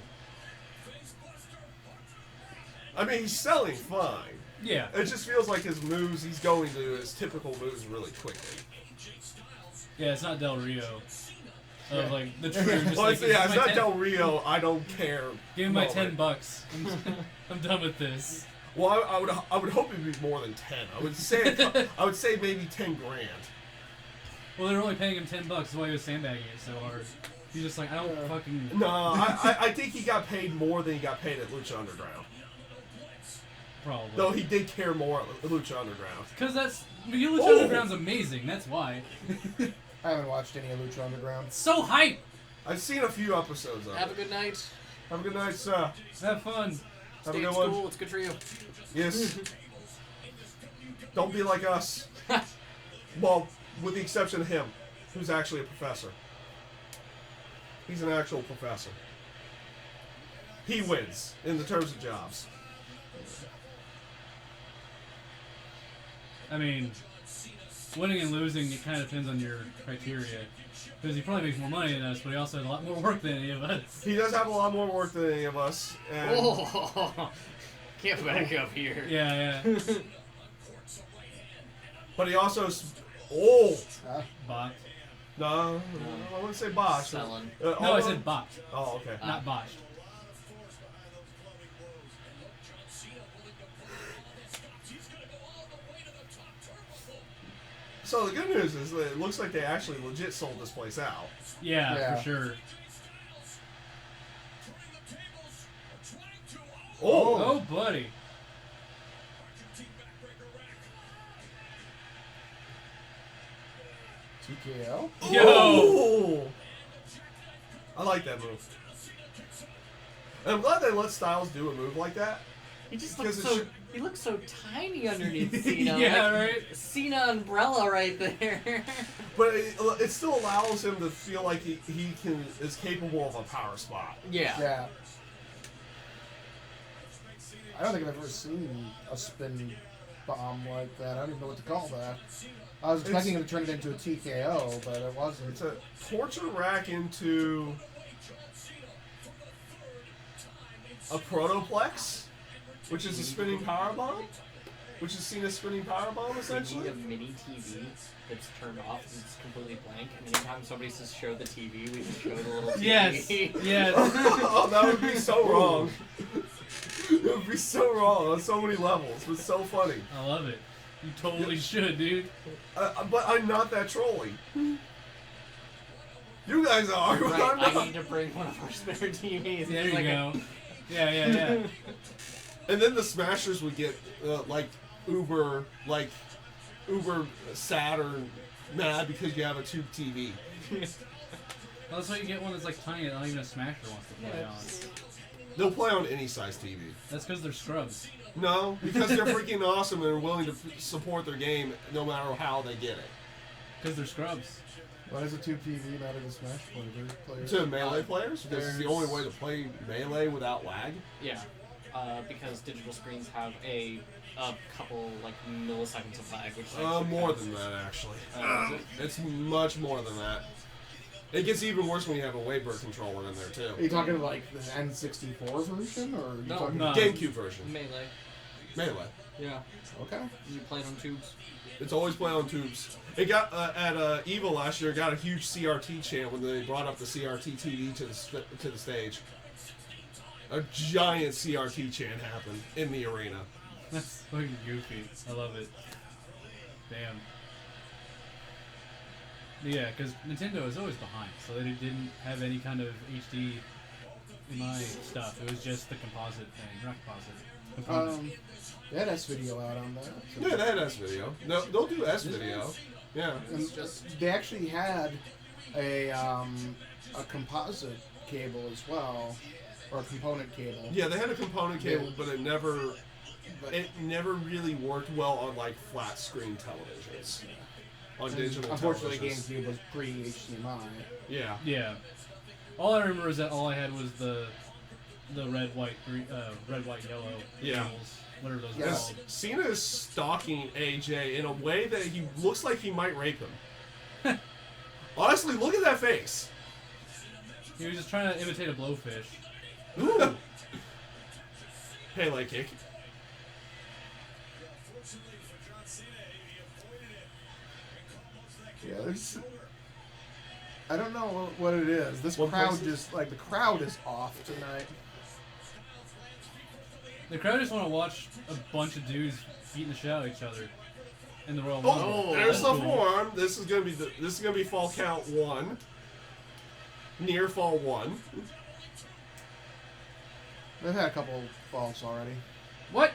I mean, he's selling fine. Yeah. It just feels like his moves, he's going to his typical moves really quickly. Yeah, it's not Del Rio. Of like the true. Just Well, like, it's this is not my 10 Del Rio, I don't care. Give me my moment. $10. I'm done with this. Well, I would hope it'd be more than 10. I would say maybe 10 grand. Well, they're only paying him $10. That's why he was sandbagging it so hard. He's just like, I don't fucking. No, I think he got paid more than he got paid at Lucha Underground. Probably. Though he did care more at Lucha Underground. Because that's. Lucha Oh! Underground's amazing. That's why. I haven't watched any of Lucha Underground. So hype! I've seen a few episodes of Have a it. good night. Have a good night, sir. Have fun. Have Stay a in good school. one. It's good for you. Yes. Don't be like us. Well, with the exception of him, who's actually a professor. He's an actual professor. He wins in the terms of jobs. I mean, winning and losing, it kind of depends on your criteria. Because he probably makes more money than us, but he also has a lot more work than any of us. He does have a lot more work than any of us. And Oh, can't back up here. Yeah. but he also... Oh! Botched. No, I wouldn't say botched. Selling. No, I said botched, Oh, okay. not botched. So the good news is that it looks like they actually legit sold this place out. Yeah, for sure. Oh, buddy. TKO. Yo! Oh! I like that move. And I'm glad they let Styles do a move like that. He just Because looks it so. should- He looks so tiny underneath Cena. Yeah, like, right? Cena umbrella right there. But it still allows him to feel like he is capable of a power spot. Yeah. Yeah. I don't think I've ever seen a spin bomb like that. I don't even know what to call that. I was expecting him to turn it into a TKO, but it wasn't. It's a torture rack into a protoplex, which is a spinning power bomb, which is Cena's spinning power bomb We need essentially. a mini TV that's turned off and it's completely blank. And anytime somebody says show the TV, we just show the little TV. Yes. Oh, that would be so wrong. It would be so wrong on so many levels, but so funny. I love it. You totally should, dude. But I'm not that trolly. You guys are. But Right, I'm not. I need to bring one of our spare TVs. There It's you like go. Yeah. And then the Smashers would get uber sad or mad because you have a tube TV. Well, that's why you get one that's like tiny that not even a Smasher wants to play on. They'll play on any size TV. That's because they're scrubs. No, because they're freaking awesome and are willing to support their game no matter how they get it. Because they're scrubs. Why is a tube TV not in the Smash player? To Melee players, because it's the only way to play Melee without lag. Yeah, because digital screens have a couple like milliseconds of lag, which is More than that, actually. Is it? It's much more than that. It gets even worse when you have a Wavebird controller in there, too. Are you talking like the N64 version, or are you No, talking? no. GameCube version. Melee. Melee. Yeah, Okay. you played on tubes. It's always played on tubes. It got, at EVO last year, got a huge CRT chant when they brought up the CRT TV to the stage. A giant CRT chant happened in the arena. That's fucking goofy. I love it. Damn. Yeah, because Nintendo is always behind, so they didn't have any kind of HDMI stuff. It was just the composite thing, not composite. They had S-Video out on that. So Yeah, they had S-Video. No, they'll do S-Video. Yeah. and they actually had a composite cable as well, or a component cable. Yeah, they had a component cable, but it never But really worked well on like flat screen televisions. On digital unfortunately, televisions. GameCube was pre-HDMI. Yeah. Yeah. All I remember is that all I had was the red, white, yellow Yeah. cables, whatever those Yeah. are called. Cena is stalking AJ in a way that he looks like he might rape him. Honestly, look at that face. He was just trying to imitate a blowfish. Ooh. Pele kick. Fortunately for John Cena, he avoided it. Yeah, there's. I don't know what it is. This One crowd person- just the crowd is off tonight. The crowd just want to watch a bunch of dudes beating the shit out of each other in the Royal Oh, Rumble. there's the That's cool. forearm. This is gonna be fall count 1. Near fall 1. They've had a couple falls already. What?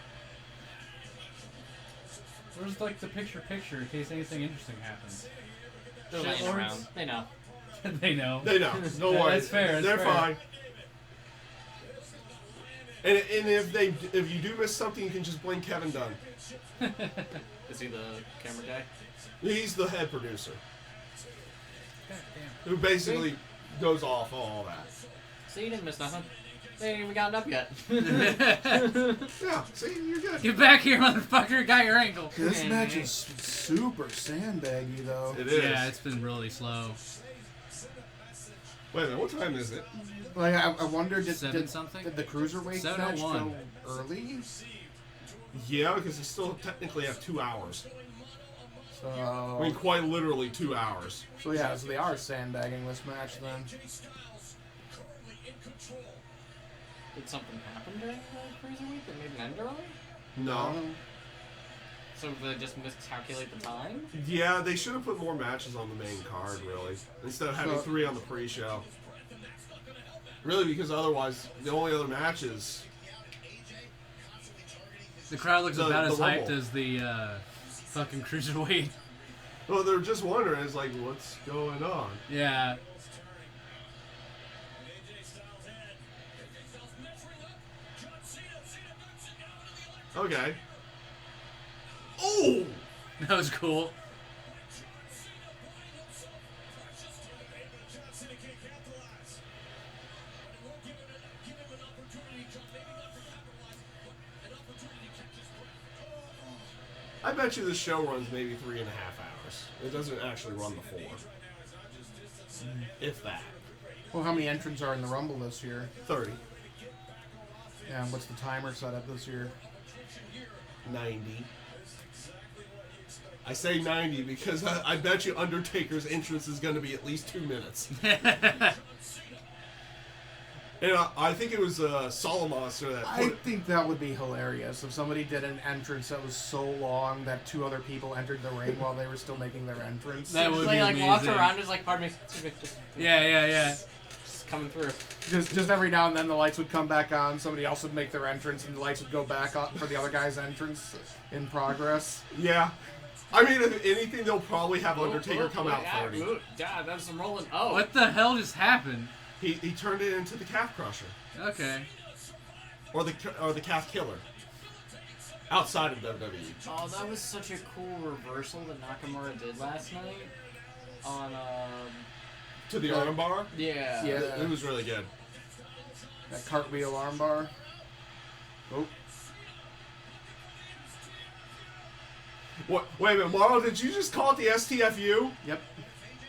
Where's like the picture in case anything interesting happens? They're Shit laying lords? around. They know. They know. They know. No Yeah, worries. that's fair, that's They're fair. fine. And if you do miss something, you can just blame Kevin Dunn. Is he the camera guy? He's the head producer, God damn. who basically goes off all that. So you didn't miss nothing. They ain't even gotten up yet. Yeah, see, you're good. Get back here, motherfucker! Got your ankle. This match is super sandbaggy, though. It is. Yeah, it's been really slow. Wait a minute, what time is it? Like, I wonder, did something? the Cruiserweight match 7:01. go early? Yeah, because they still technically have 2 hours. I mean, So, quite literally 2 hours. so they are sandbagging this match then. Did something happen during the Cruiserweight that made it end early? No. So they just miscalculate the time? Yeah, they should have put more matches on the main card, really. Instead of having So- 3 on the pre-show. Really, because otherwise, the only other matches... The crowd looks about The as hyped Rumble. as the fucking Cruiserweight. Well, they're just wondering, it's like, what's going on? Yeah. Okay. Oh! That was cool. I bet you this show runs maybe 3.5 hours. It doesn't actually run the 4. If that. Well, how many entrants are in the Rumble this year? 30. Yeah, and what's the timer set up this year? 90. I say 90 because I bet you Undertaker's entrance is going to be at least 2 minutes. And I think it was Solomonster that I put it. think that would be hilarious if somebody did an entrance that was so long that 2 other people entered the ring while they were still making their entrance. That would They be like walked amazing. around, just like, pardon me, excuse me, just Yeah. coming through. Just every now and then the lights would come back on, somebody else would make their entrance, and the lights would go back up for the other guy's entrance in progress. Yeah. I mean, if anything, they'll probably have Undertaker come out 30. Yeah, that's some rolling. Oh, What the hell just happened? He turned it into the Calf Crusher. Okay. Or the Calf Killer. Outside of WWE. Oh, that was such a cool reversal that Nakamura did last night. On To the armbar. yeah. Yeah. It was really good. That cartwheel armbar. Oh. What? Wait a minute, Marlo, did you just call it the STFU? Yep.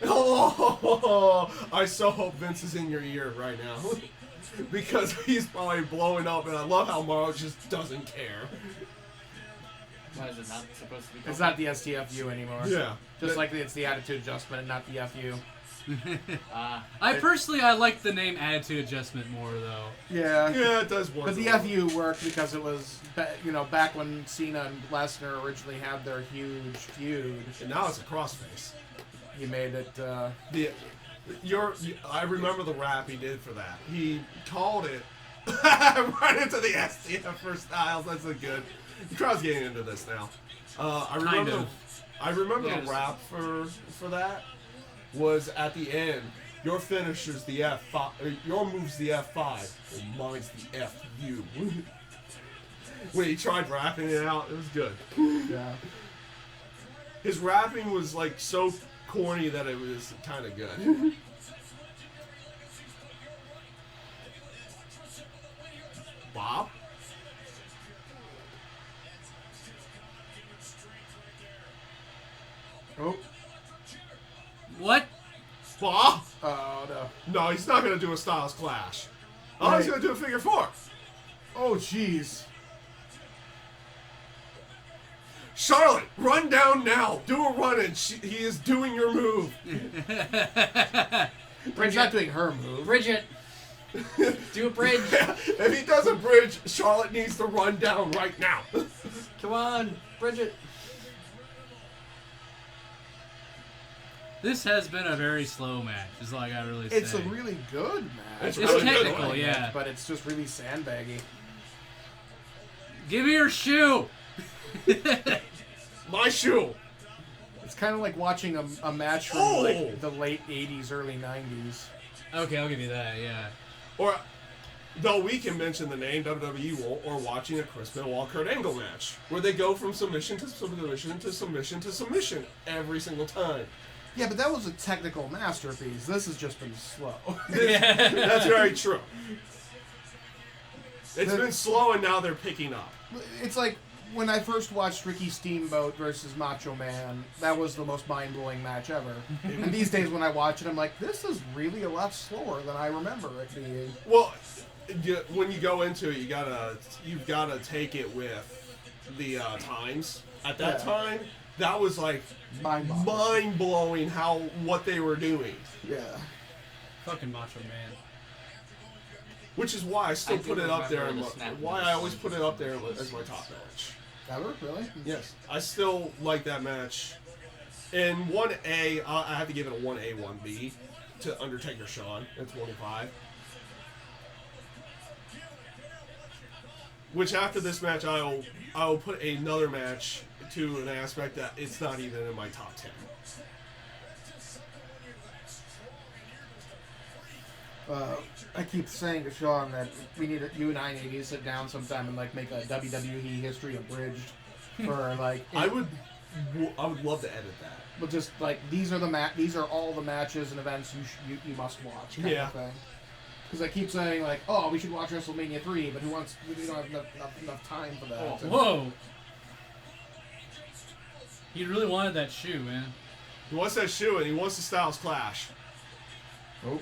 Oh, I so hope Vince is in your ear right now. Because he's probably blowing up, and I love how Marlo just doesn't care. Why is it not supposed to be? It's not the STFU anymore. Yeah. Just like it's the attitude adjustment and not the FU. I like the name Attitude Adjustment more though. Yeah. Yeah, it does work. But the FU worked because it was, back when Cena and Lesnar originally had their huge feud. And now it's a crossface. He made it. I remember the rap he did for that. He called it right into the STF for Styles. That's a good. The crowd's getting into this now. I remember Yeah, the rap for that was at the end. Your finisher's the F5. Your move's the F5. And mine's the FU. When he tried rapping it out, it was good. Yeah. His rapping was like so corny that it was kind of good. Bob? Oh. What? Bob? Oh, no. No, he's not going to do a Styles Clash. Oh, he's Right. going to do a figure 4. Oh, jeez. Charlotte, run down now. Do a run in. He is doing your move. He's not doing her move. Bridget, do a bridge. If he does a bridge, Charlotte needs to run down right now. Come on, Bridget. This has been a very slow match, is all I gotta really say. It's a really good match. It's It's really good technical, one. yeah. But it's just really sandbaggy. Give me your shoe! My shoe. It's kind of like watching a match from Oh! like the late 80s, early 90s. Okay, I'll give you that, yeah. Or, though we can mention the name WWE or watching a Chris Benoit Kurt Angle match, where they go from submission to submission to submission to submission every single time. Yeah, but that was a technical masterpiece. This has just been slow. That's very true. It's been slow, and now they're picking up. It's like when I first watched Ricky Steamboat versus Macho Man, that was the most mind-blowing match ever. And these days when I watch it, I'm like, this is really a lot slower than I remember it being. Well, when you go into it, you've gotta take it with the times. At that time, that was like mind-blowing what they were doing. Yeah. Fucking Macho Man. Which is why I still I do put it up there. remember the snap Why moves. I always put it up there as my top match. Ever? Really? Yes, I still like that match. In 1A, I have to give it a 1A, 1B to Undertaker Shawn at 25. Which after this match, I will put another match to an aspect that it's not even in my top 10. I keep saying to Sean that you and I need to sit down sometime and like make a WWE history abridged for like. I would love to edit that. But just like these are all the matches and events you must watch. Kind of thing. Because I keep saying like, oh, we should watch WrestleMania 3, but we don't have enough time for that. Oh, whoa! He really wanted that shoe, man. He wants that shoe and he wants the Styles Clash. Oh,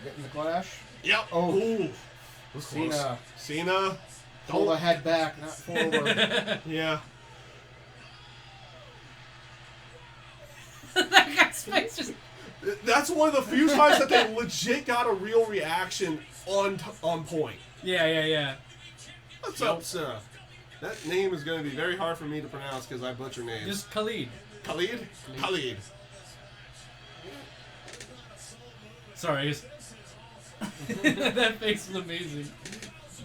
getting the clash. Yep. Oh. Ooh. Was close. Cena. Pull the head back, not forward. Yeah. That guy's face just. That's one of the few times that they legit got a real reaction on point. Yeah. What's up, sir? That name is going to be very hard for me to pronounce because I butcher names. Just Khalid. Khalid? Khalid. Sorry. That face was amazing.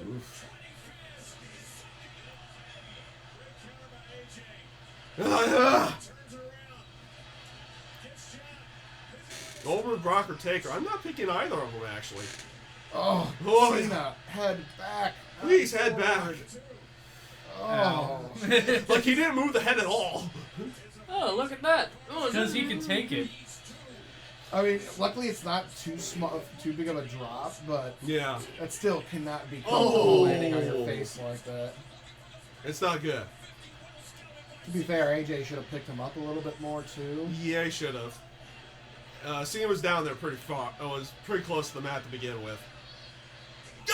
Oof. Goldberg, Brock, or Taker. I'm not picking either of them, actually. Oh, Oh, Cena, head back. Please, head back. Oh. Like, he didn't move the head at all. Oh, look at that. Oh, Because he can take it. I mean, luckily it's not too big of a drop, but Yeah. that still cannot be Oh. landing on your face like that. It's not good. To be fair, AJ should have picked him up a little bit more too. Yeah, he should have. Cena was down there pretty far. It was pretty close to the mat to begin with.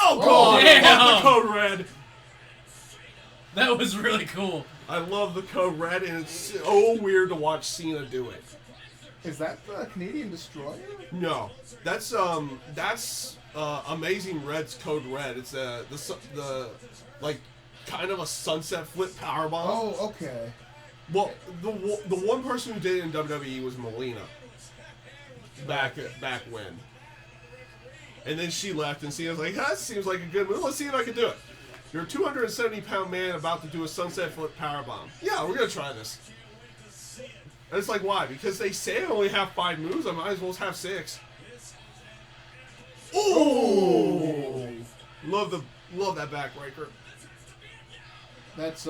Oh, God! damn. I love the code red. That was really cool. I love the code red, and it's so weird to watch Cena do it. Is that the Canadian Destroyer? No, that's Amazing Red's code red. It's the like kind of a sunset flip powerbomb. Oh, okay. Well, the one person who did it in WWE was Melina. Back when. And then she left, and Cena's like, that seems like a good move. Let's see if I can do it. You're a 270-pound man about to do a sunset flip powerbomb. Yeah, we're going to try this. And it's like, why? Because they say I only have 5 moves. I might as well have 6. Ooh! Love that backbreaker. That's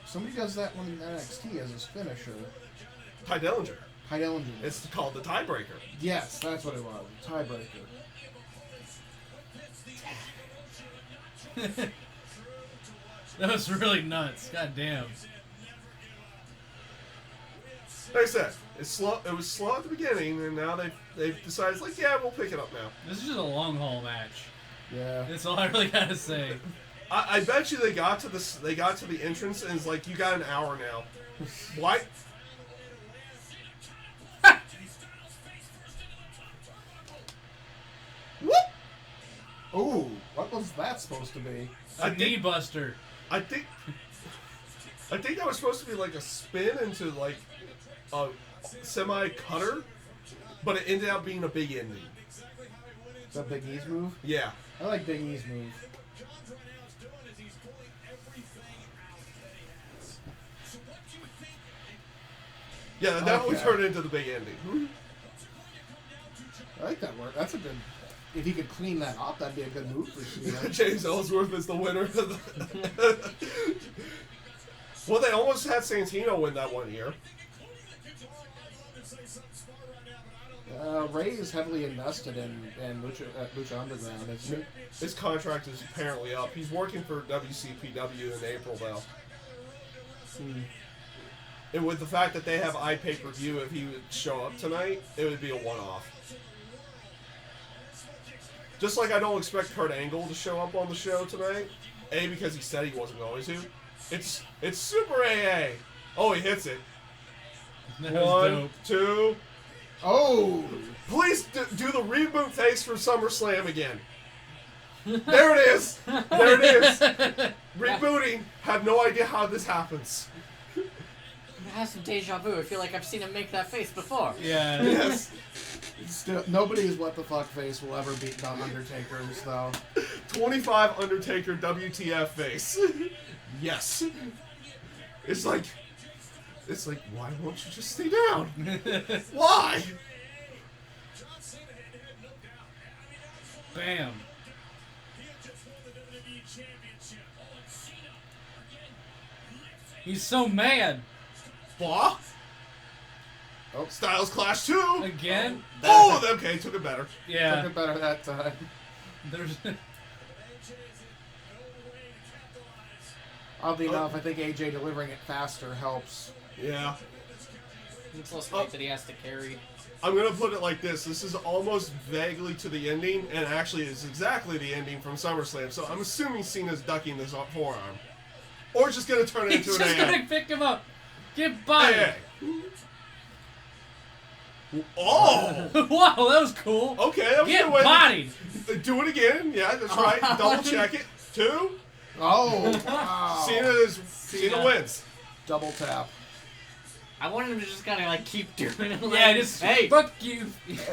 somebody does that one in NXT as his finisher. Tye Dillinger. Tye Dillinger. It's called the tiebreaker. Yes, that's what it was. Tiebreaker. That was really nuts. God damn. Like I said, it's slow. It was slow at the beginning, and now they've decided, like, yeah, we'll pick it up now. This is just a long haul match. Yeah. That's all I really gotta say. I bet you they got to the entrance, and it's like, you got an hour now. What? Whoop! Ooh, what was that supposed to be? A knee buster. I think that was supposed to be like a spin into like a semi cutter, but it ended up being a big ending. Is that Big E's move? Yeah. I like Big E's move. Yeah, that would Okay. turn into the big ending. I like that work. That's a good. If he could clean that up, that'd be a good move for Cena. James Ellsworth is the winner. Well, they almost had Santino win that one year. Ray is heavily invested in Lucha Underground. His contract is apparently up. He's working for WCPW in April, though. And with the fact that they have iPay-per-view, if he would show up tonight, it would be a one-off. Just like I don't expect Kurt Angle to show up on the show tonight. A, because he said he wasn't going to. It's Super AA. Oh, he hits it. That was 1, dope. 2. Oh! Please do the reboot face from SummerSlam again. There it is. There it is. Rebooting. Have no idea how this happens. I have some deja vu. I feel like I've seen him make that face before. Yeah. Yes. Still, nobody's what the fuck face will ever beat Don Undertaker's though. 25 Undertaker WTF face. Yes. It's like, why won't you just stay down? Why? Bam. He's so mad. Blah. Oh. Styles Clash 2. Again? Oh, okay, took it better. Yeah. Took it better that time. There's. Oddly enough, I think AJ delivering it faster helps. Yeah. It's less weight that he has to carry. I'm going to put it like this. This is almost vaguely to the ending, and actually it's exactly the ending from SummerSlam, so I'm assuming Cena's ducking this forearm. Or just going to turn it He's into just an AA. gonna pick him up. Get by AA. him. Oh! Wow, that was cool. Okay, that was a Get good way. bodied. Do it again. Yeah, that's right. Double check it. 2. Oh, wow. Cena wins. Double tap. I wanted him to just kind of like keep doing it. Like, Yeah, just hey, fuck you.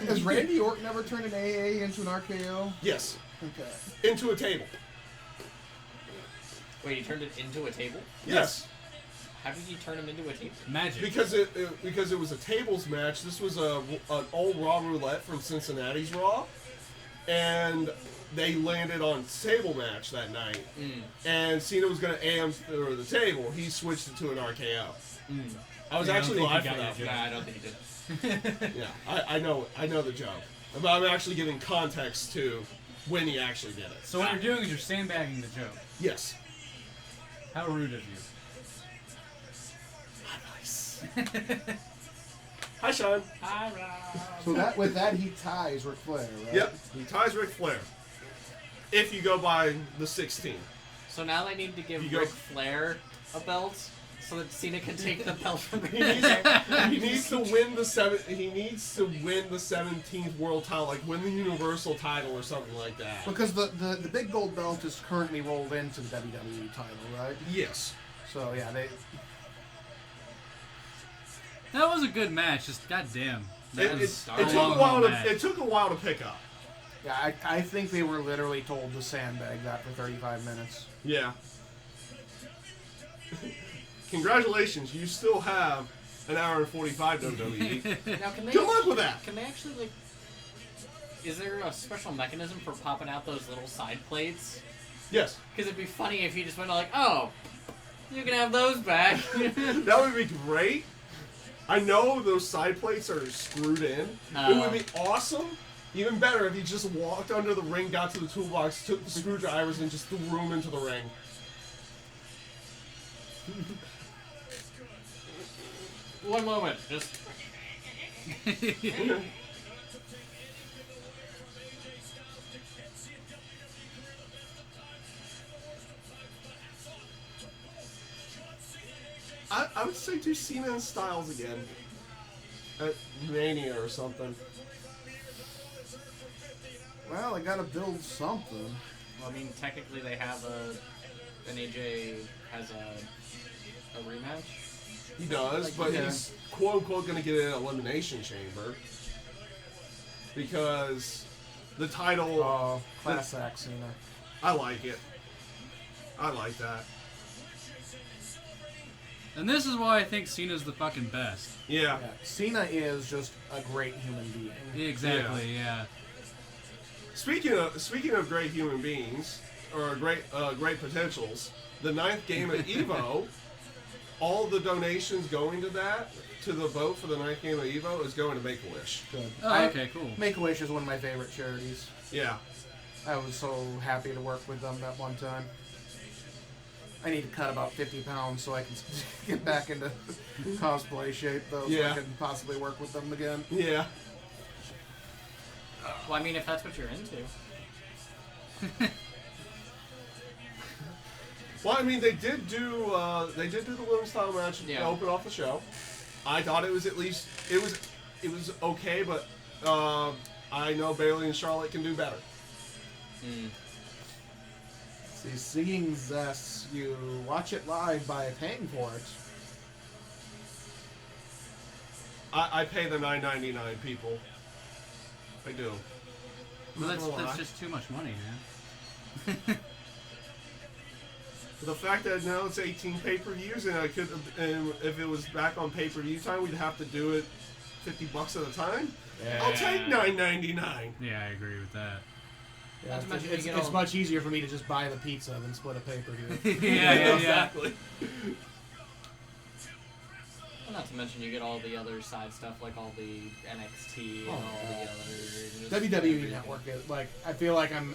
Has Randy Orton ever turned an AA into an RKO? Yes. Okay. Into a table. wait, he turned it into a table? Yes. How did he turn him into a table? Magic. Because it was a tables match. This was an old Raw roulette from Cincinnati's Raw, and they landed on table match that night. And Cena was going to AM through the table. He switched it to an RKO. I was Yeah, I actually don't think live he for got that. your Nah, I don't think he did. Yeah, I know the joke, but I'm actually giving context to when he actually did it. So what you're doing is you're sandbagging the joke. Yes. How rude of you. Nice. Hi, Sean. So that with that he ties Ric Flair, right? Yep. He ties Ric Flair. If you go by the 16. So now they need to give You go- Ric Flair a belt so that Cena can take the belt from He him. needs to win the He needs to win the 17th world title, like win the Universal title or something like that. Because the big gold belt is currently rolled into the WWE title, right? Yes. So yeah, they. That was a good match. Just goddamn. That It was took a while to it took a while to pick up. Yeah, I think they were literally told to sandbag that for 35 minutes. Yeah. Congratulations, you still have an hour and 45 WWE. Now, can they Good luck with that. Can they actually like? Is there a special mechanism for popping out those little side plates? Yes. Because it'd be funny if he just went like, "Oh, you can have those back." That would be great. I know those side plates are screwed in. It would be awesome. Even better if he just walked under the ring, got to the toolbox, took the screwdrivers, and just threw them into the ring. One moment, just. I would say do Cena and Styles again. At Mania or something. Well, I gotta build something. Well, I mean, technically they have an AJ has a rematch. He does, but yeah. he's quote unquote going to get an elimination chamber because the title. Class act Cena. I like it. I like that. And this is why I think Cena's the fucking best. Yeah. Yeah, Cena is just a great human being. Exactly. Yeah. Speaking of great human beings or great potentials, the 9th game at Evo, all the donations going to that, to the vote for the 9th game of EVO, is going to Make-A-Wish. Good. Oh, okay, cool. Make-A-Wish is one of my favorite charities. Yeah. I was so happy to work with them that one time. I need to cut about 50 pounds so I can get back into cosplay shape, though, so Yeah. I can possibly work with them again. Yeah. Well, I mean, if that's what you're into. Well, I mean, they did do the women's title match to Yeah. open off the show. I thought it was at least it was okay, but I know Bayley and Charlotte can do better. See, seeing this, you watch it live by paying for it. I pay the $9.99 people. I do. Well, Not gonna lie. that's just too much money, man. The fact that now it's 18 pay-per-views, and and if it was back on pay-per-view time, we'd have to do it $50 at a time. I'll take $9.99. Yeah, I agree with that. Yeah, Not to mention it's you get all- much easier for me to just buy the pizza than split a pay-per-view. yeah. Exactly. Well, not to mention you get all the other side stuff, like all the NXT and Oh, all the God. other... just WWE everything. Network is like, I feel like I'm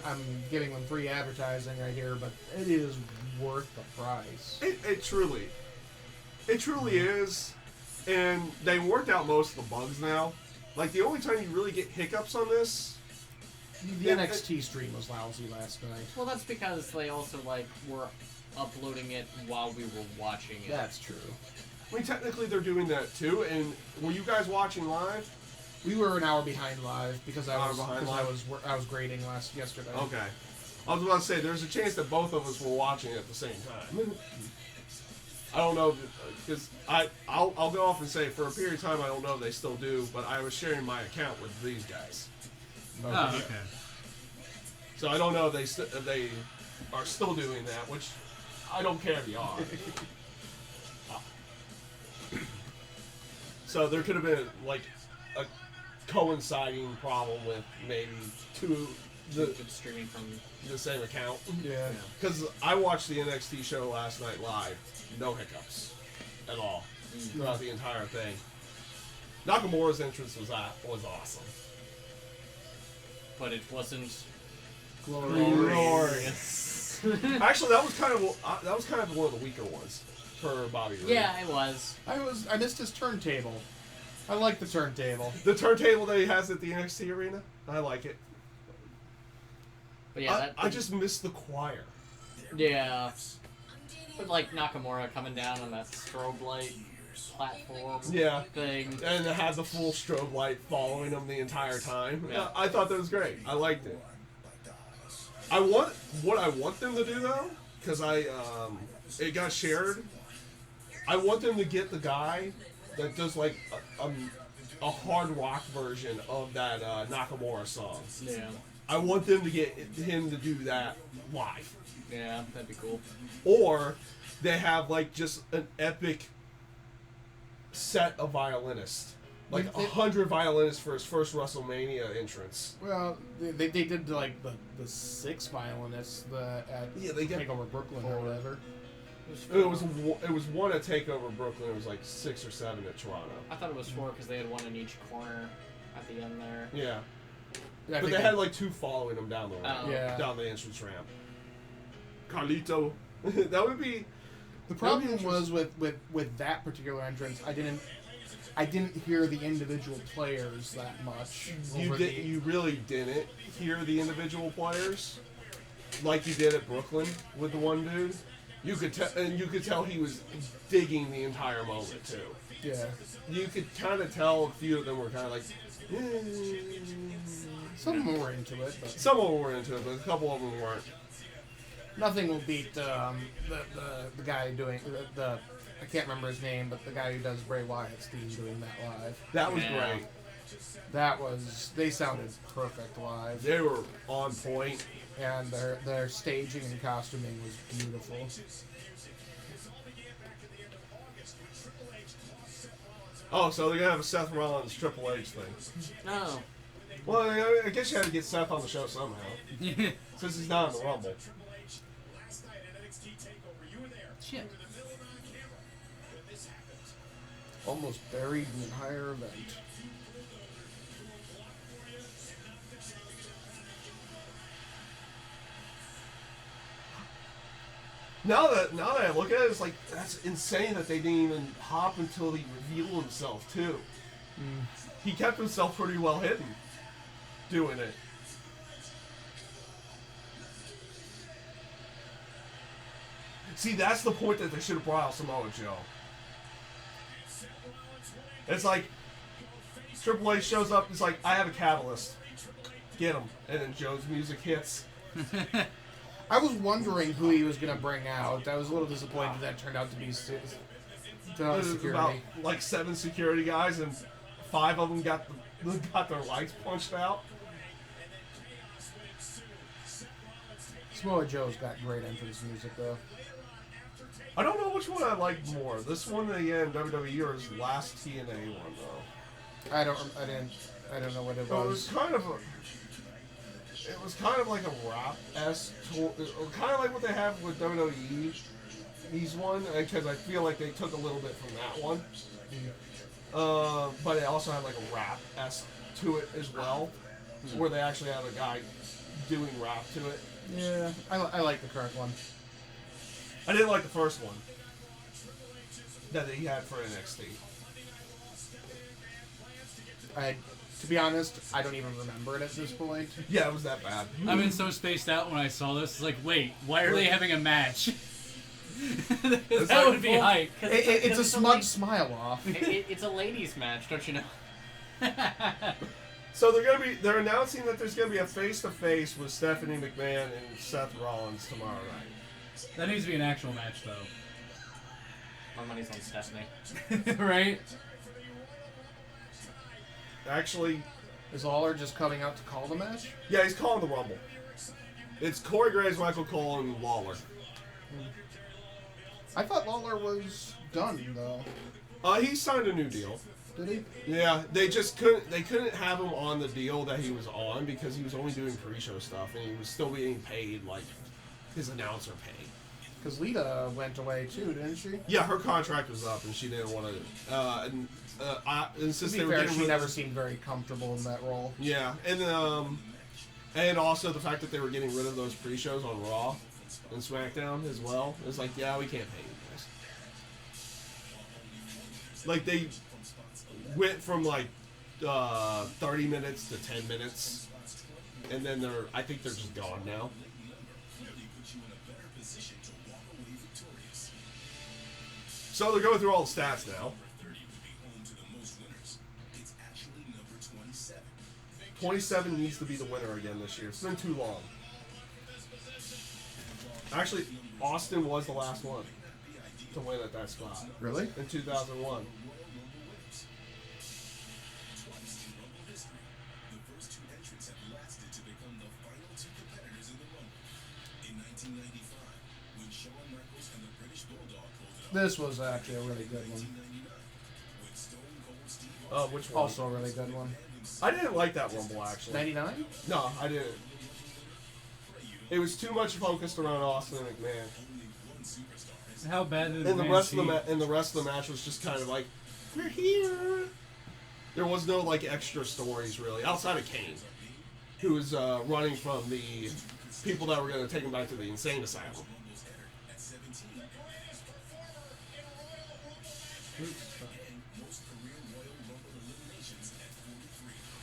giving them free advertising right here, but it is worth the price. It truly is, and they worked out most of the bugs now. Like, the only time you really get hiccups on this, The NXT stream was lousy last night. Well, that's because they also, like, were uploading it while we were watching it. That's true. I mean, technically they're doing that too. And were you guys watching live? We were an hour behind live because Hour behind live? I was grading yesterday. Okay. I was about to say, there's a chance that both of us were watching at the same time. I don't know, because I'll go off and say, for a period of time, I don't know if they still do, but I was sharing my account with these guys. Oh, okay. So I don't know if they are still doing that, which I don't care if they are. So there could have been, like, a coinciding problem with maybe Just streaming from... the same account. Yeah. Because I watched the NXT show last night live. No hiccups at all throughout the entire thing. Nakamura's entrance was awesome. But it wasn't... Glorious. Actually, that was kind of one of the weaker ones for Bobby Roode. Yeah, it was. I missed his turntable. I like the turntable. The turntable that he has at the NXT arena, I like it. But yeah, I just missed the choir. Yeah. But like Nakamura coming down on that strobe light platform Yeah. thing. And it had the full strobe light following him the entire time. Yeah. I thought that was great. I liked it. What I want them to do though, because it got shared. I want them to get the guy that does like a hard rock version of that Nakamura song. Yeah. I want them to get him to do that live. Yeah, that'd be cool. Or they have like just an epic set of violinists. Like 100 violinists for his first WrestleMania entrance. Well, they did like the 6 violinists they got Takeover Brooklyn or whatever. It was one at Takeover Brooklyn. It was like 6 or 7 at Toronto. I thought it was 4 because they had one in each corner at the end there. Yeah, I but think they had like 2 following them down the ramp, Oh. down the entrance ramp. Carlito, that would be. The problem was with that particular entrance, I didn't hear the individual players that much. You really didn't hear the individual players like you did at Brooklyn with the one dude. You could tell he was digging the entire moment too. Yeah. You could kind of tell a few of them were kind of like. Some were into it, but Some of them were into it, but a couple of them weren't. nothing will beat the guy doing the I can't remember his name, but the guy who does Bray Wyatt's theme doing that live. That was Yeah. great. They sounded perfect live, They were on point. and their staging and costuming was beautiful. Oh, so they're gonna have a Seth Rollins Triple H thing. No. Well, I guess you had to get Seth on the show somehow, Yeah. since he's not in the Rumble. Last night at NXT TakeOver, you were there. Shit. You were in the middle of it on camera. almost buried the entire event. Now that I look at it, it's like that's insane that they didn't even hop until he revealed himself too. He kept himself pretty well hidden doing it. See, that's the point that they should have brought out Samoa Joe. It's like Triple H shows up. It's like, I have a catalyst. Get him, and then Joe's music hits. I was wondering who he was going to bring out. I was a little disappointed that turned out to be There's security. about like 7 security guys, and 5 of them got their lights punched out. Samoa Joe's got great entrance music, though. I don't know which one I like more. This one again, WWE, or his last TNA one though. I don't know what it So was. it was kind of like a rap-esque, kind of like what they have with WWE. He's one, because I feel like they took a little bit from that one. But it also had like a rap-esque to it as well, where they actually have a guy doing rap to it. Yeah, I like the current one. I didn't like the first one that he had for NXT. To be honest, I don't even remember it at this point. Yeah, it was that bad. I've been so spaced out when I saw this. It's like, wait, why are they having a match? That like, would be hype. It's a smug smile off. It's a ladies' match, don't you know? So they're announcing that there's gonna be a face-to-face with Stephanie McMahon and Seth Rollins tomorrow night. That needs to be an actual match, though. My money's on Stephanie. Right? Actually, Is Lawler just coming out to call the match? yeah, he's calling the Rumble. It's Corey Graves, Michael Cole, and Lawler. I thought Lawler was done, though. He signed a new deal. Did he? Yeah, they just couldn't have him on the deal that he was on because he was only doing pre-show stuff and he was still being paid like his announcer pay. Because Lita went away too, didn't she? Yeah, her contract was up and she didn't want to. I To insist be they were fair, getting she rid never of. seemed very comfortable in that role. Yeah, and also the fact that they were getting rid of those pre-shows on Raw and SmackDown as well. It's like, yeah, we can't pay you guys. Like they went from like 30 minutes to 10 minutes, and then I think they're just gone now. So they're going through all the stats now. 27 needs to be the winner again this year. It's been too long. Actually, Austin was the last one to win at that spot. Really? In 2001. This was actually a really good one. Which one? Also a really good one. I didn't like that Rumble, actually. 99? No, I didn't. It was too much focused around Austin and McMahon. How bad did And the McMahon rest of cheat? the rest of the match was just kind of like, we're here. There was no like extra stories really, outside of Kane, who was running from the people that were going to take him back to the insane asylum.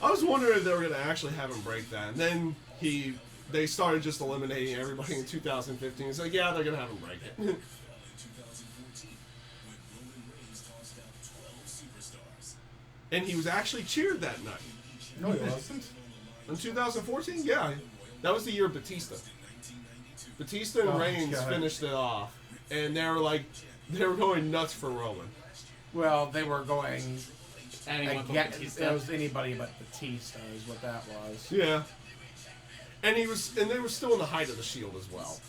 I was wondering if they were going to actually have him break that, and then they started just eliminating everybody in 2015. It's like, yeah, they're going to have him break it. And he was actually cheered that night. No, he wasn't. In 2014, yeah. That was the year of Batista. Batista and Oh, Reigns God. finished it off. And they were going nuts for Roman. Well, they were going Anyone but again. Batista. It was anybody but Batista is what that was. Yeah. And they were still in the height of the Shield as well.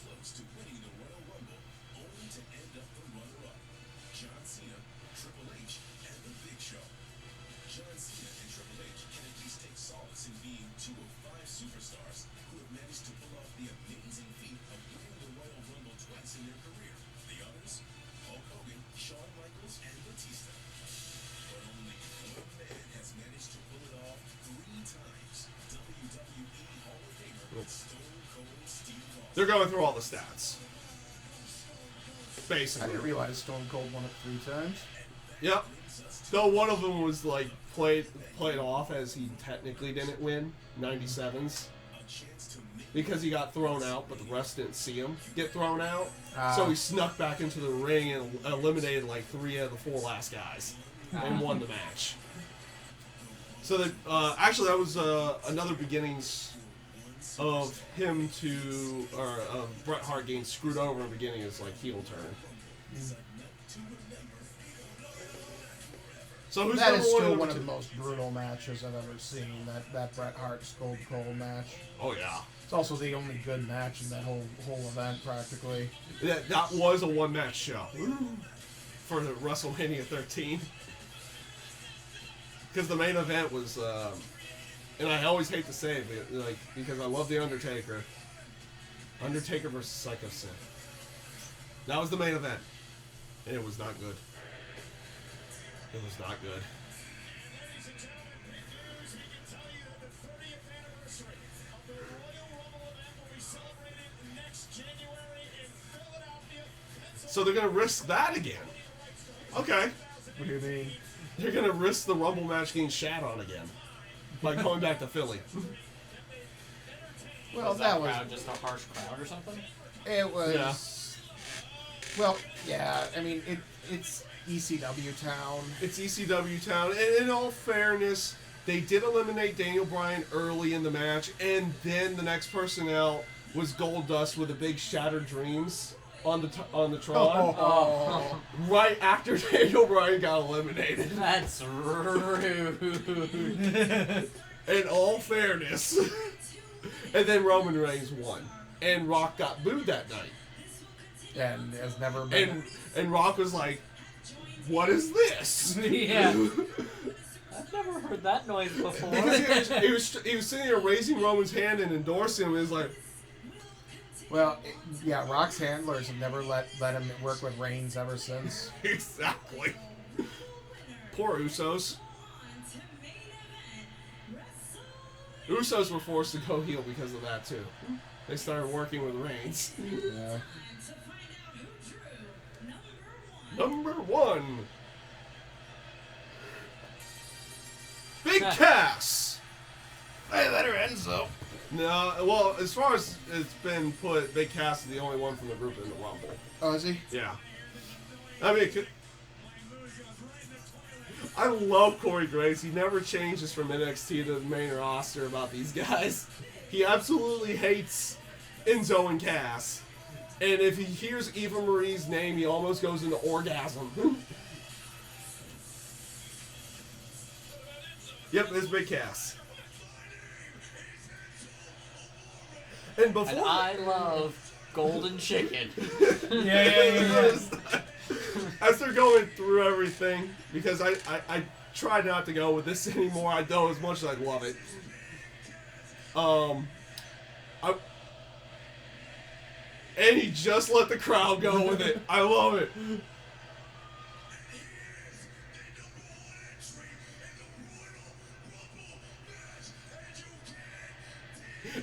They're going through all the stats. I Basically. didn't realize Stone Cold won it 3 times. Yep. Though one of them was like played off as he technically didn't win, 97s. Because he got thrown out, but the refs didn't see him get thrown out. So he snuck back into the ring and eliminated like 3 of the 4 last guys. And won the match. So that actually that was another beginnings of him to, or Bret Hart getting screwed over in the beginning as like heel turn. So who's That number is one still and one number of the two? most brutal matches I've ever seen. That Bret Hart Gold Cold match. Oh yeah. It's also the only good match in that whole event, practically. That was a one-match show for the WrestleMania 13. Because the main event was, and I always hate to say it, but, like, because I love the Undertaker. Undertaker versus Psycho Sid. That was the main event, and it was not good. It was not good. Ladies and gentlemen, viewers, we can tell you that the 30th anniversary of the Royal Rumble event will be celebrated next January in Philadelphia, Pennsylvania. So they're gonna risk that again. Okay. What do you mean? They're gonna risk the Rumble match getting shat on again by going back to Philly. Well, Was that was. crowd just a harsh crowd or something? It was. Yeah. Well, yeah. I mean, it's ECW town. It's ECW town, and in all fairness, they did eliminate Daniel Bryan early in the match, and then the next person out was Goldust with a big Shattered Dreams on the Tron. Oh. Right after Daniel Bryan got eliminated. That's rude. In all fairness. And then Roman Reigns won. And Rock got booed that night. And has never been. And Rock was like, what is this? Yeah. I've never heard that noise before. Because he was sitting there raising Roman's hand and endorsing him. And he was like, Well, yeah, Rock's handlers have never let him work with Reigns ever since. exactly. Poor Usos. Usos were forced to go heel because of that too. They started working with Reigns. Yeah. Number 1. Big Cass. Hey, let her end so. No, well, as far as it's been put, Big Cass is the only one from the group in the Rumble. Oh, is he? Yeah. I mean, I love Corey Graves. He never changes from NXT to the main roster about these guys. He absolutely hates Enzo and Cass. And if he hears Eva Marie's name, he almost goes into orgasm. Yep, it's Big Cass. And before And I love golden chicken. Yeah. as they're going through everything, because I try not to go with this anymore. I don't as much as I love it. And he just let the crowd go with it. I love it.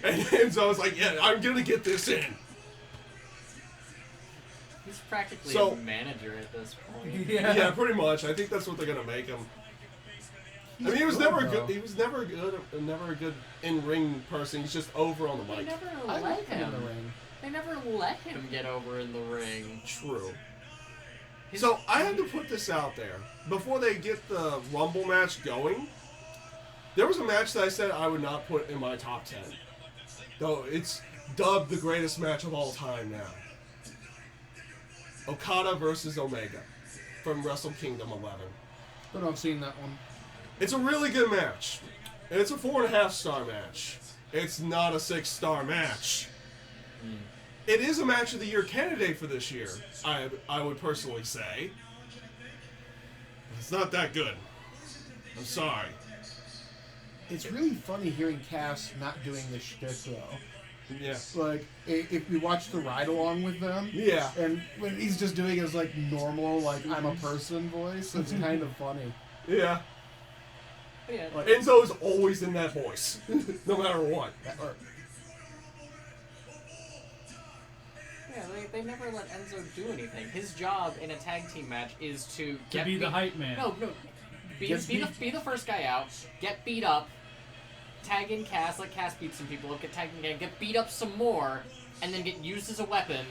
And Enzo's like, yeah, I'm going to get this in. He's practically So- a manager at this point. Yeah, pretty much. I think that's what they're going to make him. I mean, he was never good. He was never a good in-ring person. He's just over on the They mic. never I let like him in the him. ring. They never let him get over in the ring. True. His- So I had to put this out there before they get the Rumble match going. There was a match that I said I would not put in my top 10, though it's dubbed the greatest match of all time now. Okada versus Omega from Wrestle Kingdom 11. But I've seen that one. It's a really good match. And it's a 4.5-star match. It's not a 6-star match. It is a match of the year candidate for this year, I would personally say. It's not that good. I'm sorry. It's really funny hearing Cass not doing the shtick though. Yeah. Like, if you watch the ride along with them, Yeah. and when he's just doing his like normal, like I'm a person voice, it's kind of funny. Yeah. But yeah, Like, Enzo is always in that voice, no matter what. or- Yeah, they never let Enzo do anything. His job in a tag team match is to be the hype man. No. Be the first guy out, get beat up, tag in Cass, let Cass beat some people up, get tagged in again, get beat up some more, and then get used as a weapon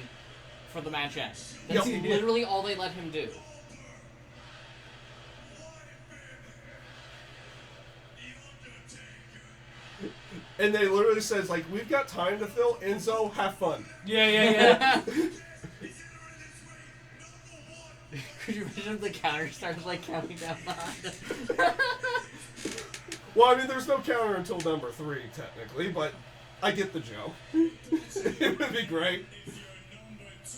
for the match end. That's literally all they let him do. And they literally says, like, we've got time to fill. Enzo, have fun. Yeah. Could you imagine if the counter started, like, counting down behind? Well, I mean, there's no counter until number 3, technically, but I get the joke. It would be great.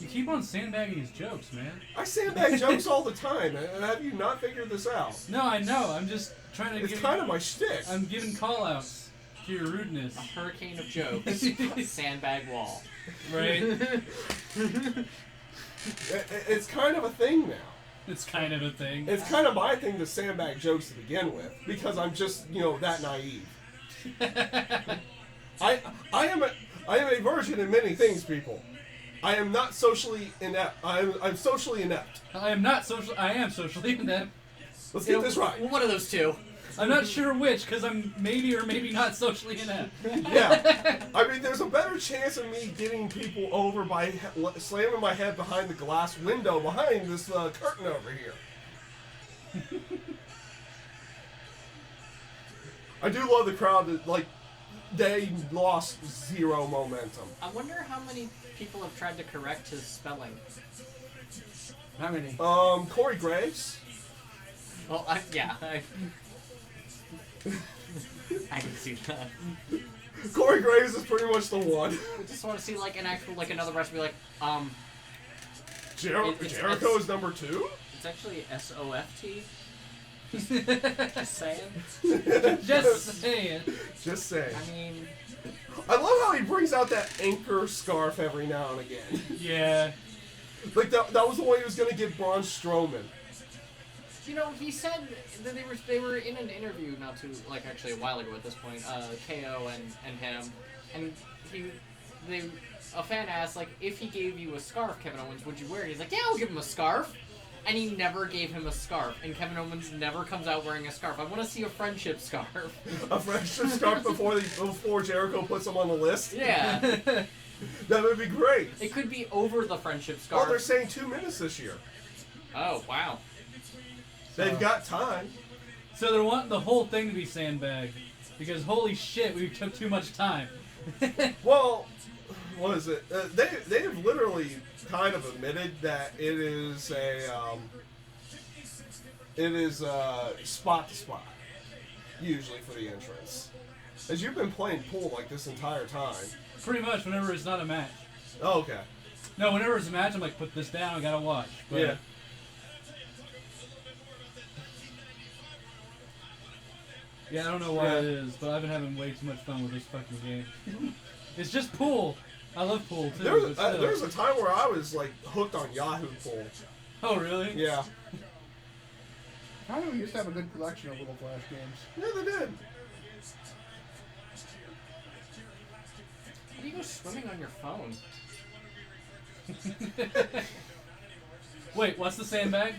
You keep on sandbagging his jokes, man. I sandbag jokes all the time. Have you not figured this out? No, I know. I'm just trying to It's kind of my shtick. I'm giving call-outs to your rudeness. A hurricane of jokes. Sandbag wall. Right? It's kind of a thing now. It's kind of a thing. It's kind of my thing to sandbag jokes to begin with, because I'm just, that naive. I am a virgin in many things, people. I am not socially inept. I'm socially inept. I am socially inept. Let's get this right. One of those two. I'm not sure which, because I'm maybe or maybe not socially inept. Yeah. I mean, there's a better chance of me getting people over by slamming my head behind the glass window behind this curtain over here. I do love the crowd that, like, they lost zero momentum. I wonder how many people have tried to correct his spelling. How many? Corey Graves. Well, I can see that. Corey Graves is pretty much the one. I just want to see like an actual another wrestler be like, Jericho is number 2? It's actually SOFT. Just saying. Just saying. Just saying. I mean, I love how he brings out that anchor scarf every now and again. Yeah. Like that was the one he was gonna give Braun Strowman. he said that they were in an interview actually a while ago at this point, KO and him, and a fan asked like if he gave you a scarf, Kevin Owens, would you wear it? He's like, yeah, I'll give him a scarf. And he never gave him a scarf. And Kevin Owens never comes out wearing a scarf. I want to see a friendship scarf. A friendship scarf before Jericho puts him on the list? Yeah. That would be great. It could be over the friendship scarf. Well, they're saying 2 minutes this year. Oh, wow. They've got time. So they want the whole thing to be sandbagged. Because holy shit, we took too much time. Well, what is it? They have literally kind of admitted that it is spot to spot, usually for the entrance. As you've been playing pool like this entire time. Pretty much whenever it's not a match. Oh, okay. No, whenever it's a match, I'm like, put this down, I gotta watch. But Yeah. Yeah, I don't know why it is, but I've been having way too much fun with this fucking game. It's just pool. I love pool too. There was a time where I was like hooked on Yahoo Pool. Oh really? Yeah. I know we used to have a good collection of little Flash games. Yeah, they did. How do you go swimming on your phone? Wait, what's the sandbag?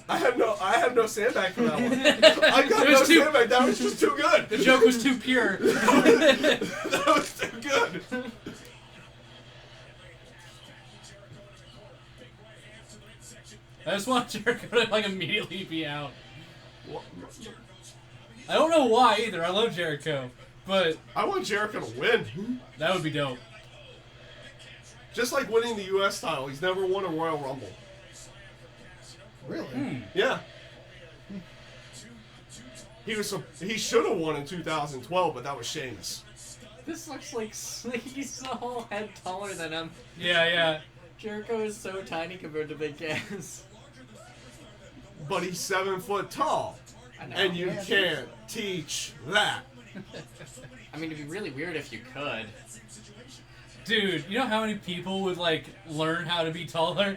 I have no sandbag for that one. I got no sandbag. That was just too good. The joke was too pure. That was too good. I just want Jericho to like immediately be out. I don't know why either. I love Jericho, but I want Jericho to win. that would be dope. Just like winning the U.S. title, he's never won a Royal Rumble. Really? Yeah. He should have won in 2012, but that was Sheamus. This looks like he's a whole head taller than him. Yeah. Jericho is so tiny compared to Big Cass. But he's 7 foot tall, I know. and you can't teach that. I mean, it'd be really weird if you could. Dude, you know how many people would like learn how to be taller?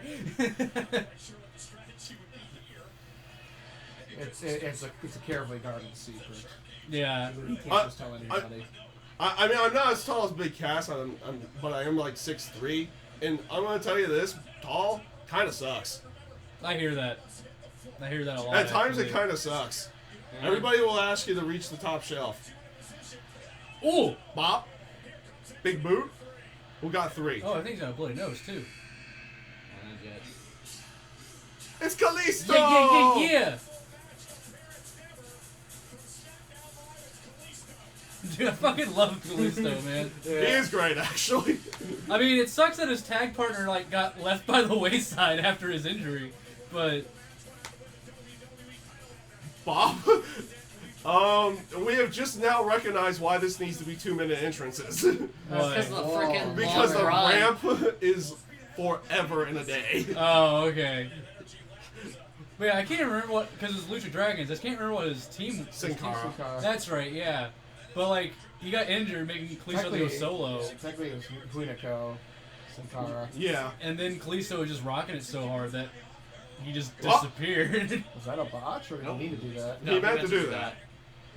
It's a carefully guarded secret. Yeah. You can't just tell anybody. I mean, I'm not as tall as Big Cass, but I am like 6'3", and I'm gonna tell you this: tall kind of sucks. I hear that. I hear that a lot. At times, actually. it kind of sucks. Everybody will ask you to reach the top shelf. Ooh! Bop, big boot. We got 3. Oh, I think he's got a bloody nose too. It's Kalisto. Yeah! Dude, I fucking love Kalisto, man. He is great, actually. I mean, it sucks that his tag partner like got left by the wayside after his injury, but Bob. We have just now recognized why this needs to be 2-minute entrances. Because the freaking Because the long run. ramp is forever in a day. oh, okay. But yeah, I can't remember what because it's Lucha Dragons. I can't remember what his team. Sin Cara. That's right, yeah. But like he got injured, making Kalisto go solo, Technically, it was Hunico, Sin Cara. Yeah. and then Kalisto was just rocking it so hard that he just Oh. disappeared. Was that a botch, or did he need to do that? No, He meant to meant do that.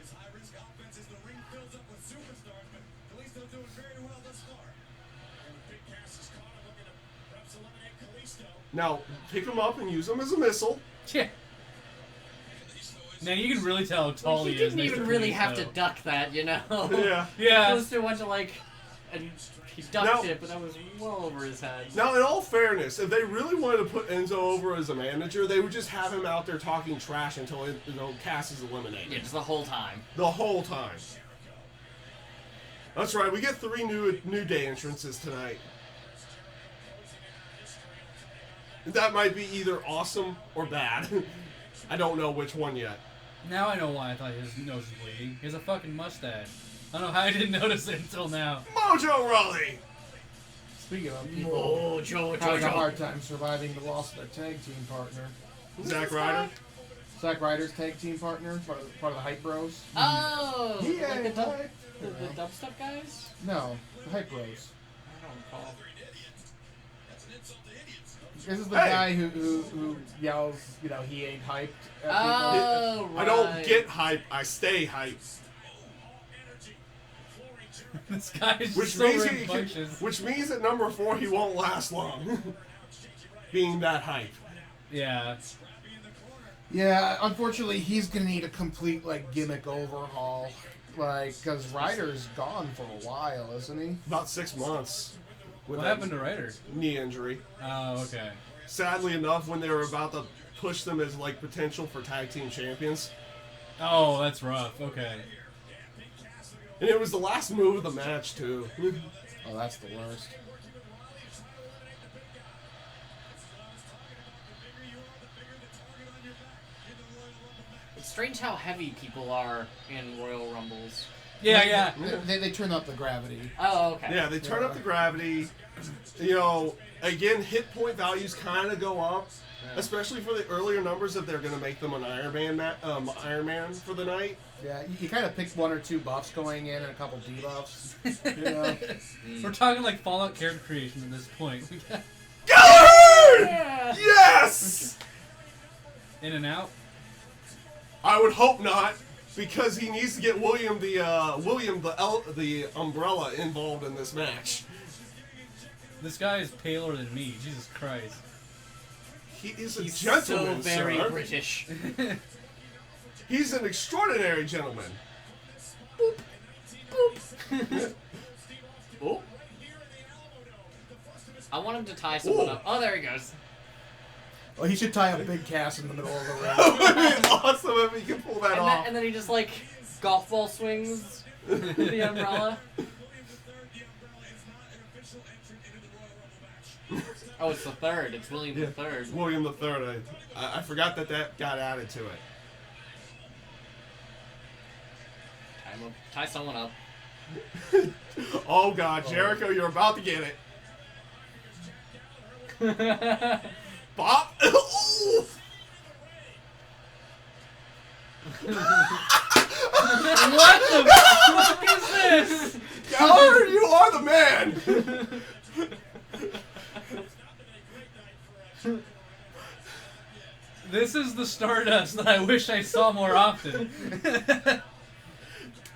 His high-risk offense as the ring fills up with superstars, but Kalisto doing very well thus far. And Big Cass is caught him looking to perhaps eliminate Kalisto. Now, pick him up and use him as a missile. Yeah. Man, you can really tell how tall He he is. didn't next even to really Kalisto. have to duck that, you know? Yeah. Yeah. Kalisto went to like, and he ducked Now- it, but that was well over his head. Now, in all fairness, if they really wanted to put Enzo over as a manager, they would just have him out there talking trash until Cass is eliminated. Yeah, just the whole time. The whole time. That's right. We get 3 new day entrances tonight. That might be either awesome or bad. I don't know which one yet. Now I know why I thought his nose was bleeding. He has a fucking mustache. I don't know how I didn't notice it until now. Mojo Rawley. Speaking of people Oh, Joe, having a hard time surviving the loss of their tag team partner, Zack Ryder. Zack Ryder's tag team partner, part of the Hype Bros. Oh! Yeah, like the, hype. the dubstep guys? No, the Hype Bros. I don't recall. This is the Hey! guy who yells, you know, he ain't hyped at people. Oh, right. I don't get hype. I stay hype. This guy is Which just so means rambunctious. which means at number 4 he won't last long. Being that hype. Yeah. Yeah, unfortunately, he's gonna need a complete like gimmick overhaul, like because Ryder's gone for a while, isn't he? About 6 months. With What that happened to Ryder? knee injury. Oh, okay. Sadly enough, when they were about to push them as like potential for tag team champions, Oh, that's rough. Okay. and it was the last move of the match too. Oh, that's the worst. It's strange how heavy people are in Royal Rumbles. Yeah, yeah. They turn up the gravity. Oh, okay. Yeah, they turn up the gravity. You know, again, hit point values kind of go up, especially for the earlier numbers if they're going to make them an Iron Man for the night. Yeah, you kind of picked 1 or 2 buffs going in and a couple debuffs. You know? We're talking like Fallout character creation at this point. We got Gallagher! Yeah. Yes! in and out. I would hope not, because he needs to get William the Umbrella involved in this match. This guy is paler than me. Jesus Christ. He is a He's gentleman, so very sir. British. He's an extraordinary gentleman. Oh. I want him to tie someone Ooh. up. Oh, there he goes. Well, he should tie a big cast in the middle of the ring. It would be awesome if he could pull that off. And then he just like golf ball swings the umbrella. Oh, it's the third. It's William the Third. William the Third. I forgot that got added to it. Tie someone up. Oh God, Jericho, you're about to get it. Bop. Ooh. What the fuck is this? Gallagher, you are the man. This is the Stardust that I wish I saw more often.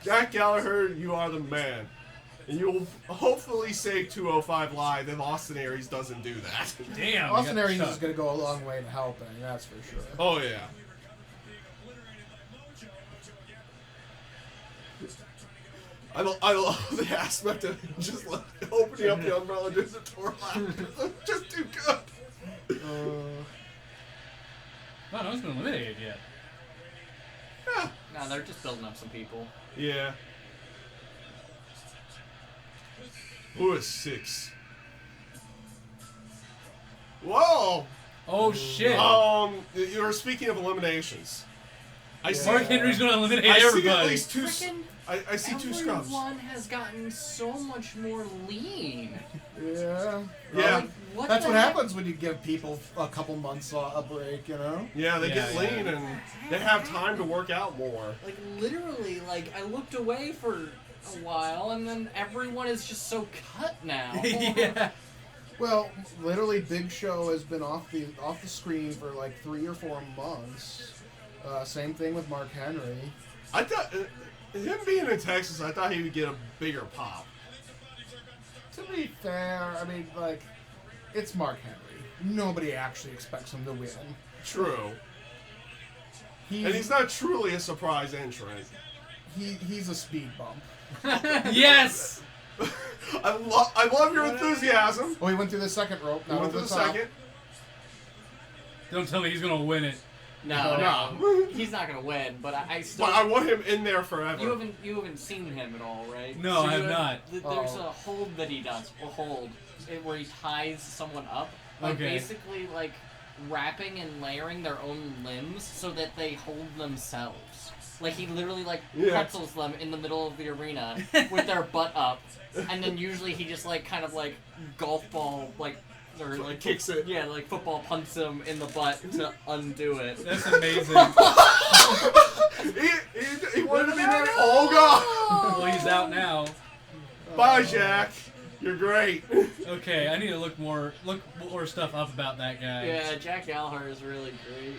Jack Gallagher, you are the man. And you'll hopefully save 205 Live if Austin Aries doesn't do that. Damn. Austin we got Aries is Chuck. going to go a long way to helping, that's for sure. Oh, yeah. I love the aspect of just like opening up the umbrella doing the tour lap. Just too good. Oh, no one's been eliminated yet. Yeah. No, they're just building up some people. Yeah. Who is 6? Whoa! Oh shit. You were speaking of eliminations. I see. Mark Henry's gonna eliminate I see everybody. at least 2. Frickin' I see 2 scrubs. Everyone has gotten so much more lean. Yeah. Yeah. Like, what That's the what heck? happens when you give people a couple months a break, you know? Yeah, they get Yeah, lean yeah. and they have time to work out more. Like, literally, like, I looked away for a while, and then everyone is just so cut now. Yeah. Well, literally, Big Show has been off the screen for like 3 or 4 months. Same thing with Mark Henry. I thought him being in Texas, I thought he would get a bigger pop. To be fair, I mean, like, it's Mark Henry. Nobody actually expects him to win. True. And he's not truly a surprise entrant. He's a speed bump. Yes. I love your enthusiasm. Oh, he went through the second rope. He Now went over to the top. second. Don't tell me he's gonna win it. No, No. he's not gonna win. But I still. But I want him in there forever. You haven't seen him at all, right? No, I you have not. There's Oh. a hold that he does. A hold where he ties someone up. Like Okay. basically like wrapping and layering their own limbs so that they hold themselves. Like he literally like Yeah. pretzels them in the middle of the arena with their butt up, and then usually he just like kind of like golf ball like or like kicks it. Yeah, like football punts him in the butt to undo it. That's amazing. He wanted to be there. Oh god! Well, he's out now. Bye, Jack. You're great. Okay, I need to look more stuff up about that guy. Yeah, Jack Gallagher is really great.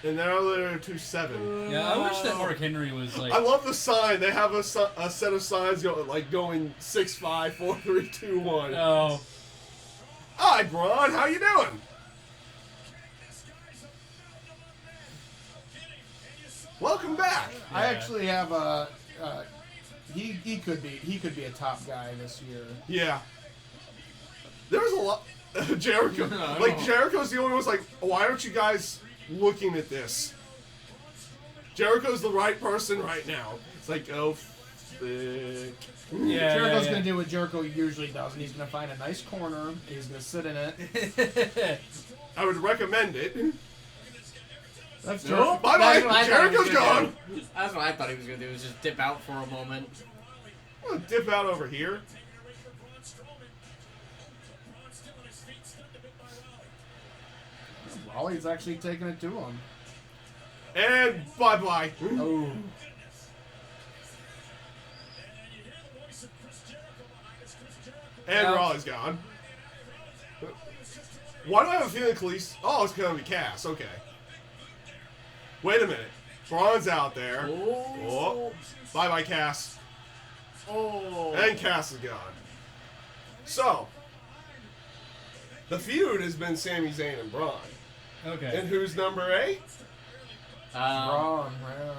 And now they're 2-7. Yeah, I wish that Mark Henry was like. I love the sign. They have a set of signs going 6-5, 4, 3, 2, 1. Oh. Hi, Braun. How you doing? Welcome back. I Yeah. actually have a. He could be a top guy this year. Yeah. There was a lot. Jericho. Like, Jericho's the only one who's like, why aren't you guys looking at this? Jericho's the right person right now. It's like, oh, thick. Yeah. Jericho's yeah, gonna do what Jericho usually does, and he's gonna find a nice corner. And he's gonna sit in it. yeah. I would recommend it. That's true. Bye bye. That's what I thought he Jericho's was gonna gone. do. That's what I thought he was gonna do. Was just dip out for a moment. I'm gonna dip out over here. Raleigh's actually taking it to him. And bye bye. Oh. And Ouch. Raleigh's gone. Why do I have a feeling Khalees? Oh, it's gonna be Cass. Okay. Wait a minute. Braun's out there. Oh. Bye bye, Cass. Oh. And Cass is gone. So, the feud has been Sami Zayn and Braun. Okay. And who's number 8? Wrong. Yeah.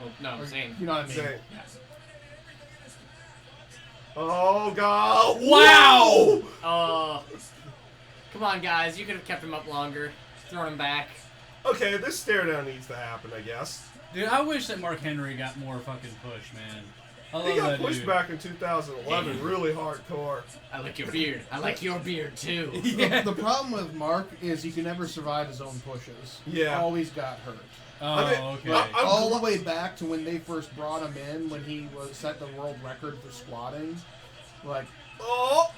Well, no, Zayn. You know what I mean? Zayn. Yeah. Oh, God. Wow! Come on, guys. You could have kept him up longer. Thrown him back. Okay, this stare down needs to happen, I guess. Dude, I wish that Mark Henry got more fucking push, man. I love He got that pushed dude. back in 2011 really hardcore. I like your beard. I like your beard, too. Yeah. The problem with Mark is he can never survive his own pushes. Yeah. He always got hurt. Oh, I mean, okay. I'm All the gl- way back to when they first brought him in, when he was set the world record for squatting. Like, Oh,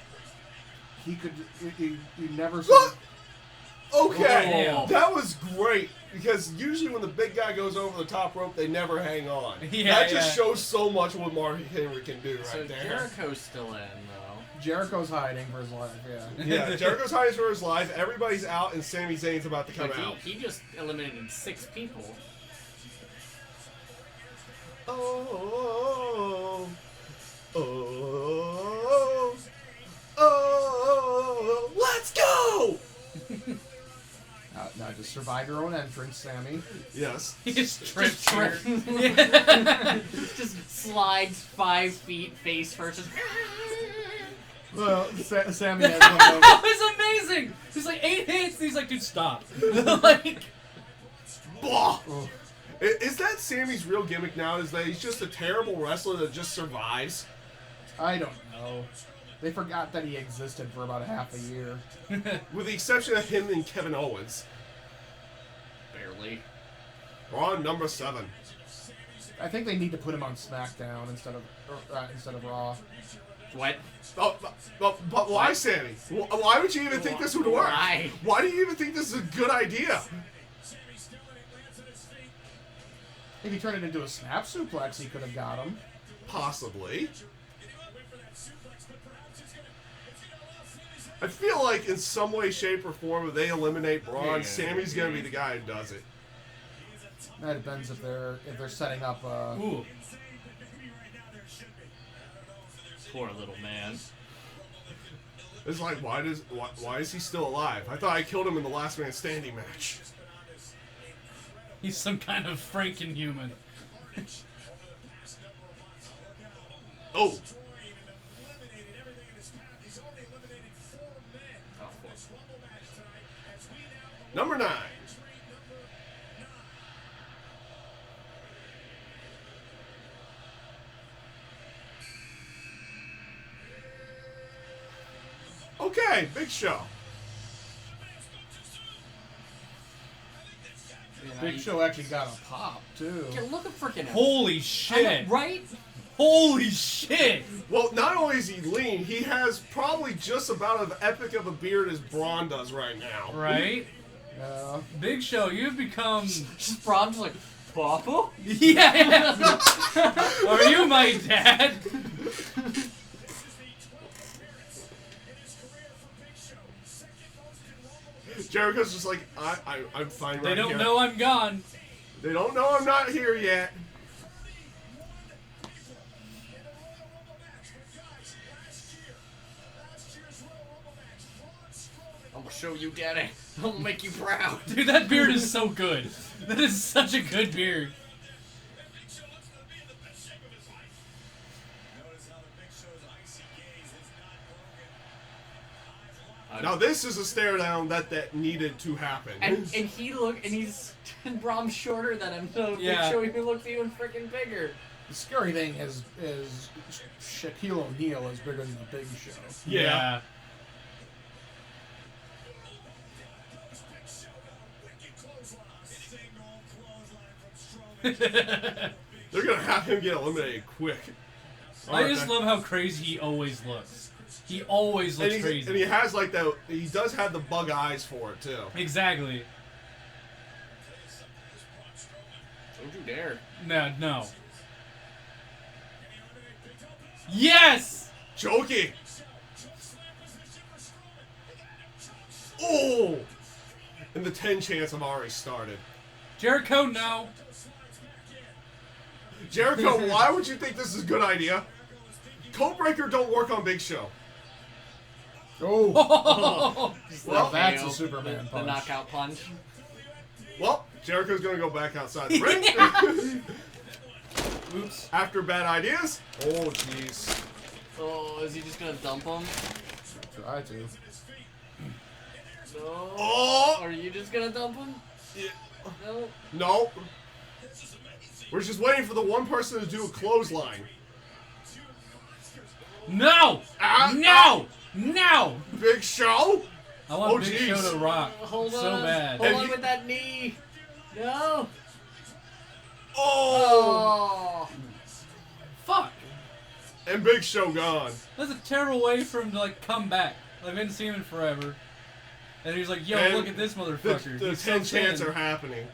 he could, he never. what? Okay, Oh. that was great because usually when the big guy goes over the top rope, they never hang on. Yeah, that just yeah. shows so much what Mark Henry can do right So there. Jericho's still in, though. Jericho's hiding for his life. Yeah. Yeah, Jericho's hiding for his life. Everybody's out, and Sami Zayn's about to come But out. he just eliminated 6 people. Oh, Oh, let's go! Now just survive your own entrance, Sammy. Yes. He just trips here. Just slides 5 feet face first. Just Well, Sammy has one of those. That was amazing! He's like 8 hits, and he's like, dude, stop. Like, Blah. Oh. Is that Sammy's real gimmick now? Is that he's just a terrible wrestler that just survives? I don't know. They forgot that he existed for about half a year. With the exception of him and Kevin Owens. barely. Raw number 7. I think they need to put him on SmackDown instead of Raw. What? But why, Sammy? Why would you even think this would work? Why? Why do you even think this is a good idea? If he turned it into a snap suplex, he could have got him. Possibly. I feel like in some way, shape, or form, if they eliminate Braun, Sammy's gonna be the guy who does it. That depends if they're setting up. ooh. Poor little man. It's like, why is he still alive? I thought I killed him in the Last Man Standing match. He's some kind of Frankenhuman. Oh, number 9. Okay, Big Show. Big Show actually got a pop too. Yeah, look at freaking Holy shit! right? Holy shit! Well, not only is he lean, he has probably just about as epic of a beard as Braun does right now. Right? Yeah. Big Show, you've become. Just Braun's like, Papa? Yeah! Are you my dad? Jericho's just like, I'm fine right They don't here. know I'm gone. They don't know I'm not here yet. I'm gonna show you, Daddy. I'm gonna make you proud. Dude, that beard is so good. That is such a good beard. Now this is a stare down that needed to happen. And he's Braun's shorter than him, so Yeah. Big Show even looks even freaking bigger. The scary thing is Shaquille O'Neal is bigger than the Big Show. Yeah. They're gonna have him get eliminated quick. I just love how crazy he always looks. He always looks crazy. And he has like that. He does have the bug eyes for it too. Exactly. Don't you dare. No. Yes! Choking. Oh! And the 10 chance have already started. Jericho, no. Jericho, why would you think this is a good idea? Codebreaker don't work on Big Show. Oh, Well, that's KO, a Superman the punch. knockout punch. Well, Jericho's gonna go back outside the ring. Oops. After bad ideas. Oh, jeez. Oh, is he just gonna dump him? Try to. No. Oh! Are you just gonna dump him? Yeah. No. No. We're just waiting for the one person to do a clothesline. No! Ah, No! Big Show? I want Oh, Big jeez. Show to rock Hold so on. bad. Hold And on he- with that knee. No. Oh! Oh. Fuck! And Big Show gone. That's a terrible way for him to like come back. Like, I didn't see him in forever. And he's like, yo, And look at this motherfucker. The He's 10 so chants thin. are happening.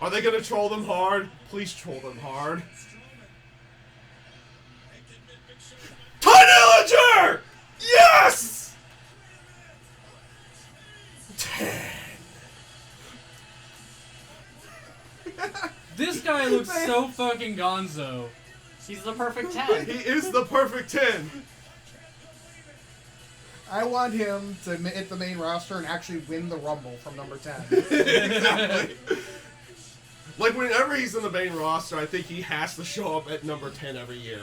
Are they gonna troll them hard? Please troll them hard. Tye Dillinger! Yes! 10. This guy looks so fucking gonzo. He's the perfect 10. He is the perfect 10. I want him to hit the main roster and actually win the Rumble from number 10. Exactly. Like, whenever he's in the main roster, I think he has to show up at number 10 every year.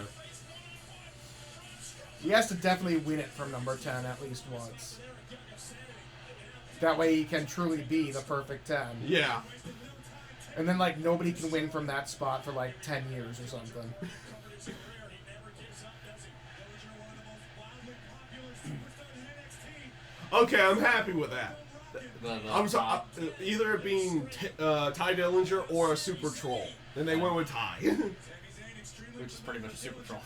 He has to definitely win it from number 10 at least once. That way he can truly be the perfect 10. Yeah. And then, like, nobody can win from that spot for, like, 10 years or something. Okay, I'm happy with that. I'm so, top. either it being Tye Dillinger or a Super Troll. And they went with Tye. Which is pretty much a super troll.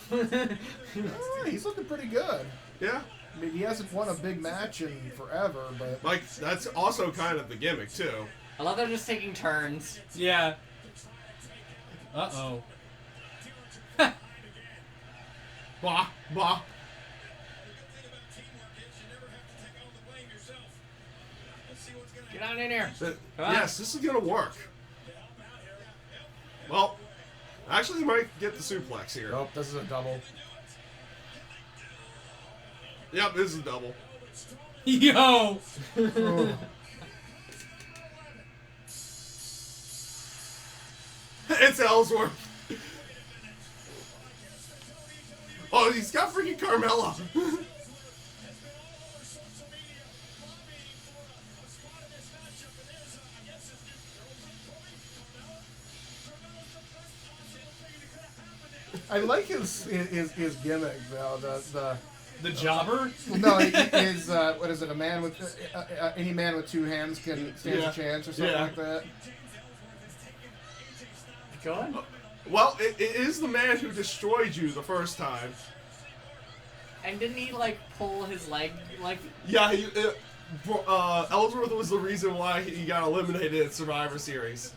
He's looking pretty good. Yeah. I mean, he hasn't won a big match in forever, but... Like, that's also kind of the gimmick, too. I love they're just taking turns. Yeah. Uh-oh. Bah, bah. Get on in here. Yes, this is going to work. Well, actually, he might get the suplex here. Nope, this is a double. Yep, this is a double. Yo! It's Ellsworth. Oh, he's got freaking Carmella. I like his gimmick, though. The jobber? No, his what is it? A man with any man with two hands can stand a chance or something like that. Go on. Well, it is the man who destroyed you the first time. And didn't he, like, pull his leg? Like, Yeah, Ellsworth was the reason why he got eliminated at Survivor Series.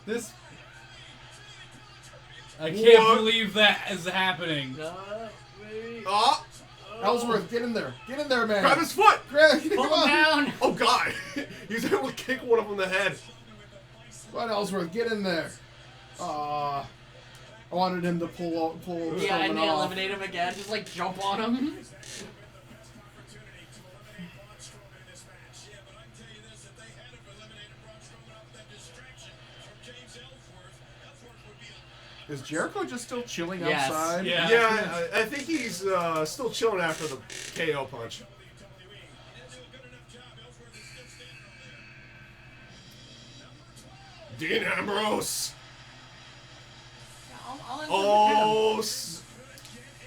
This... I can't What? believe that is happening. no, wait. Oh, Ellsworth, get in there, man. grab his foot! Grab, Pull come on. him down. Oh, God. He was able to kick one of them in the head. Come on, Ellsworth, get in there. I wanted him to pull Yeah, and Strowman they off. eliminate him again. Just, like, jump on him. Is Jericho just still chilling Yes. outside? Yeah. Yeah, I think he's still chilling after the KO punch. Dean Ambrose. Oh,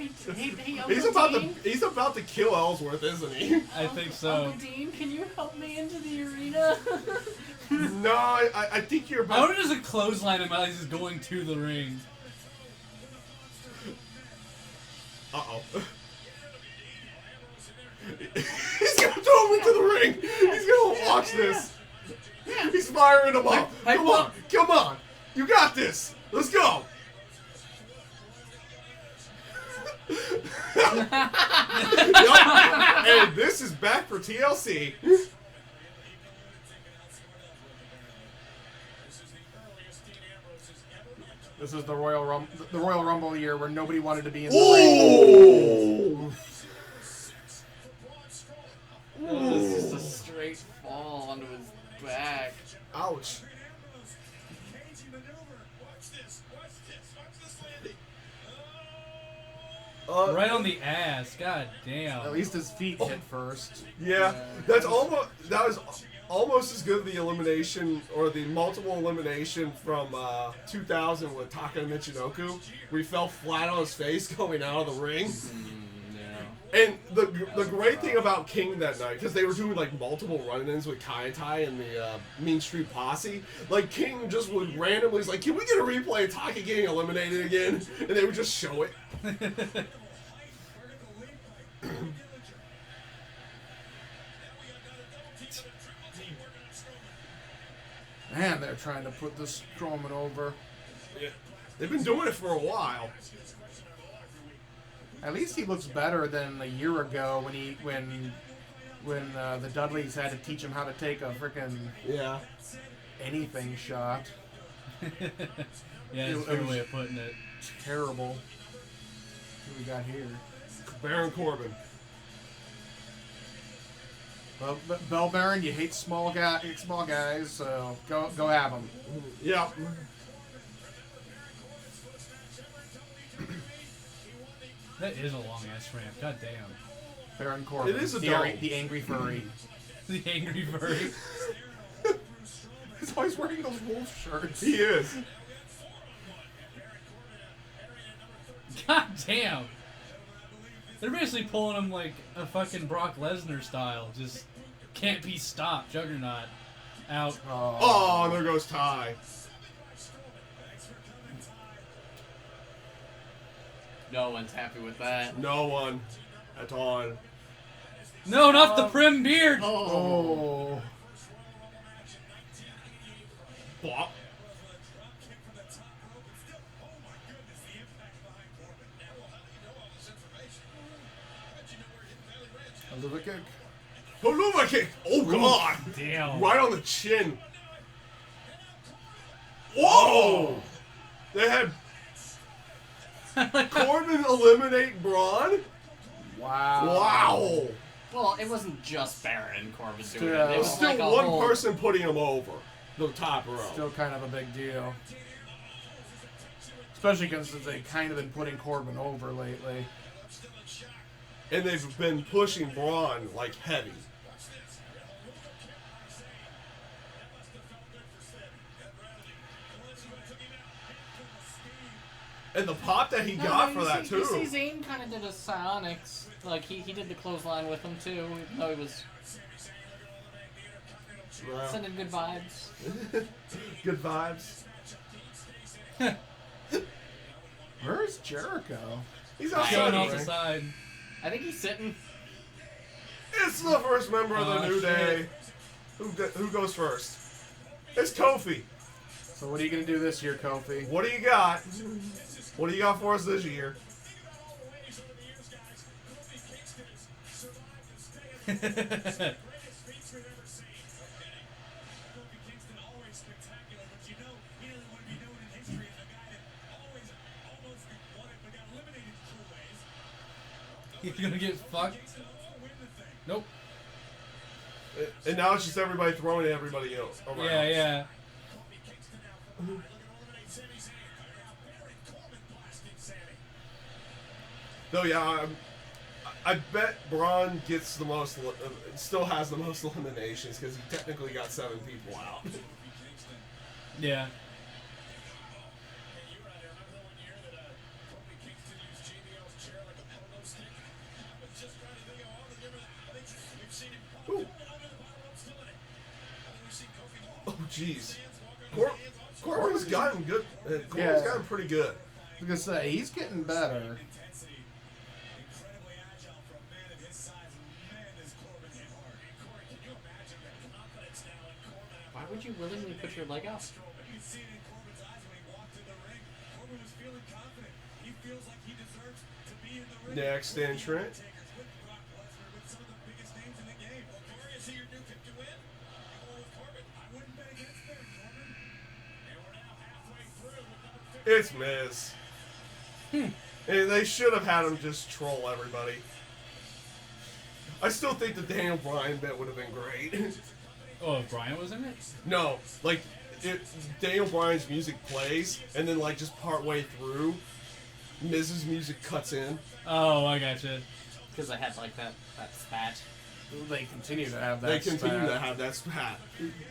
he's about to kill Ellsworth, isn't he? I think so. Uncle Dean, can you help me into the arena? No, I think you're I about. wonder if there's a clothesline him as he's going to the ring. Uh-oh. He's gonna throw him into the ring. He's gonna watch this. He's firing him up. Come on. You got this. Let's go. Yup. And this is back for TLC. This is the Royal Rumble year where nobody wanted to be in the ring. Ooh. This is a straight fall onto his back. Ouch. Right on the ass. God damn. At least his feet hit first. Yeah, that was almost as good as the elimination or the multiple elimination from 2000 with Taka Michinoku, where he fell flat on his face going out of the ring. And the great thing about King that night, because they were doing like multiple run-ins with Kai Tai and the Mean Street Posse, like King just would randomly, like, can we get a replay of Taka getting eliminated again? And they would just show it. Man, they're trying to put this Strowman over. Yeah. They've been doing it for a while. At least he looks better than a year ago when when the Dudleys had to teach him how to take a frickin' Yeah. anything shot. Yeah, that's a It good was- way of putting it. Terrible. What we got here? Baron Corbin. Well, Bell Baron, you hate small guys, so go have them. Yeah. That is a long ass ramp. God damn. Baron Corbin. It is a the, dome. the angry furry. The angry furry. He's always wearing those wolf shirts. He is. God damn. They're basically pulling him like a fucking Brock Lesnar style. Just can't be stopped. Juggernaut. Out. Oh, and there goes Tye. No one's happy with that. No one at all. No, not the prim beard. Oh. Bop. A liver kick. Haluma kick. Oh, God. Damn. Right on the chin. Whoa. They had Corbin eliminate Braun. Wow. Wow. Well, it wasn't just Baron Corbin doing Still- it. It was Still like a one whole... person putting him over the top row. Still kind of a big deal. Especially since they've kind of been putting Corbin over lately. And they've been pushing Braun like heavy. And the pop that he got for that You too. see, Zayn kind of did a psionics. Like, he did the clothesline with him, too, even though he was Wow. sending good vibes. Good vibes. Where's Jericho? He's Showing outside off the the ring. side. I think he's sitting. It's the first member of the Oh, New shit. Day. Who goes first? It's Kofi. So what are you going to do this year, Kofi? What do you got? What do you got for us this year? He's gonna get fucked. Nope. And now it's just everybody throwing at everybody else around. Yeah, yeah. Though, yeah, I bet Braun gets the most, still has the most eliminations because he technically got 7 people out. Yeah. Ooh. Oh, jeez. Corbin's gotten good. Corbin's gotten pretty good. I was going to say, he's getting better. Why would you willingly put your leg out? Next entrant. It's Miz. And they should have had him just troll everybody. I still think the Daniel Bryan bit would have been great. Oh, if Brian was in it? No, like, Daniel Bryan's music plays, and then, like, just part way through, Miz's music cuts in. Oh, I gotcha. Because I had, like, that spat. They continue to have that They continue spat. to have that spat.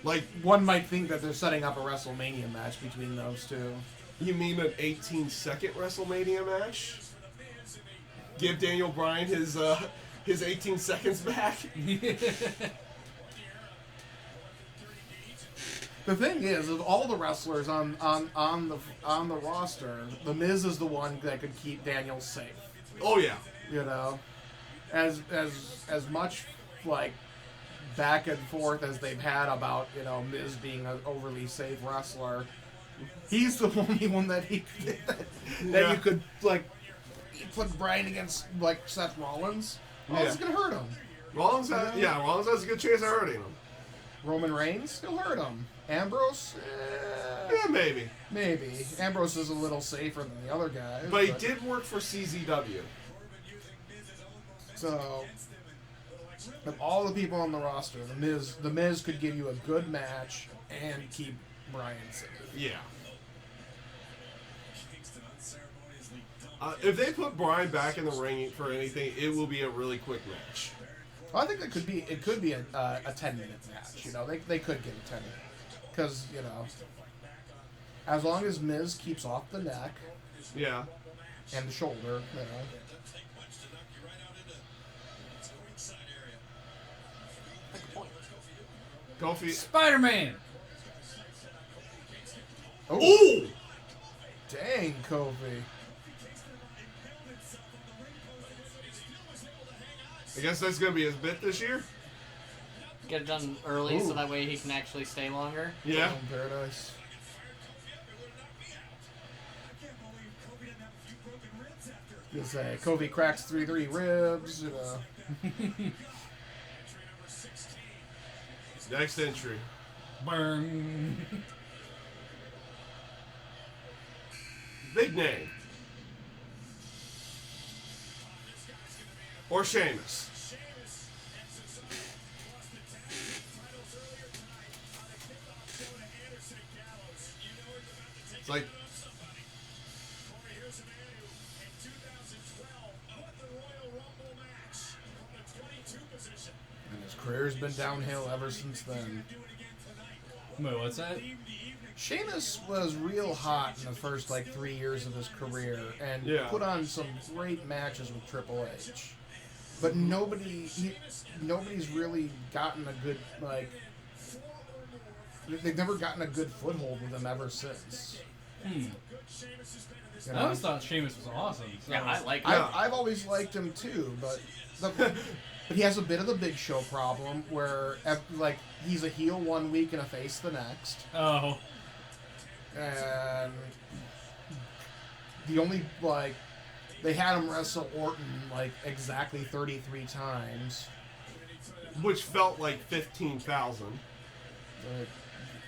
Like, One might think that they're setting up a WrestleMania match between those two. you mean an 18-second WrestleMania match? Give Daniel Bryan his 18 seconds back? The thing is, of all the wrestlers on the roster, The Miz is the one that could keep Daniel safe. Oh, yeah. You know, as much like back and forth as they've had about Miz being an overly safe wrestler, he's the only one that Yeah. you could like put Bryan against like Seth Rollins. Oh, it's Yeah. gonna hurt him. Rollins has a good chance of hurting him. Roman Reigns, he'll hurt him. Ambrose, Yeah, maybe. maybe. Ambrose is a little safer than the other guys. But he did work for CZW. So, of all the people on the roster, the Miz could give you a good match and keep Bryan safe. Yeah. If they put Bryan back in the ring for anything, it will be a really quick match. Well, I think it could be a 10-minute match. You know, they could get a 10-minute because as long as Miz keeps off the neck, Yeah. and the shoulder, you know. Kofi. Spider-Man. Oh, Ooh! dang, Kofi. I guess that's gonna be his bit this year. Get it done early Ooh. so that way he can actually stay longer. Yeah. Oh, Paradise. You say Kofi cracks 3 ribs, you know. Next entry. Burn. Big name. Or Sheamus. It's like, And his career's been downhill ever since then. Wait, what's that? Sheamus was real hot in the first 3 years of his career and Yeah. put on some great matches with Triple H. But nobody's really gotten a good they've never gotten a good foothold with him ever since. You I know? always thought Sheamus was awesome. So. Yeah, I like it. I've always liked him too, but but he has a bit of the Big Show problem where he's a heel one week and a face the next. Oh. And the only they had him wrestle Orton exactly 33 times. which felt like 15,000.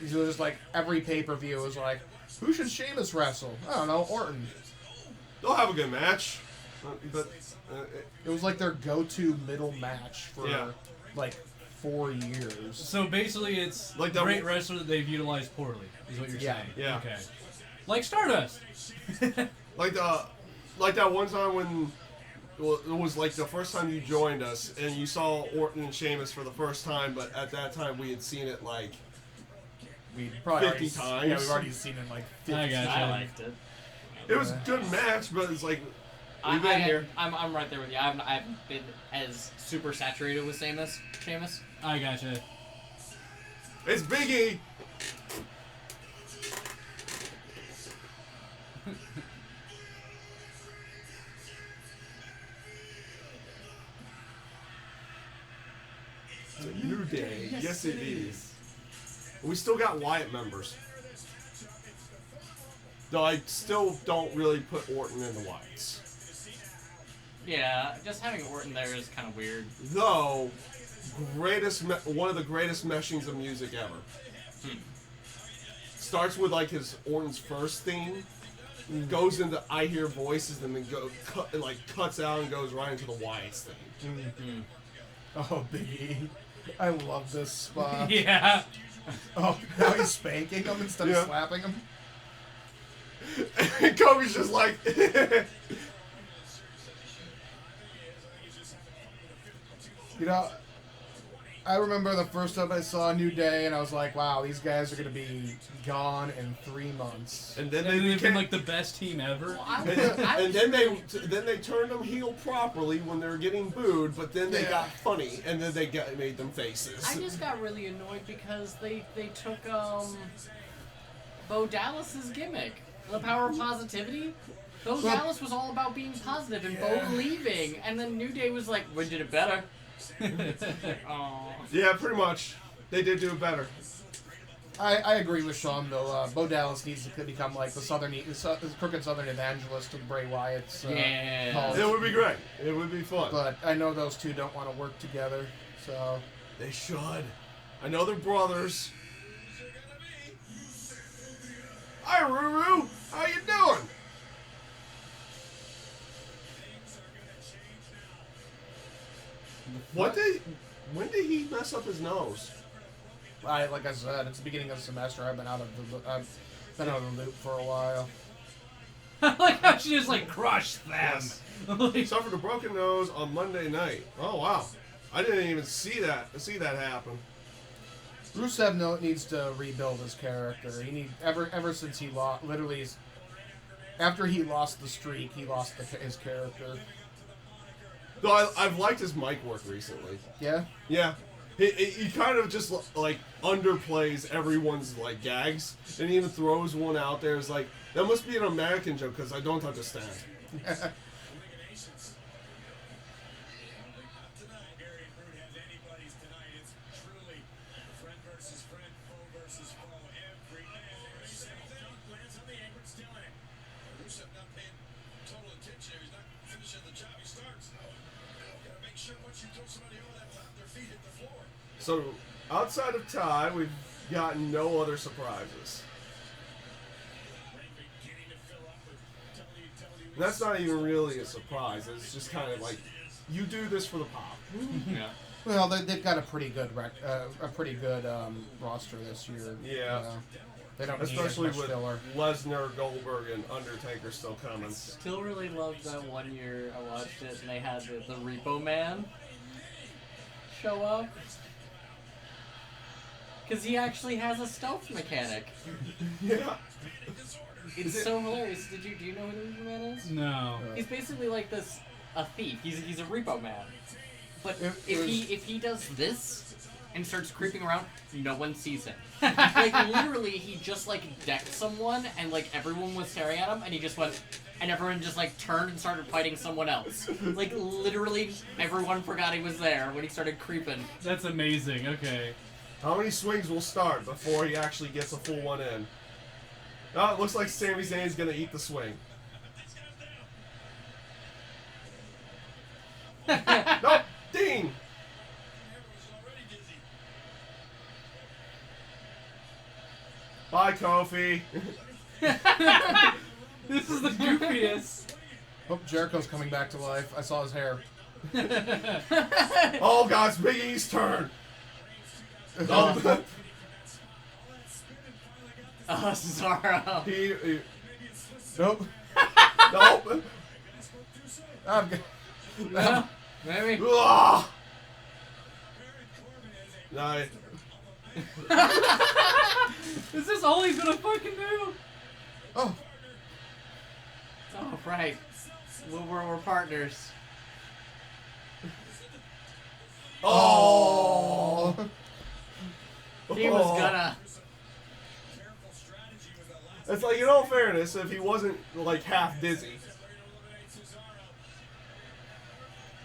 It was just every pay-per-view was who should Sheamus wrestle? I don't know, Orton. They'll have a good match, but It was their go-to middle match for Yeah. 4 years. So basically, it's Like like that great one- wrestler that they've utilized poorly, is what you're Yeah. saying. Yeah. Okay. Like Stardust. like that one time when it was the first time you joined us and you saw Orton and Sheamus for the first time, but at that time we had seen it We probably 50 already, times. Yeah, we've already seen it 50 I got I you. liked it. it was a good match, but it's we've I- been here. I'm right there with you. I haven't been as super saturated with Sheamus. I gotcha. It's Biggie. It's a new day. Yes, it is. We still got Wyatt members. Though I still don't really put Orton in the Wyatts. Yeah, just having Orton there is kind of weird. Though, one of the greatest meshings of music ever. Starts with his Orton's first theme, goes into I Hear Voices, and then cuts out and goes right into the Wyatt's theme. Oh, Biggie. I love this spot. Yeah. Oh, now he's spanking him instead Yeah. of slapping him. And Kobe's just like, You know, I remember the first time I saw New Day, and I was like, wow, these guys are going to be gone in 3 months. and then And they they've been became, the best team ever. and then they turned them heel properly when they were getting booed, but then they Yeah. got funny, and then they made them faces. I just got really annoyed because they took Bo Dallas's gimmick, the power of positivity. Bo Well- Dallas was all about being positive and Bo leaving, and then New Day was like, "We did it better." Oh, Yeah, pretty much. They did do it better. I agree with Sean though. Bo Dallas needs to become like the crooked Southern evangelist of Bray Wyatt's. Yeah. cult. It would be great. It would be fun. But I know those two don't want to work together, so. They should. I know they're brothers. Hi, Ruru. How you doing? When did he mess up his nose? Like I said, it's the beginning of the semester. I've been out of the loop for a while. I like how she just like crushed them. Yes. Like, Suffered a broken nose on Monday night. Oh wow, I didn't even see that happen. Rusev needs to rebuild his character. Ever since he lost, literally, after he lost the streak, he lost his character. Though I've liked his mic work recently. Yeah. Yeah. He kind of just like underplays everyone's like gags and he even throws one out there. It's like, that must be an American joke because I don't understand. So, outside of Tye, we've gotten no other surprises. And that's not even really a surprise. It's just kind of like, you do this for the pop. Yeah. Well, they've got a pretty good roster this year. Yeah. They don't Especially need as much with filler. Lesnar, Goldberg, and Undertaker still coming. Still really loved that one year I watched it and they had the Repo Man show up. Because he actually has a stealth mechanic. Yeah. It's so hilarious. Do you know who the Repo Man is? no. He's basically like a thief. He's a Repo Man. But If if he does this and starts creeping around, no one sees him. Like literally, he just like decked someone and like everyone was staring at him, and he just went, and everyone just like turned and started fighting someone else. Like literally, everyone forgot he was there when he started creeping. That's amazing. Okay. How many swings will start before he actually gets a full one in? Oh, it looks like Sami Zayn's gonna eat the swing. Nope! Ding! Bye, Kofi. This is the goofiest. Oh, Jericho's coming back to life. I saw his hair. Oh, God, it's Big E's turn. Oh, Cesaro. he Nope. nope. I'm good. Yeah, maybe. Ah! No, Is this all he's gonna fucking do? Oh. Oh, right. We're partners. Oh! He was gonna. It's like, in all fairness, if he wasn't like half dizzy.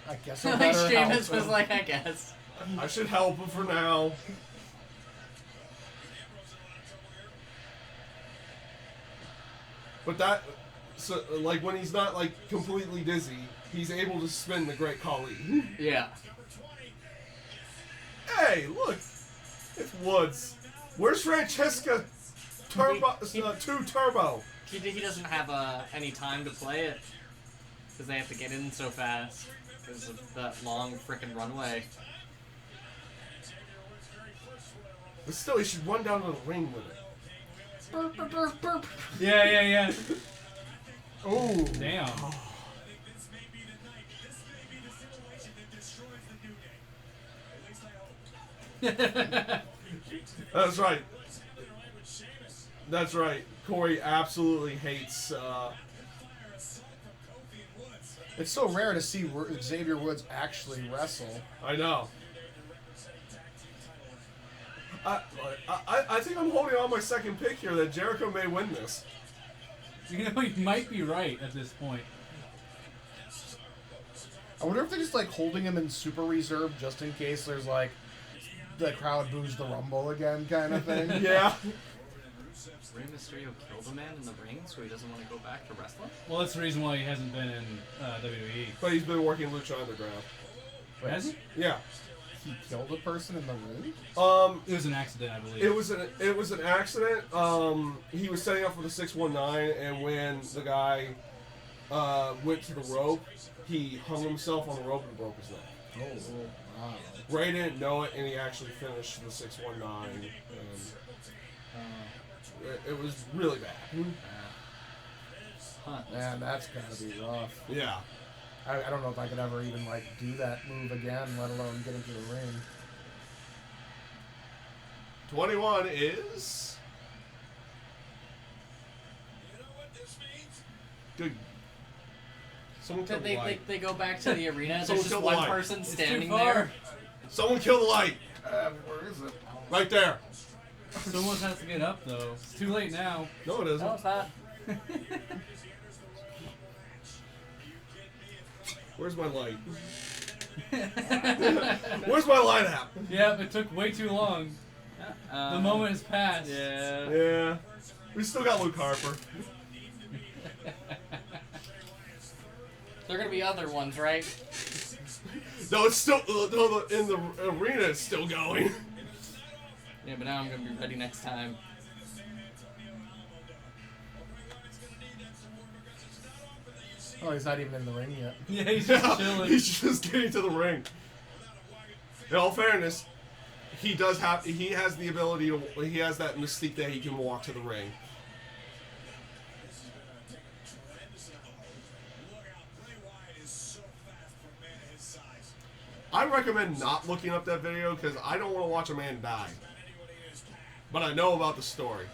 I guess Like I better help Sheamus was him. like, I guess. I should help him for now. But that, so like when he's not like completely dizzy, he's able to spin the Great Khali. Yeah. Hey, look, it's Woods. Where's Francesca Turbo? 2 Turbo. He doesn't have any time to play it because they have to get in so fast because of that long frickin' runway. But still, he should run down to the ring with it. Burp, burp, burp, burp. Yeah. Oh. Damn. That's right. That's right. Corey absolutely hates. It's so rare to see Xavier Woods actually wrestle. I know. I think I'm holding on my second pick here that Jericho may win this. You know, you might be right at this point. I wonder if they're just like holding him in super reserve just in case there's like the crowd boos the Rumble again kind of thing. Yeah. Rey Mysterio killed a man in the ring, so he doesn't want to go back to wrestling? Well, that's the reason why he hasn't been in WWE. But he's been working Lucha Underground. Has he? Yeah. He killed a person in the ring? It was an accident, I believe. It was an accident. He was setting up for the 619, and when the guy went to the rope, he hung himself on the rope and broke his neck. Oh, wow. Ray didn't know it, and he actually finished the 619. And it was really bad. Huh. Man, that's gotta be rough. Yeah. I don't know if I could ever even, like, do that move again, let alone get into the ring. 21 is... Good. Someone killed the light. They go back to the arena, Someone there's just killed the one light. person It's standing too far. there. Someone kill the light. Where is it? Right there. Someone has to get up, though. It's too late now. No, it isn't. No, it's not. Where's my light? Where's my light at? Yep, it took way too long. The moment has passed. Yeah. Yeah. We still got Luke Harper. There are gonna be other ones, right? No, it's still in the arena. It's still going. Yeah, but now I'm gonna be ready next time. Oh, he's not even in the ring yet. Yeah, he's just chilling. He's just getting to the ring. In all fairness, he has the ability to. He has that mystique that he can walk to the ring. I recommend not looking up that video because I don't want to watch a man die. But I know about the story.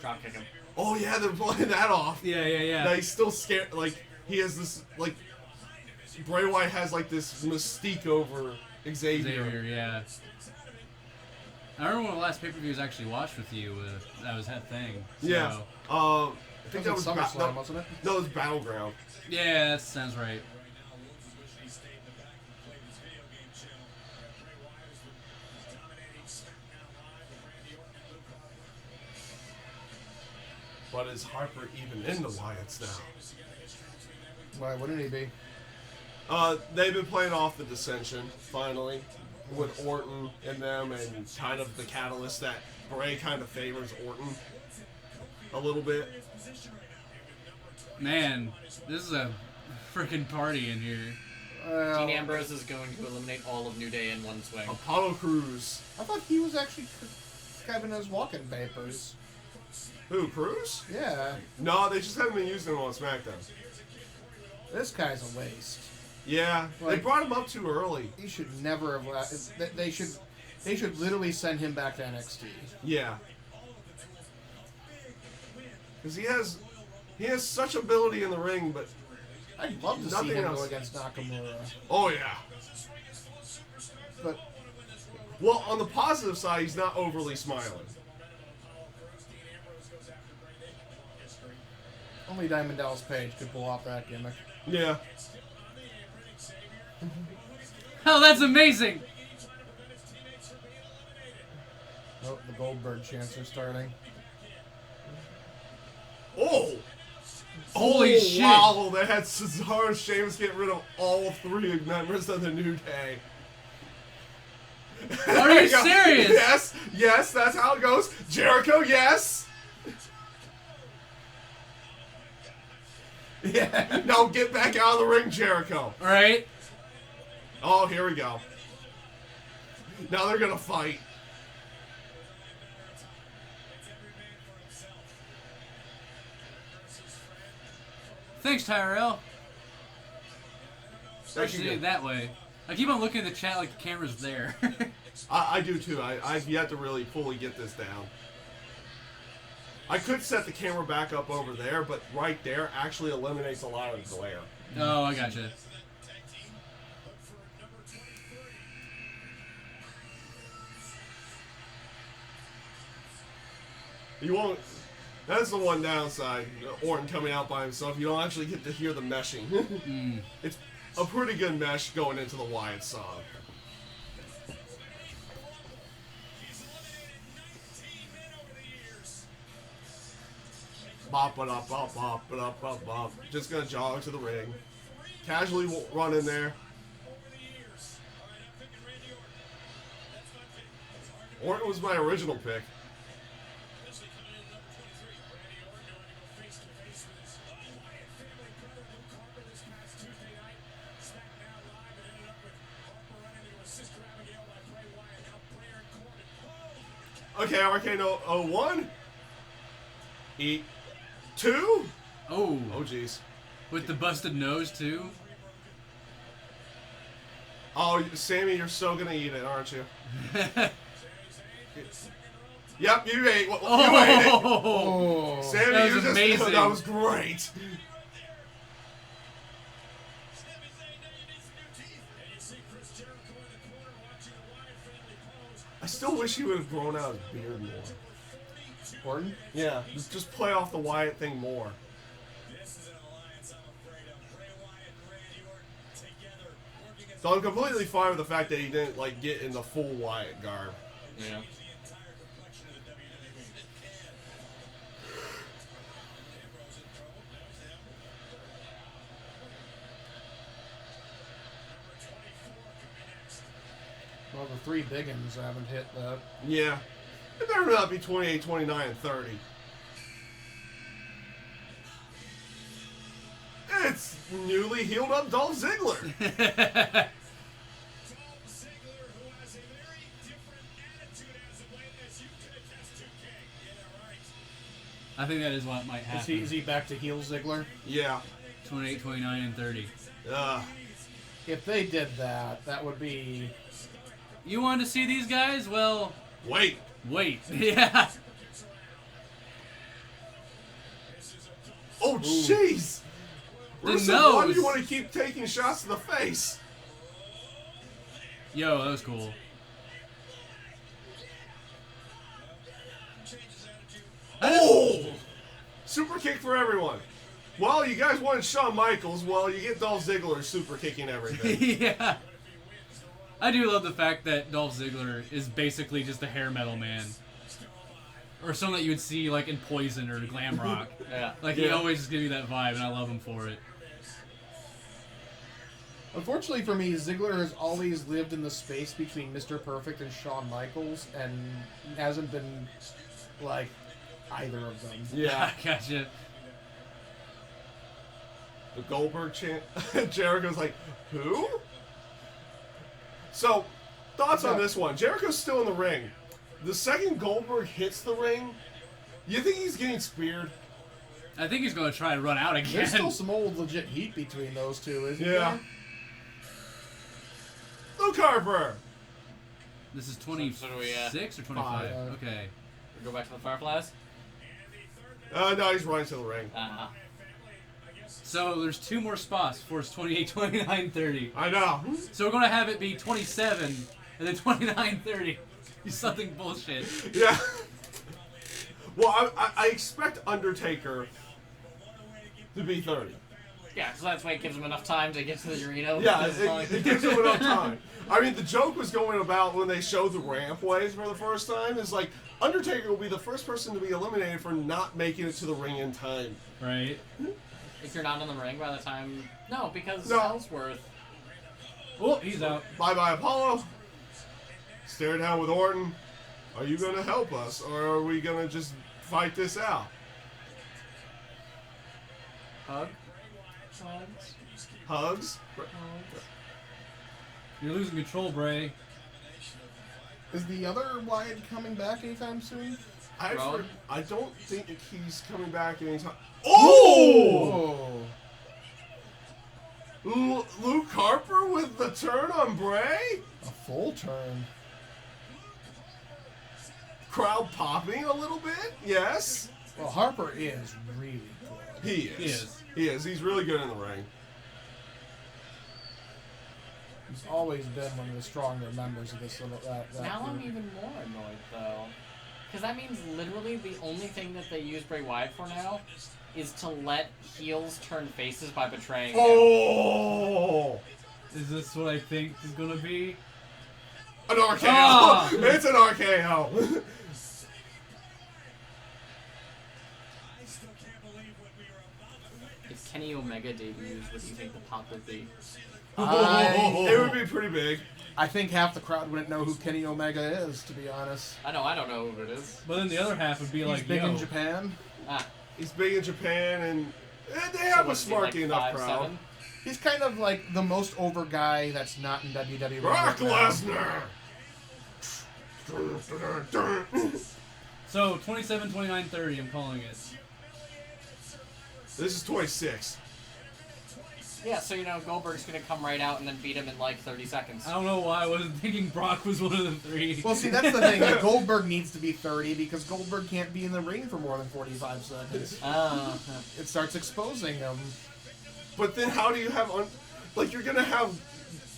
Drop kick him. Oh yeah, they're playing that off. Yeah. That he's still scared. Like he has this. Like Bray Wyatt has like this mystique over Xavier. Yeah. I remember one of the last pay-per-views I actually watched with you. That was that thing. So. Yeah. I think that was SummerSlam, wasn't it? No, it was Battleground. Yeah, that sounds right. But is Harper even in the Wyatts now? Why wouldn't he be? They've been playing off the dissension, finally, with Orton and them, and kind of the catalyst that Bray kind of favors Orton a little bit. Man, this is a freaking party in here. Dean Ambrose is going to eliminate all of New Day in one swing. Apollo Crews. I thought he was actually having his walking papers. Who, Crews? Yeah, No, they just haven't been using him on SmackDown. this guy's a waste. Yeah, they Like- brought him up too early. He should never have. They should literally send him back to NXT. Yeah. Because he has such ability in the ring, but I'd love to see Nothing him else. go against Nakamura, oh yeah. but Well, on the positive side, he's not overly smiling. only Diamond Dallas Page could pull off that gimmick. Yeah. Oh, that's amazing! Oh, the Goldberg chants are starting. Oh! Holy shit. Wow, they had Cesaro and Sheamus get rid of all three members of the New Day. Are you serious? Yes, that's how it goes. Jericho, yes! Yeah. Now get back out of the ring, Jericho. Right? Oh, here we go. Now they're gonna fight. Thanks, Tyrell. Thank Especially you. that way. I keep on looking at the chat like the camera's there. I do too. I've yet to really fully get this down. I could set the camera back up over there, but right there actually eliminates a lot of the glare. Oh, I gotcha. You won't. That's the one downside. Orton coming out by himself. You don't actually get to hear the meshing. It's a pretty good mesh going into the Wyatt song. Bop, ba, bop, bop, bop, bop, bop, bop. Just gonna jog to the ring. Casually run in there. Orton was my original pick. Okay, Arcane 01. Eat 2. Oh, Oh, jeez. with the busted nose too. Oh, Sammy, you're so gonna eat it, aren't you? Yep, you ate. You ate it. Oh, Sammy, that you was just amazing. that was great. I still wish he would have grown out his beard more. Orton? Yeah, just play off the Wyatt thing more. So I'm completely fine with the fact that he didn't like get in the full Wyatt garb. Yeah. Well, the three big ones haven't hit that. Yeah. It better not be 28, 29, and 30. It's newly healed up Dolph Ziggler. I think that is what might happen. Is he back to heel Ziggler? Yeah. 28, 29, and 30. If they did that, that would be... You wanted to see these guys? Well, Wait. wait. Yeah. Oh, jeez. The Rusev, why do nose. you want to keep taking shots to the face? Yo, that was cool. Oh! Super kick for everyone. Well, you guys wanted Shawn Michaels. Well, you get Dolph Ziggler super kicking everything. Yeah. I do love the fact that Dolph Ziggler is basically just a hair metal man. Or something that you would see like in Poison or Glam Rock. Yeah. Like he always just gives you that vibe, and I love him for it. Unfortunately for me, Ziggler has always lived in the space between Mr. Perfect and Shawn Michaels, and hasn't been, like, either of them. Yeah. Gotcha. The Goldberg chant. Jericho's like, who? So, thoughts on this one. Jericho's still in the ring. The second Goldberg hits the ring, you think he's getting speared? I think he's going to try and run out again. There's still some old legit heat between those two, isn't Yeah. there? Luke Harper. This is 26 So do we, or 25? Five. Okay. We go back to the Fireflies? No, he's running to the ring. Uh-huh. So there's two more spots for his 28, 29, 30. I know. So we're going to have it be 27 and then 29, 30. Something bullshit. Yeah. Well, I expect Undertaker to be 30. Yeah, so that's why it gives him enough time to get to the arena. Yeah, It's like- it gives him enough time. I mean, the joke was going about when they showed the rampways for the first time is like, Undertaker will be the first person to be eliminated for not making it to the ring in time. Right? If you're not in the ring by the time... No, because No. Ellsworth... Oh, he's out. Bye-bye, Apollo. Stare down with Orton. Are you going to help us, or are we going to just fight this out? Hug? Hugs? Hugs? You're losing control, Bray. Is the other Wyatt coming back anytime soon? Rowan? I don't think he's coming back anytime. Oh! Luke Harper with the turn on Bray? A full turn. Crowd popping a little bit, yes. Well, Harper is really good. He is. He is. He's really good in the ring. He's always been one of the stronger members of this little that Now I'm group. even more annoyed, though. Because that means literally the only thing that they use Bray Wyatt for now is to let heels turn faces by betraying him. Oh! Is this what I think is gonna be? An RKO! Ah! It's an RKO! I still can't believe what we are about to witness. If Kenny Omega debuts, what do you think the pop would be? It would be pretty big. I think half the crowd wouldn't know who Kenny Omega is, to be honest. I don't know who it is. But then the other half would be He's like, big yo, in Japan. Ah, He's big in Japan, and they so have a what's he, smarky like enough 5'7"? crowd. He's kind of like the most over guy that's not in WWE. Brock right now. Lesnar! so 27, 29, 30, I'm calling it. This is 26. Yeah, so Goldberg's gonna come right out and then beat him in like 30 seconds. I don't know why I wasn't thinking Brock was one of the three. Well, see, that's the thing. Like, Goldberg needs to be 30 because Goldberg can't be in the ring for more than 45 seconds. It starts exposing him. But then how do you have... you're going to have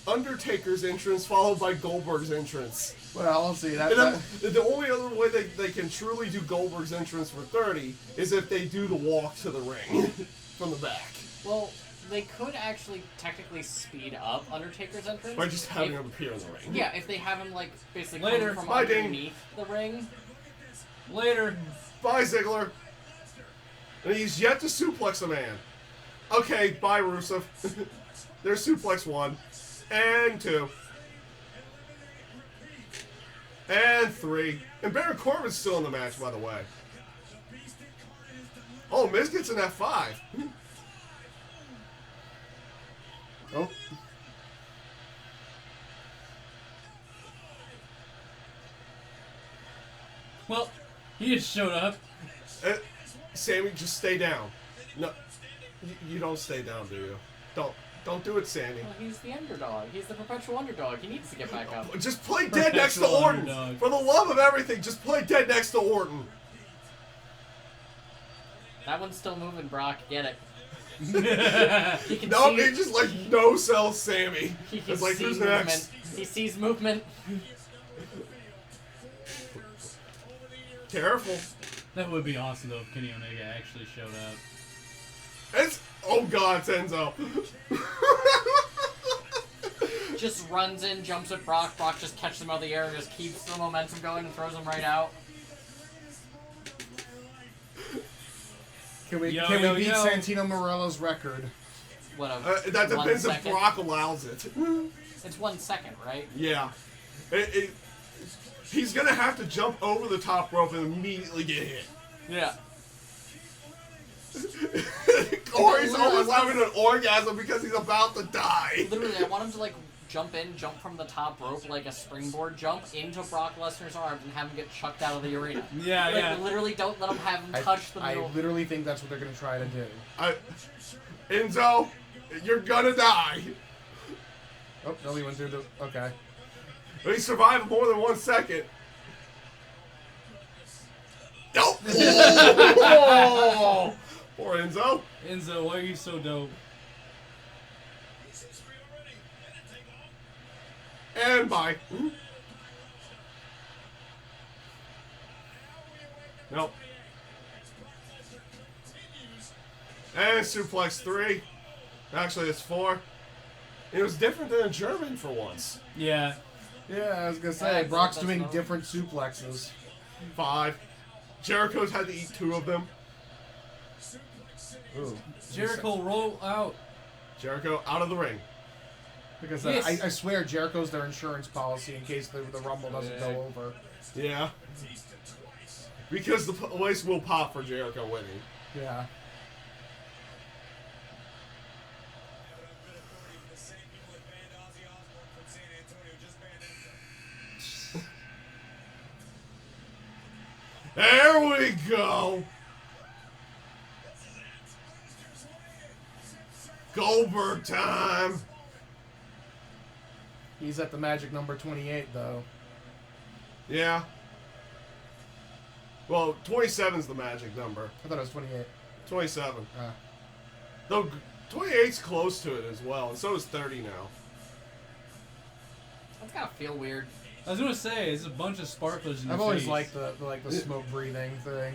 Undertaker's entrance followed by Goldberg's entrance. Well, I'll see. And then the only other way they can truly do Goldberg's entrance for 30 is if they do the walk to the ring from the back. Well, they could actually technically speed up Undertaker's entrance By just having if- him appear in the ring. Yeah, if they have him like basically Later. come from Bye, Ding. underneath the ring. Later. Bye, Ziggler. And he's yet to suplex a man. Okay, bye, Rusev. There's suplex 1. And 2. And 3. And Baron Corbin's still in the match, by the way. Oh, Miz gets an F5. Oh. Well, he just showed up. Sammy, just stay down. No, you don't stay down, do you? Don't do it, Sammy. Well, he's the underdog. He's the perpetual underdog. He needs to get back up. Just play dead next to Perpetual Orton. underdog. For the love of everything, just play dead next to Orton. That one's still moving, Brock. Get it. He can No, see. he just no sell Sammy. He can It's like, see who's movement. next? He sees movement. Careful. That would be awesome though if Kenny Omega actually showed up. Oh God, it's Enzo. Just runs in, jumps at Brock. Brock just catches him out of the air and just keeps the momentum going and throws him right out. Can we Yo, beat yo. Santino Marella's record? What a That 1 depends if second. Brock allows it. It's 1 second, right? Yeah. He's gonna have to jump over the top rope and immediately get hit. Yeah. Corey's almost having an orgasm because he's about to die. Literally, I want him to jump from the top rope like a springboard jump into Brock Lesnar's arms and have him get chucked out of the arena. Yeah, yeah. Literally, don't let him have him touch the I middle. literally think that's what they're going to try to do. Enzo, you're gonna die. Oh, no, he went through the... Okay. He survived more than 1 second. Nope. Oh, poor Enzo. Enzo, why are you so dope? And bye. Nope. And suplex 3. Actually, it's 4. It was different than a German for once. Yeah. Yeah, I was going to Yeah, say, Brock's that's doing not- different suplexes. 5. Jericho's had to eat 2 of them. Ooh. Jericho, roll out. Jericho out of the ring. Because Yes. I swear Jericho's their insurance policy in case the Rumble doesn't go over. Yeah. Because the place will pop for Jericho winning. Yeah. There we go. Goldberg time. He's at the magic number 28, though. Yeah. Well, 27's the magic number. I thought it was 28. 27. Ah. Though 28's close to it as well, and so is 30 now. That's gotta feel weird. I was gonna say it's a bunch of sparklers in I've your always face. liked the smoke breathing thing.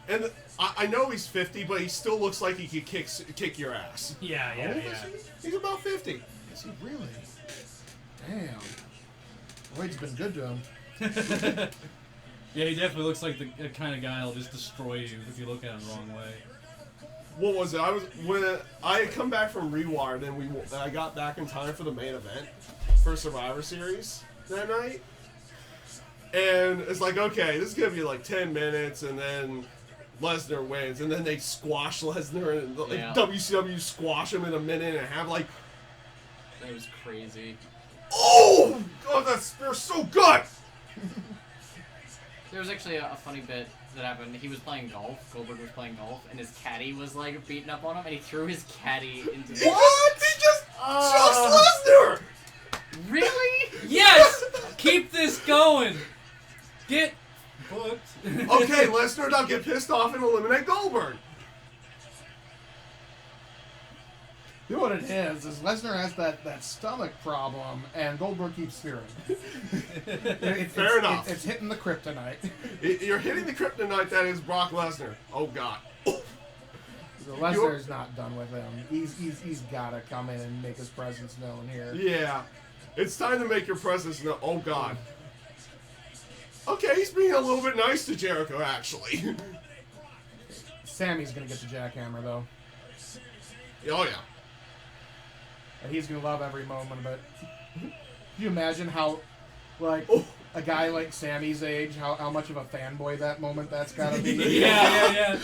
And I know he's 50, but he still looks like he could kick your ass. Yeah, How old is he? He's about 50. Is he really? Damn. Wade's been good to him. Yeah, he definitely looks like the kind of guy that'll just destroy you if you look at him the wrong way. What was it? When I had come back from Rewired and I got back in time for the main event for Survivor Series that night. And it's like, okay, this is gonna be like 10 minutes, and then Lesnar wins, and then they squash Lesnar, and like, Yeah. WCW squash him in a minute and a half. Like, That was crazy. oh god, that spear's so good. There was actually a funny bit that happened. He was playing golf. Goldberg was playing golf, and his caddy was like beating up on him, and he threw his caddy into the. What? He just chucks Lesnar. Really? Yes! Keep this going! Get booked. Okay, Lesnar, now get pissed off and eliminate Goldberg. You know what it is Lesnar has that stomach problem, and Goldberg keeps spearing. Fair enough. It's hitting the kryptonite. You're hitting the kryptonite that is Brock Lesnar. Oh god. So Lesnar's not done with him. He's got to come in and make his presence known here. Yeah. It's time to make your presence known. Oh god. Okay, he's being a little bit nice to Jericho, actually. Sammy's gonna get the jackhammer though, Oh yeah. and he's gonna love every moment of it. Can you imagine how, like, Oh. a guy like Sammy's age, how much of a fanboy that moment that's gotta be? Yeah.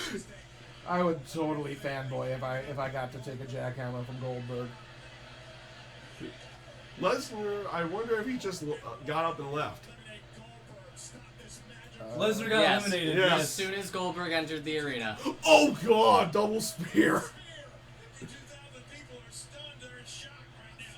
I would totally fanboy if I got to take a jackhammer from Goldberg. Lesnar, I wonder if he just got up and left. Lesnar got Yes. eliminated. Yes. As Yes. soon as Goldberg entered the arena. Oh god, double spear. 2,000 people are stunned. They're in shock right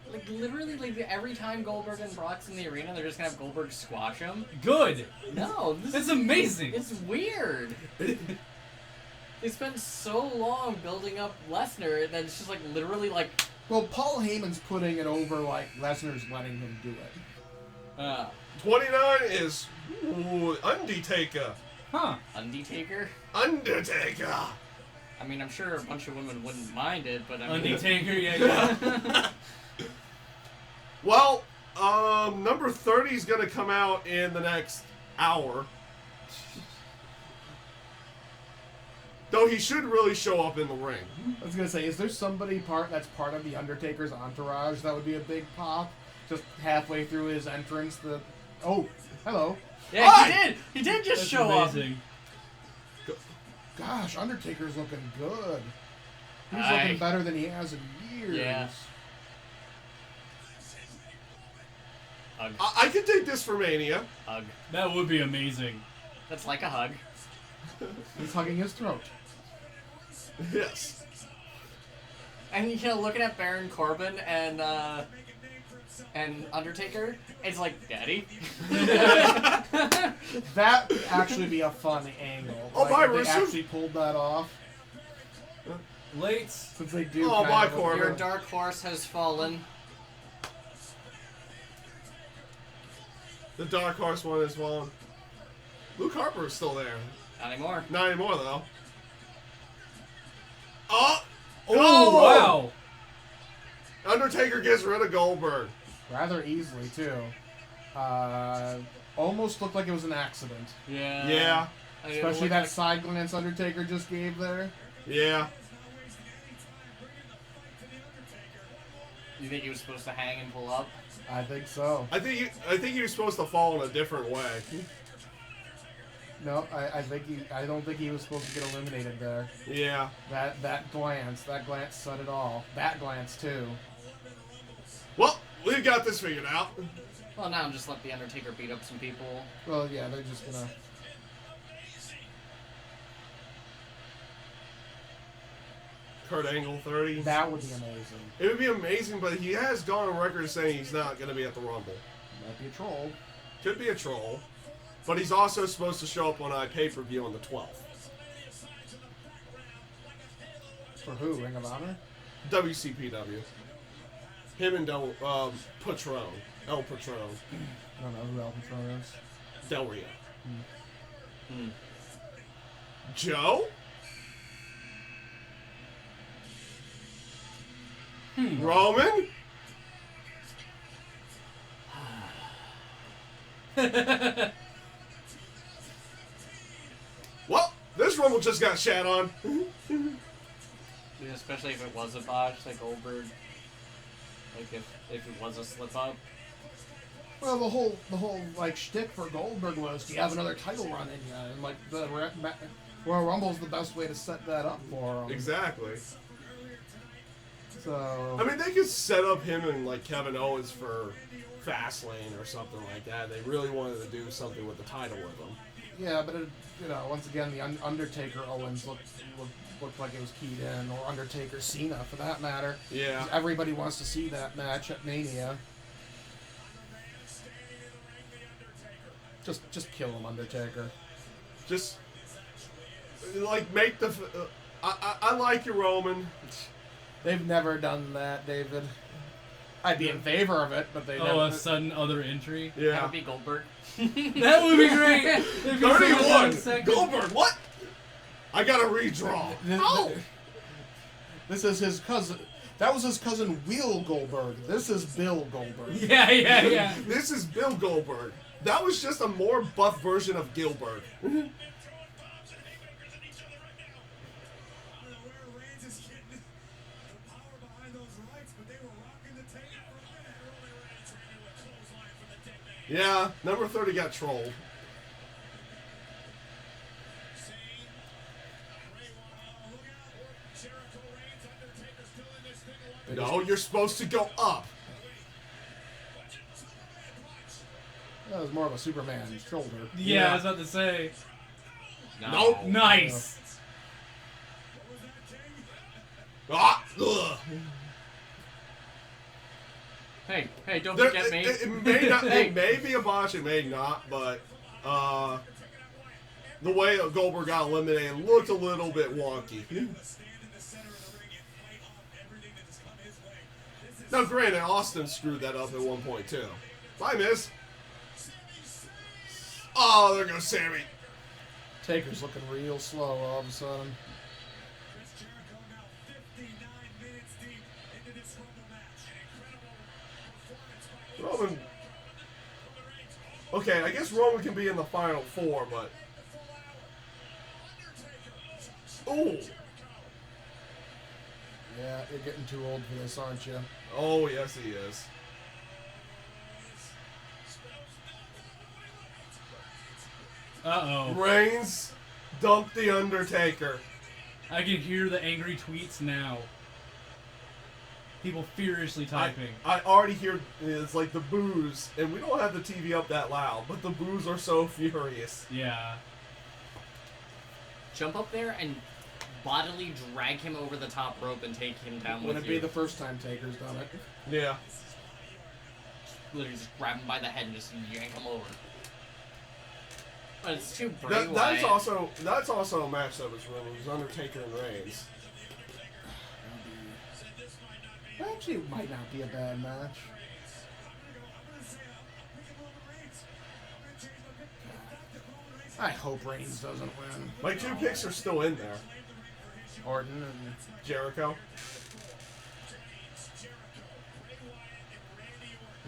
now. Like, literally, like, every time Goldberg and Brock's in the arena, they're just gonna have Goldberg squash him. Good. No, this That's is amazing. It's weird. They spent so long building up Lesnar that it's just like literally like. Well, Paul Heyman's putting it over like Lesnar's letting him do it. 29 is Undertaker. Huh. Undertaker. Undertaker. I mean, I'm sure a bunch of women wouldn't mind it, but I mean. Undertaker, yeah. Well, number 30 is going to come out in the next hour. Though he should really show up in the ring. I was gonna say, is there somebody that's part of the Undertaker's entourage that would be a big pop? Just halfway through his entrance, oh, hello. Yeah, Hi! he did. He did just That's show up. amazing. Gosh, Undertaker's looking good. He's Aye. looking better than he has in years. Yeah. Hug. I can take this for Mania. Hug. That would be amazing. That's like a hug. He's hugging his throat. Yes. And you know, looking at Baron Corbin and Undertaker, it's like, Daddy. That would actually be a fun angle. Oh, my if they Russo? actually pulled that off. Late. Since they do. Oh, kind my of- Corbin. Your dark horse has fallen. The Dark Horse one is one. Luke Harper is still there. Not anymore. Not anymore, though. Oh! Oh, wow. Undertaker gets rid of Goldberg. Rather easily too. Almost looked like it was an accident. Yeah. Yeah. I mean, it Especially looked that like- side glance Undertaker just gave there. Yeah. You think he was supposed to hang and pull up? I think so. I think he was supposed to fall in a different way. No, I don't think he was supposed to get eliminated there. Yeah. That glance said it all. That glance too. Well, we've got this figured out. Well, now just let the Undertaker beat up some people. Well, yeah, they're just gonna. Kurt Angle 30. That would be amazing. It would be amazing, but he has gone on record saying he's not going to be at the Rumble. Might be a troll. Could be a troll. But he's also supposed to show up on a pay-per-view on the 12th. For who? Ring of Honor? WCPW. Him and Patron. El Patron. I don't know who El Patron is. Del Rio. Hmm. Joe? Roman? Well, this Rumble just got shat on. Yeah, especially if it was a botch, like Goldberg. Like if it was a slip up. Well, the whole like shtick for Goldberg was, do you have another title run in you? And like the Royal Rumble's the best way to set that up for him. Exactly. So I mean, they could set up him and like Kevin Owens for Fastlane or something like that. They really wanted to do something with the title with him. yeah, but it, once again, the Undertaker Owens looked like it was keyed in, or Undertaker Cena for that matter. Yeah. 'Cause everybody wants to see that match at Mania. Just kill him, Undertaker. Just like make the. I like your Roman. They've never done that, David. I'd be in favor of it, but they Oh, never. a sudden other entry. That Yeah. would be Goldberg. That would be great. If you said that in 31. a second. Goldberg. What? I gotta redraw. Oh! This is his cousin. That was his cousin Will Goldberg. This is Bill Goldberg. Yeah. This is Bill Goldberg. That was just a more buff version of Gilbert. Yeah, number 30 got trolled. No, you're supposed to go up. That was more of a Superman shoulder. Yeah, I was about to say. Nope. Nice. Ah, ugh. Hey, don't There- forget me. it may not. It may be a botch. It may not. But the way Goldberg got eliminated looked a little bit wonky. Now, granted, Austin screwed that up at one point too. Bye, Miz. Oh, there goes Sammy. Taker's looking real slow all of a sudden. Roman. Okay, I guess Roman can be in the final four, but. Ooh. Yeah, you're getting too old for this, aren't you? Oh, yes, he is. Uh-oh. Reigns dumped the Undertaker. I can hear the angry tweets now. People furiously typing. I already hear it's like the boos, and we don't have the TV up that loud, but the boos are so furious. Yeah. Jump up there and bodily drag him over the top rope and take him down with Wouldn't it you. be the first time Taker's done it? Yeah. Literally just grab him by the head and just yank him over. But it's too Bray That's Wyatt. also a match that was ruined. It was Undertaker and Reigns. Actually, it might not be a bad match. I hope Reigns doesn't win. My two picks are still in there. Orton and Jericho.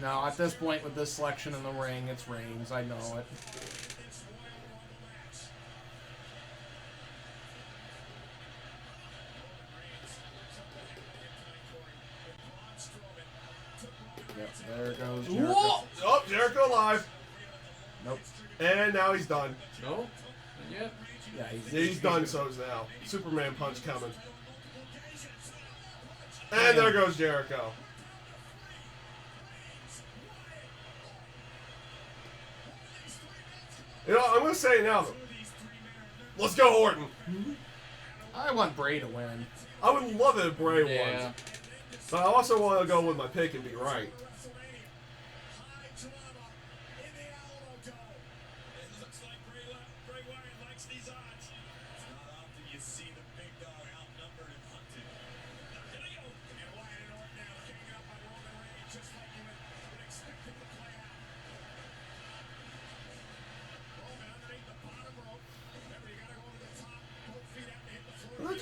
no, at this point with this selection in the ring, it's Reigns. I know it. Yep, there goes Jericho. Whoa! Oh, Jericho alive. Nope. And now he's done. No? Not yet? Yeah, He's done so's now. Superman punch coming. And there goes Jericho. You know, I'm going to say it now. Let's go, Orton. I want Bray to win. I would love it if Bray won. Yeah. But I also want to go with my pick and be right.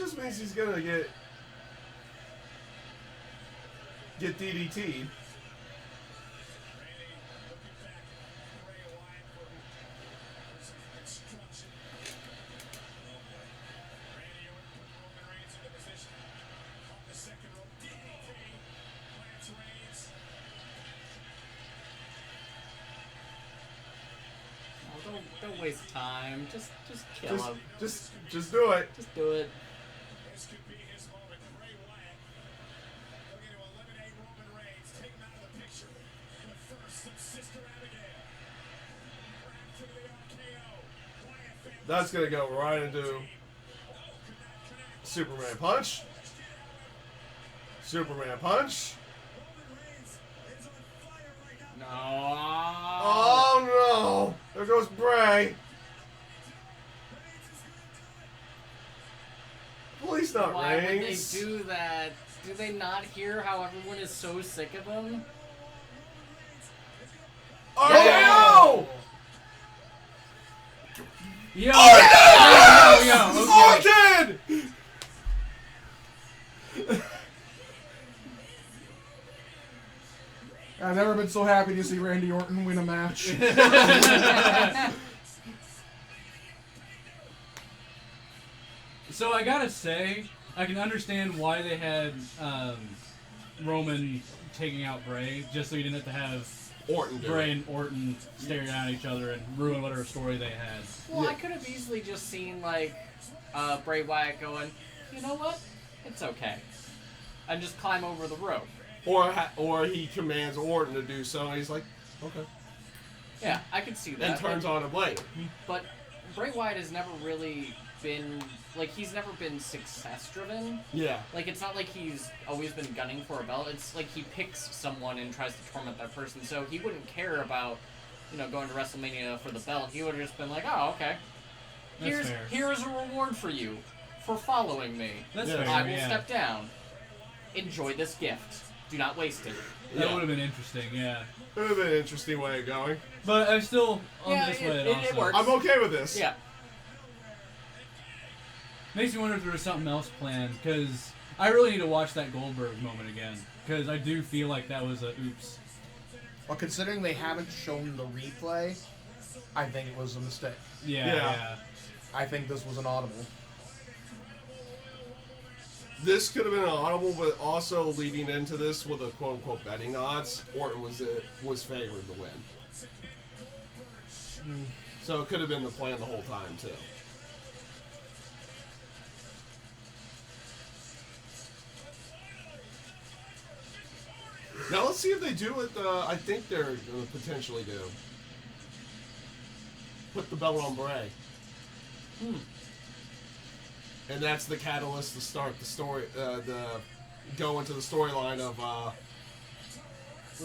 just means he's gonna get DDT'd. Don't waste time. Just kill him. Just do it. Just do it. This could be his moment. Bray Wyatt looking to eliminate Roman Reigns, take him out of the picture. But first, some Sister Abigail. Back to the RKO. Wyatt family. That's gonna go right into Superman punch. Superman punch. Roman Reigns is on fire right now. No. Oh no! There goes Bray. Please not Why would they Reigns. do that? Do they not hear how everyone is so sick of him? Oh Yo! Oh, Yo, okay. Orton! I've never been so happy to see Randy Orton win a match. So I gotta say, I can understand why they had Roman taking out Bray, just so you didn't have to have Orton do Bray it. and Orton staring at each other and ruin whatever story they had. Well, I could have easily just seen like Bray Wyatt going, you know what? It's okay, and just climb over the rope. Or he commands Orton to do so, and he's like, okay. Yeah, I could see that. And turns on a blade. But Bray Wyatt has never really been like he's never been success driven. Yeah. Like it's not like he's always been gunning for a belt. It's like he picks someone and tries to torment that person. So he wouldn't care about, going to WrestleMania for the belt. He would have just been like, oh, okay. That's fair. Here's a reward for you for following me. That's Yeah. fair, I will yeah. step down. Enjoy this gift. Do not waste it. That Yeah. would have been interesting, yeah. It would have been an interesting way of going. But I'm still on Yeah, this it- way it also. works. I'm okay with this. Yeah. Makes me wonder if there was something else planned, because I really need to watch that Goldberg moment again, because I do feel like that was a oops. Well, considering they haven't shown the replay, I think it was a mistake. Yeah. I think this was an audible. This could have been an audible, but also leading into this with a quote-unquote betting odds, Orton was favored to win. So it could have been the plan the whole time, too. Now let's see if they do what I think they're going to potentially do. Put the belt on Bray. And that's the catalyst to start the story, go into the storyline of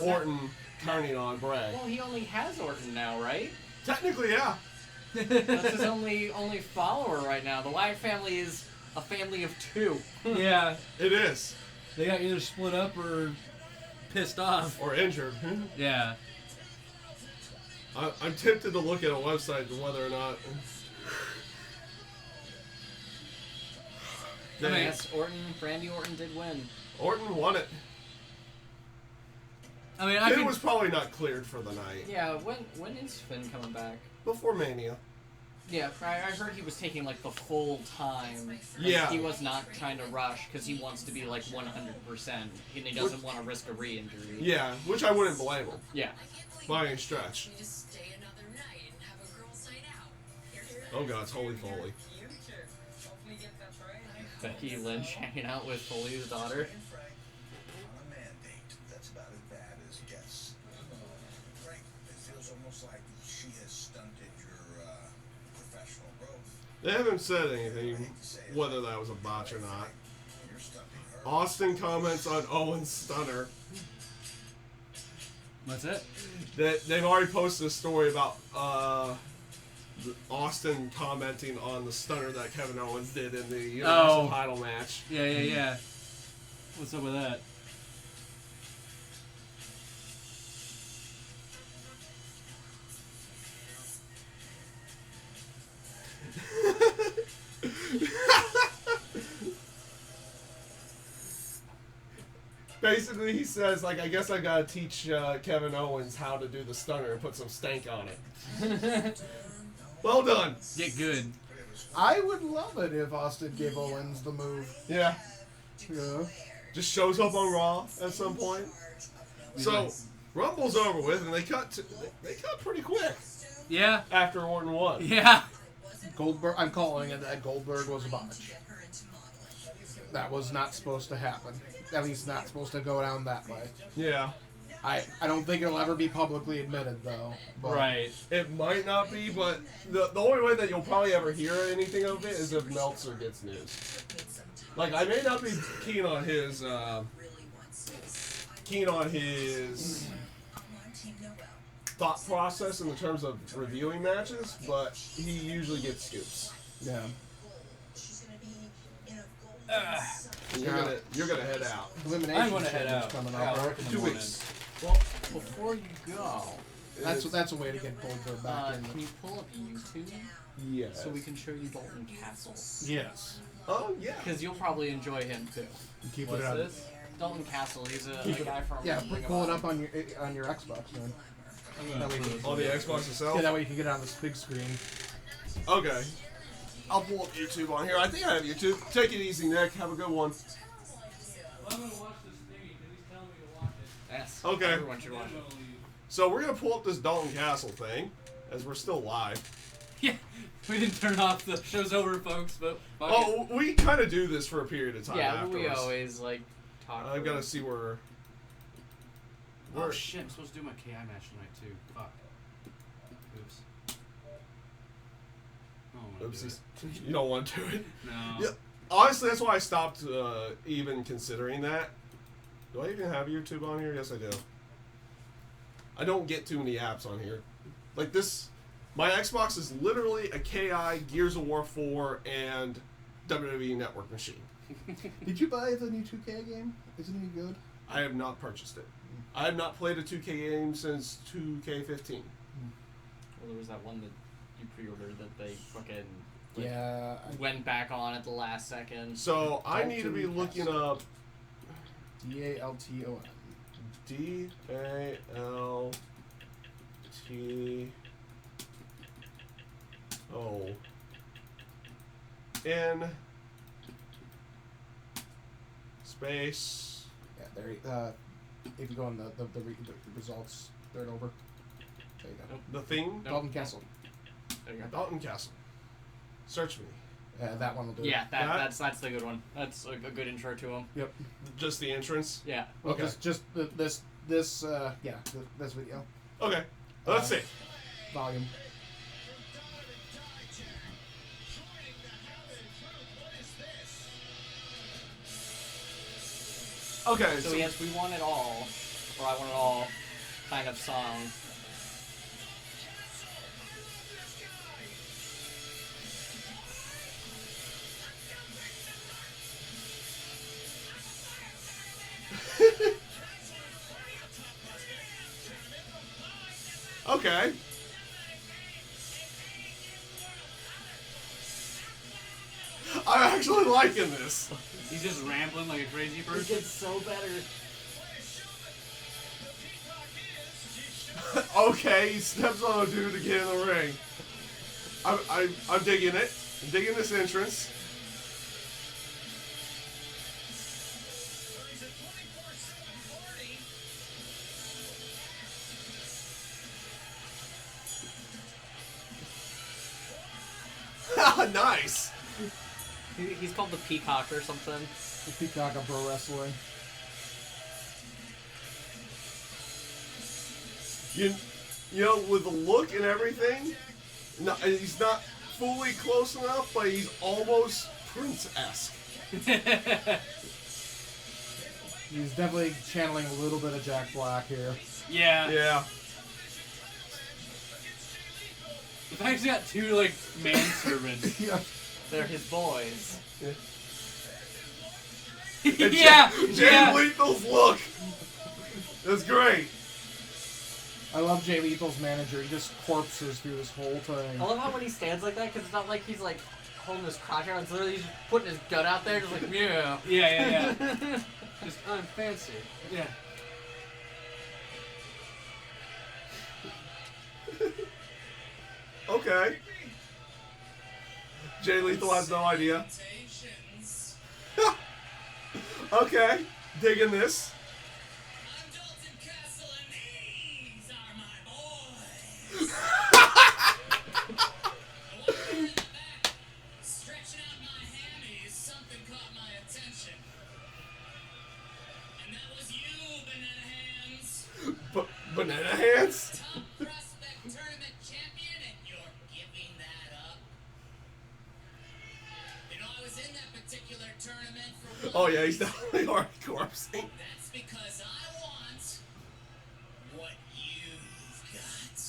Orton turning on Bray. Well, he only has Orton now, right? Technically, yeah. That's his only follower right now. The Wyatt family is a family of two. Yeah, It is. they got either split up or pissed off. Or injured. Yeah. I'm tempted to look at a website to whether or not... I mean, yes, Randy Orton did win. Orton won it. I mean, I It can... was probably not cleared for the night. Yeah, when is Finn coming back? Before Mania. Yeah, I heard he was taking like the full time. Like, Yeah. He was not trying to rush because he wants to be like 100%, and he doesn't want to risk a re-injury. Yeah, which I wouldn't blame him. Yeah. By any stretch. You just stay another night and have a girls' night out. Here's Oh god, it's Holy Foley. future. Hopefully get that right. Becky Lynch hanging out with Foley's daughter. Frank, on a mandate, that's about as bad as it gets. Frank, it feels almost like she has stunted your professional growth. They haven't said anything, whether that was a botch or not. You're stunting her. Austin comments on Owens' stunner. That's it. They've already posted a story about Austin commenting on the stunner that Kevin Owens did in the Universal title match. Yeah. What's up with that? Basically, he says, like, I guess I gotta teach Kevin Owens how to do the stunner and put some stank on it. Well done. Get good. I would love it if Austin gave Owens the move. Yeah. Yeah. Just shows up on Raw at some point. So, like- Rumble's over with, and they cut pretty quick Yeah. after Orton won. Yeah. Goldberg. I'm calling it that Goldberg was a botch. That was not supposed to happen. At least not supposed to go down that way. Yeah. I don't think it'll ever be publicly admitted though. But Right. It might not be, but the only way that you'll probably ever hear anything of it is if Meltzer gets news. Like, I may not be keen on his thought process in the terms of reviewing matches, but he usually gets scoops. Yeah. You're gonna head out. Elimination I'm gonna head Chamber's out. coming I up. gotta work in the 2 morning. weeks. Well, before you go, That's a way to get Goldberg back in. can you pull up YouTube Yes. so we can show you Dalton Castle? Yes. Oh yeah. Because you'll probably enjoy him too. Keep What's it on. this? Dalton Castle. He's a Keep it- guy from. Yeah, Ring of pull it Honor. up on your Xbox, man. I'm gonna That way put you it- On the Xbox itself. Yeah, that way you can get it on this big screen. Okay. I'll pull up YouTube on here. I think I have YouTube. Take it easy, Nick. Have a good one. I'm gonna watch this thingy because he's telling me to watch it. Yes. Okay. Everyone should watch it. So we're gonna pull up this Dalton Castle thing, as we're still live. Yeah. We didn't turn off. The show's over, folks. But fuck it. Oh, we kind of do this for a period of time. Yeah, afterwards. we always like talk. I've got to see where. Oh shit! I'm supposed to do my KI match tonight too. Fuck. Oops. I don't wanna do Oopsies. it. You don't want to do it. No. Yeah. Honestly, that's why I stopped even considering that. Do I even have YouTube on here? Yes, I do. I don't get too many apps on here. Like this, my Xbox is literally a KI, Gears of War 4, and WWE Network machine. Did you buy the new 2K game? Isn't it good? I have not purchased it. I have not played a 2K game since 2K15. Well, there was that one that you pre-ordered that they fucking like, Yeah. went back on at the last second. So I need to be Dalton looking Castle. up DALTON. DALTON space. Yeah, there. If you go on the results, third over. There you go. The thing. Nope. Dalton Castle. There you go. Dalton Castle. Search me. That one will do. Yeah, it. that's the good one. That's a good intro to him. Yep. Just the entrance. Yeah. Well, Okay. this video Okay. Let's see. volume. Okay. So yes, we want it all, or I want it all, kind of song. Okay. I'm actually liking this. He's just rambling like a crazy It person. gets so better. Okay, he steps on a dude to get in the ring. I'm digging it. I'm digging this entrance. Nice. He's called the Peacock or something. The Peacock of Pro Wrestling. You know, with the look and everything, no, he's not fully close enough, but he's almost Prince-esque. He's definitely channeling a little bit of Jack Black here. Yeah. Yeah. The fact he's got two like manservants. Yeah. They're his boys. Yeah. Jay Yeah. Lethal's look. That's great. I love Jay Lethal's manager. He just corpses through this whole thing. I love how when he stands like that, because it's not like he's like holding his crotch out. It's literally just putting his gut out there, just like, yeah. Yeah. Just fancy. Yeah. Okay. Jay Lethal has no idea. Okay, digging this. I'm Dalton Castle, and these are my boys. Walking in the back, stretching out my hammies, something caught my attention. And that was you, Banana Hands. Banana hands? Top prospect tournament champion, and you're giving that up. You know, I was in that particular tournament for one Oh yeah, he's reason. definitely hardcore. That's because I want what you've got.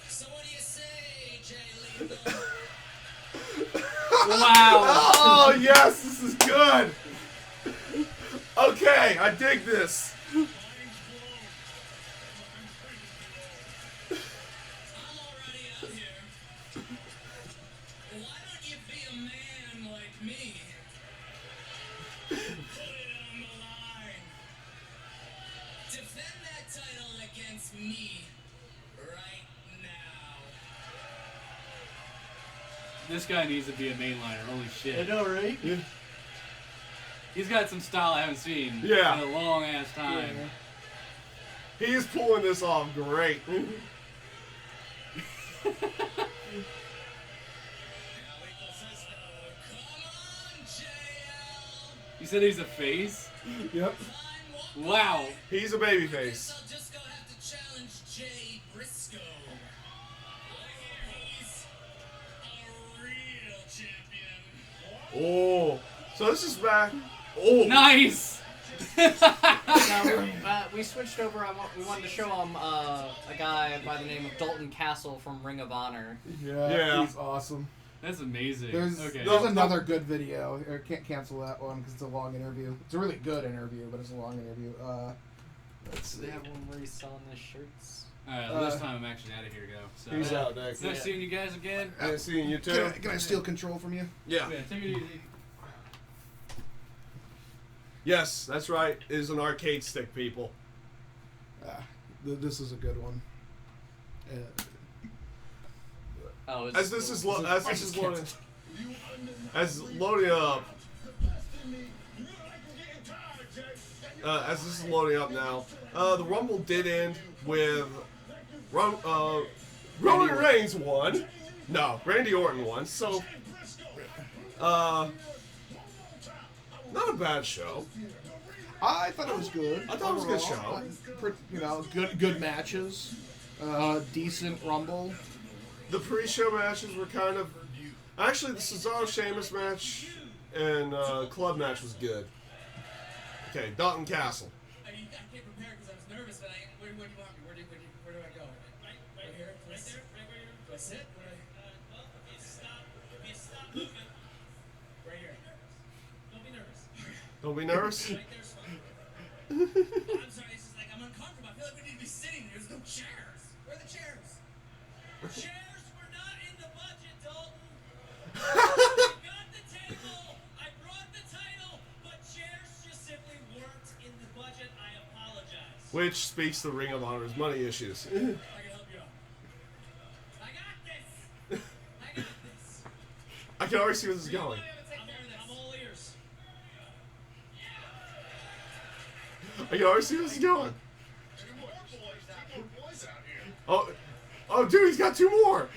So what do you say, Jay Lethal? Wow. Oh yes, this is good. Okay, I dig this. I'm already out here. Why don't you be a man like me? Put it on the line. Defend that title against me right now. This guy needs to be a mainliner. Holy shit. I know, right? He's got some style I haven't seen Yeah. in a long ass time. He is pulling this off great. Now, Lethal says no. Come on, JL. You said he's a face? Yep. Fine, one Wow. way. He's a Guess babyface. I'll just go have to challenge Jay Briscoe. I hear he's a real champion. Oh, so this is back. Oh, Nice! Now, we switched over. We wanted to show him a guy by the name of Dalton Castle from Ring of Honor. Yeah. He's awesome. That's amazing. There's okay. another good video. I can't cancel that one because it's a long interview. It's a really good interview, but it's a long interview. Let's Do see. they have one where he's selling his shirts? Alright, well, this time I'm actually out of here, go. So, He's out next. Nice seeing you guys again. Yeah, seeing you too. Can I steal control from you? Yeah. Yeah, take it easy. Yes, that's right. It is an arcade stick, people. This is a good one. Oh, As this is loading up. As this is loading up now, the Rumble did end with Roman Reigns won. No, Randy Orton won. So, not a bad show. I thought it was good. I thought it was a good overall. show. You know, good matches. Decent Rumble. The pre-show matches were kind of... Actually, the Cesaro-Sheamus match and club match was good. Okay, Dalton Castle. I came prepared because I was nervous, but where do you want me? Where do I go? Right here? Right there? Right where you're... Do I sit? Well, if you stop moving. Right here. Don't be nervous. Don't be nervous. Right there's fine. I'm sorry, it's just like I'm uncomfortable. I feel like we need to be sitting. There's no chairs. Where are the chairs? Chairs were not in the budget, Dalton. I got the table. I brought the title, but chairs just simply weren't in the budget. I apologize. Which speaks to Ring of Honor's money issues. I can help you out. I got this. I got this. I can already see where this is going. I'm all ears. I can already see where this is going. Oh, dude, he's got two more.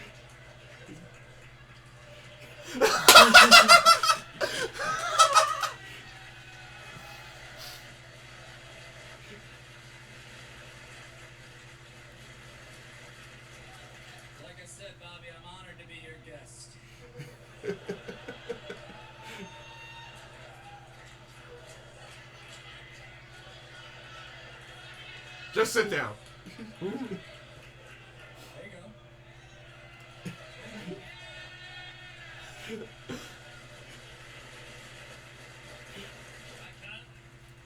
Like I said, Bobby, I'm honored to be your guest. Just sit down. There you go.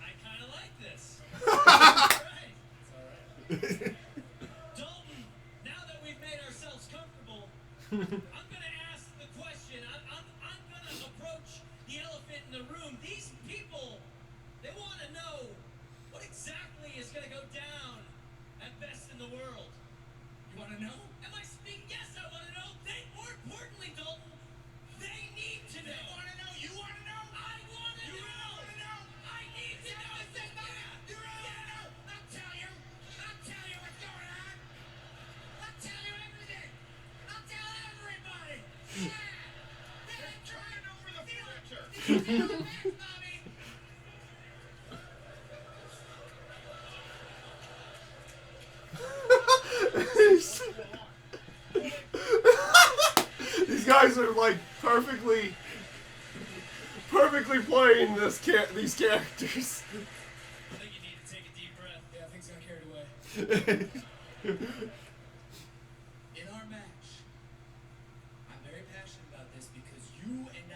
I kind of like this. It's all right. Dalton, now that we've made ourselves comfortable, I'm gonna ask the question. I'm gonna approach the elephant in the room. These people, they want to know what exactly is gonna go down at Best in the World. You want to know? Am I speaking? Yes, I want to know. More importantly, Dalton, they need to know. They want to know. You want to know? I want to know. You want to know? I need to know. You want to know? I'll tell you. I'll tell you what's going on. I'll tell you everything. I'll tell everybody. Yeah. They're trying over the future. Bobby. These guys are like perfectly playing these characters. I think you need to take a deep breath. Yeah, things got carried away. In our match, I'm very passionate about this because you and I,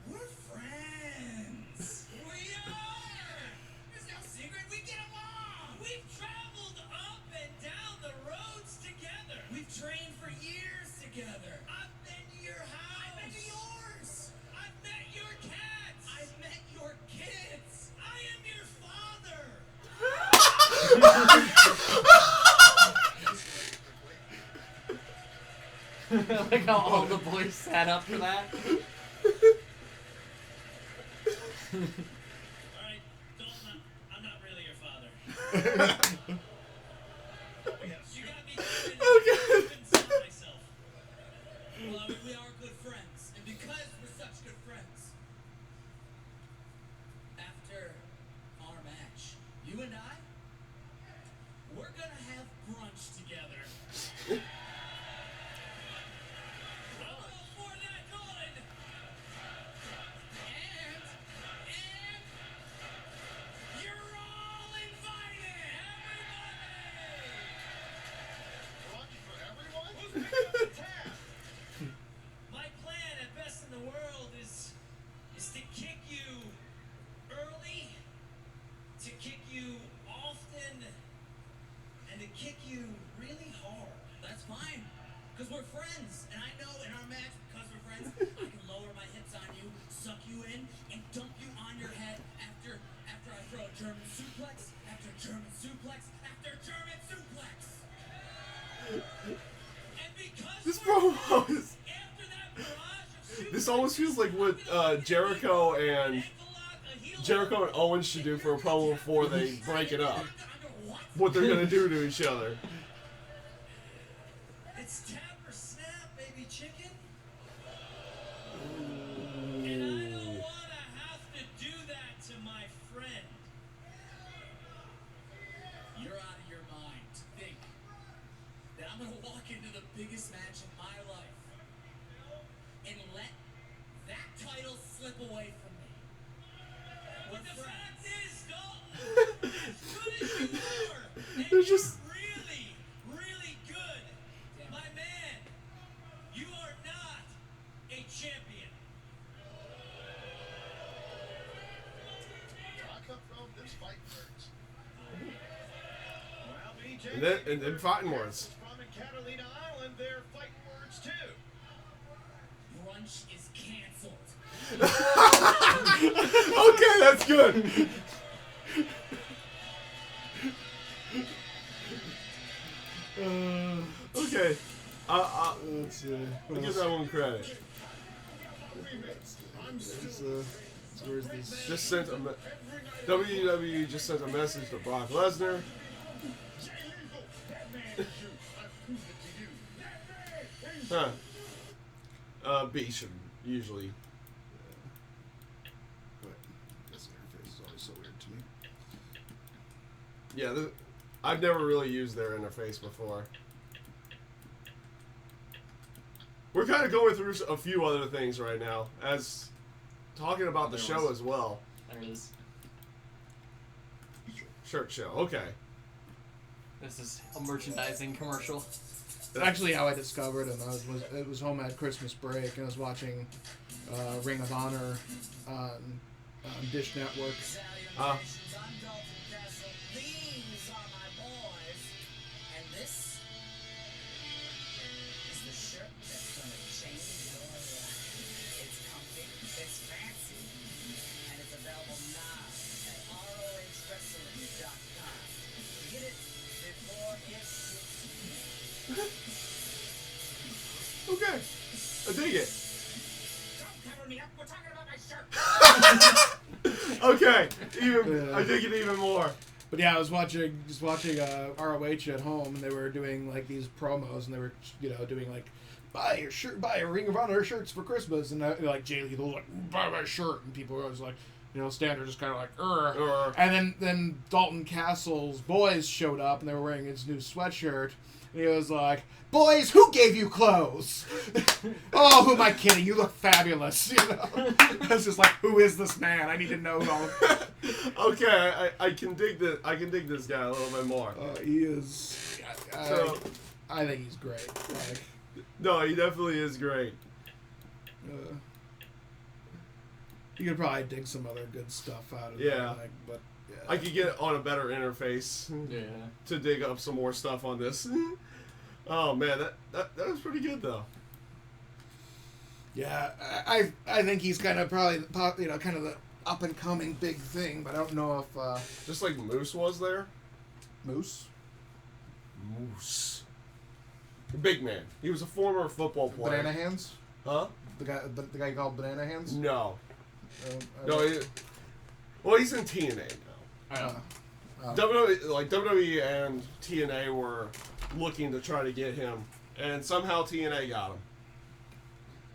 we're friends. We are. There's no secret. We get along. We've traveled up and down the roads together. We've trained for years together. I've been to your house. I've been to yours. I've met your cats. I've met your kids. I am your father. Like how all the boys sat up for that. Alright, Dalton, I'm not really your father. You got me convinced myself. Well, I mean, we are good friends, and because we're such good friends, after our match, you and I, we're gonna have brunch together. For that, Dalton. And you're all invited, everybody. My plan at Best in the World is to kick you early, to kick you often, and to kick you really hard. That's fine, because we're friends, and I know in our match, because we're friends, I can lower my hips on you, suck you in, and dump you on your head after I throw a German suplex, after German suplex, after German suplex. And because This we're promo friends, is. after that barrage of This almost feels like what Jericho and Owens should do for a promo before they break it up. What they're gonna do to each other. It's tap or snap, baby chicken. And I don't want to have to do that to my friend. You're out of your mind to think that I'm going to walk into the biggest match of my life and let that title slip away from me. But the fact is, Dalton, as good as you are, and They're you're just. really, really good, my man, you are not a champion. And then fighting words. From Catalina Island, their fighting words too. Brunch is canceled. Okay, that's good. Okay. Let's see. I'll give that one credit. Where's this? Just sent WWE just sent a message to Brock Lesnar. B should usually. But this interface is always so weird to me. Yeah, I've never really used their interface before. We're kind of going through a few other things right now, as talking about the show as well. There it is. Shirt show, okay. This is a merchandising commercial. It's actually how I discovered him. It was home at Christmas break, and I was watching Ring of Honor on Dish Network. Uh, Okay. I dig it. Don't cover me up. We're talking about my shirt. Okay. Yeah. I dig it even more. But yeah, I was watching ROH at home, and they were doing like these promos, and they were doing like buy a Ring of Honor shirts for Christmas, and like Jay Lethal was like buy my shirt, and people were always like Standard just kind of like and then Dalton Castle's boys showed up, and they were wearing his new sweatshirt, and he was like, boys, who gave you clothes? Oh, who am I kidding? You look fabulous. I was just like, who is this man? I need to know all. Okay, I can dig this. I can dig this guy a little bit more. He is. I think he's great. Like, no, he definitely is great. You could probably dig some other good stuff out of it. Yeah. But yeah. I could get on a better interface to dig up some more stuff on this. Oh man, that was pretty good though. Yeah, I think he's kind of probably kind of the up and coming big thing, but I don't know if Just like Moose was there. Moose. The big man. He was a former football player. Banana Hands. Huh? The guy you called Banana Hands. No. I No. don't- He's in TNA now. I know. WWE and TNA were looking to try to get him, and somehow TNA got him.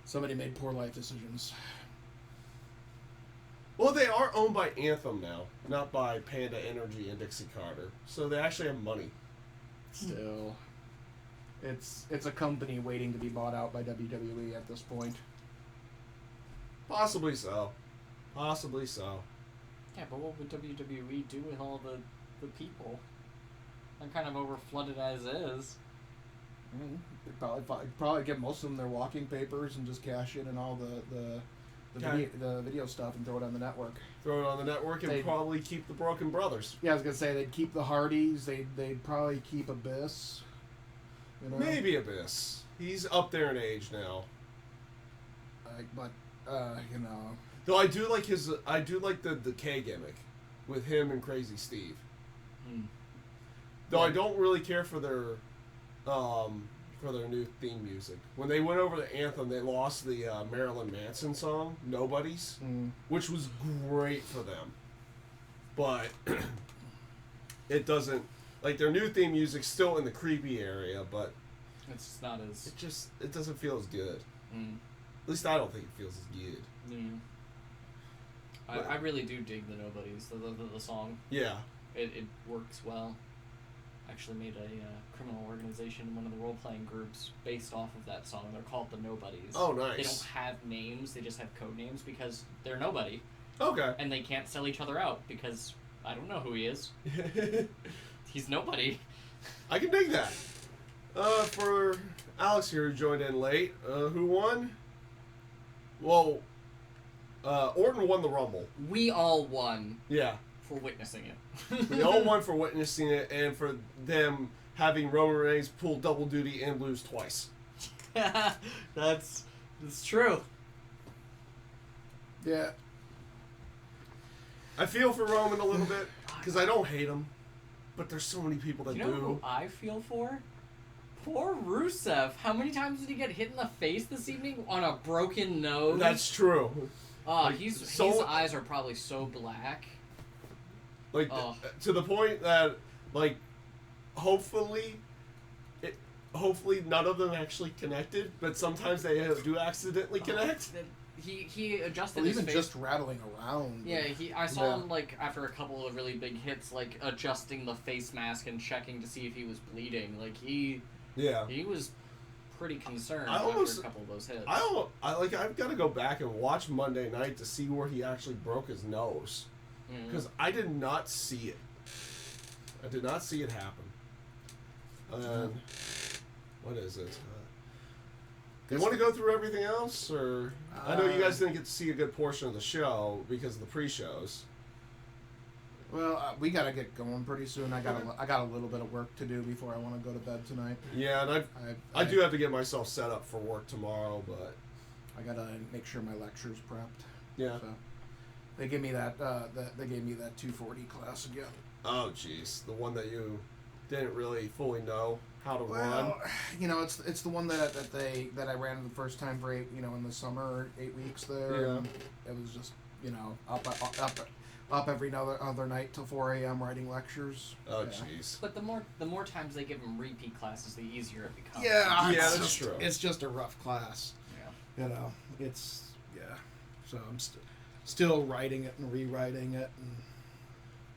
Somebody made poor life decisions. Well, they are owned by Anthem now, not by Panda Energy and Dixie Carter, so they actually have money. Still, it's a company waiting to be bought out by WWE at this point. Possibly so. Possibly so. Yeah, but what would WWE do with all the people? They're kind of overflooded as is. They'd probably get most of them their walking papers and just cash in and all the video stuff and throw it on the network. Throw it on the network and They'd- probably keep the Broken Brothers. Yeah, I was gonna say they'd keep the Hardys. They'd probably keep Abyss. Maybe Abyss. He's up there in age now. But Though I do like the K gimmick with him and Crazy Steve. Though I don't really care for their new theme music. When they went over the Anthem, they lost the Marilyn Manson song "Nobodies," which was great for them. But it doesn't their new theme music's still in the creepy area, but It's just not as. it doesn't feel as good. At least I don't think it feels as good. Yeah. I really do dig the Nobodies, the song. Yeah. It works well. Actually made a criminal organization in one of the role-playing groups based off of that song. They're called the Nobodies. Oh, nice. They don't have names, they just have code names because they're nobody. Okay. And they can't sell each other out because I don't know who he is. He's nobody. I can dig that. For Alex here who joined in late, who won? Well, Orton won the Rumble. We all won Yeah. for witnessing it. We all won for witnessing it and for them having Roman Reigns pull double duty and lose twice. That's true. yeah, I feel for Roman a little bit because I don't hate him, but there's so many people that You know do. who I feel for? Poor Rusev. How many times did he get hit in the face this evening on a broken nose? That's true. His eyes are probably so black. To the point that, hopefully none of them actually connected, but sometimes they do accidentally connect. He adjusted or his even face. just rattling around. Yeah, I saw him after a couple of really big hits, adjusting the face mask and checking to see if he was bleeding. He was pretty concerned after a couple of those hits. I've got to go back and watch Monday night to see where he actually broke his nose. Because I did not see it. I did not see it happen. What is it? Do you want to go through everything else, or I know you guys didn't get to see a good portion of the show because of the pre-shows. Well, we gotta get going pretty soon. I got a little bit of work to do before I want to go to bed tonight. Yeah, and I do have to get myself set up for work tomorrow, but I gotta make sure my lecture's prepped. Yeah. So they gave me that. They gave me that 240 class again. Oh, jeez, the one that you didn't really fully know how to run. Well, it's the one that I ran the first time for 8, in the summer, 8 weeks there. Yeah. And it was just, up every other night till 4 a.m. writing lectures. Oh, Yeah. jeez. But the more times they give them repeat classes, the easier it becomes. Yeah, Yeah, it's that's true. It's just a rough class. Yeah. It's So I'm still writing it and rewriting it. And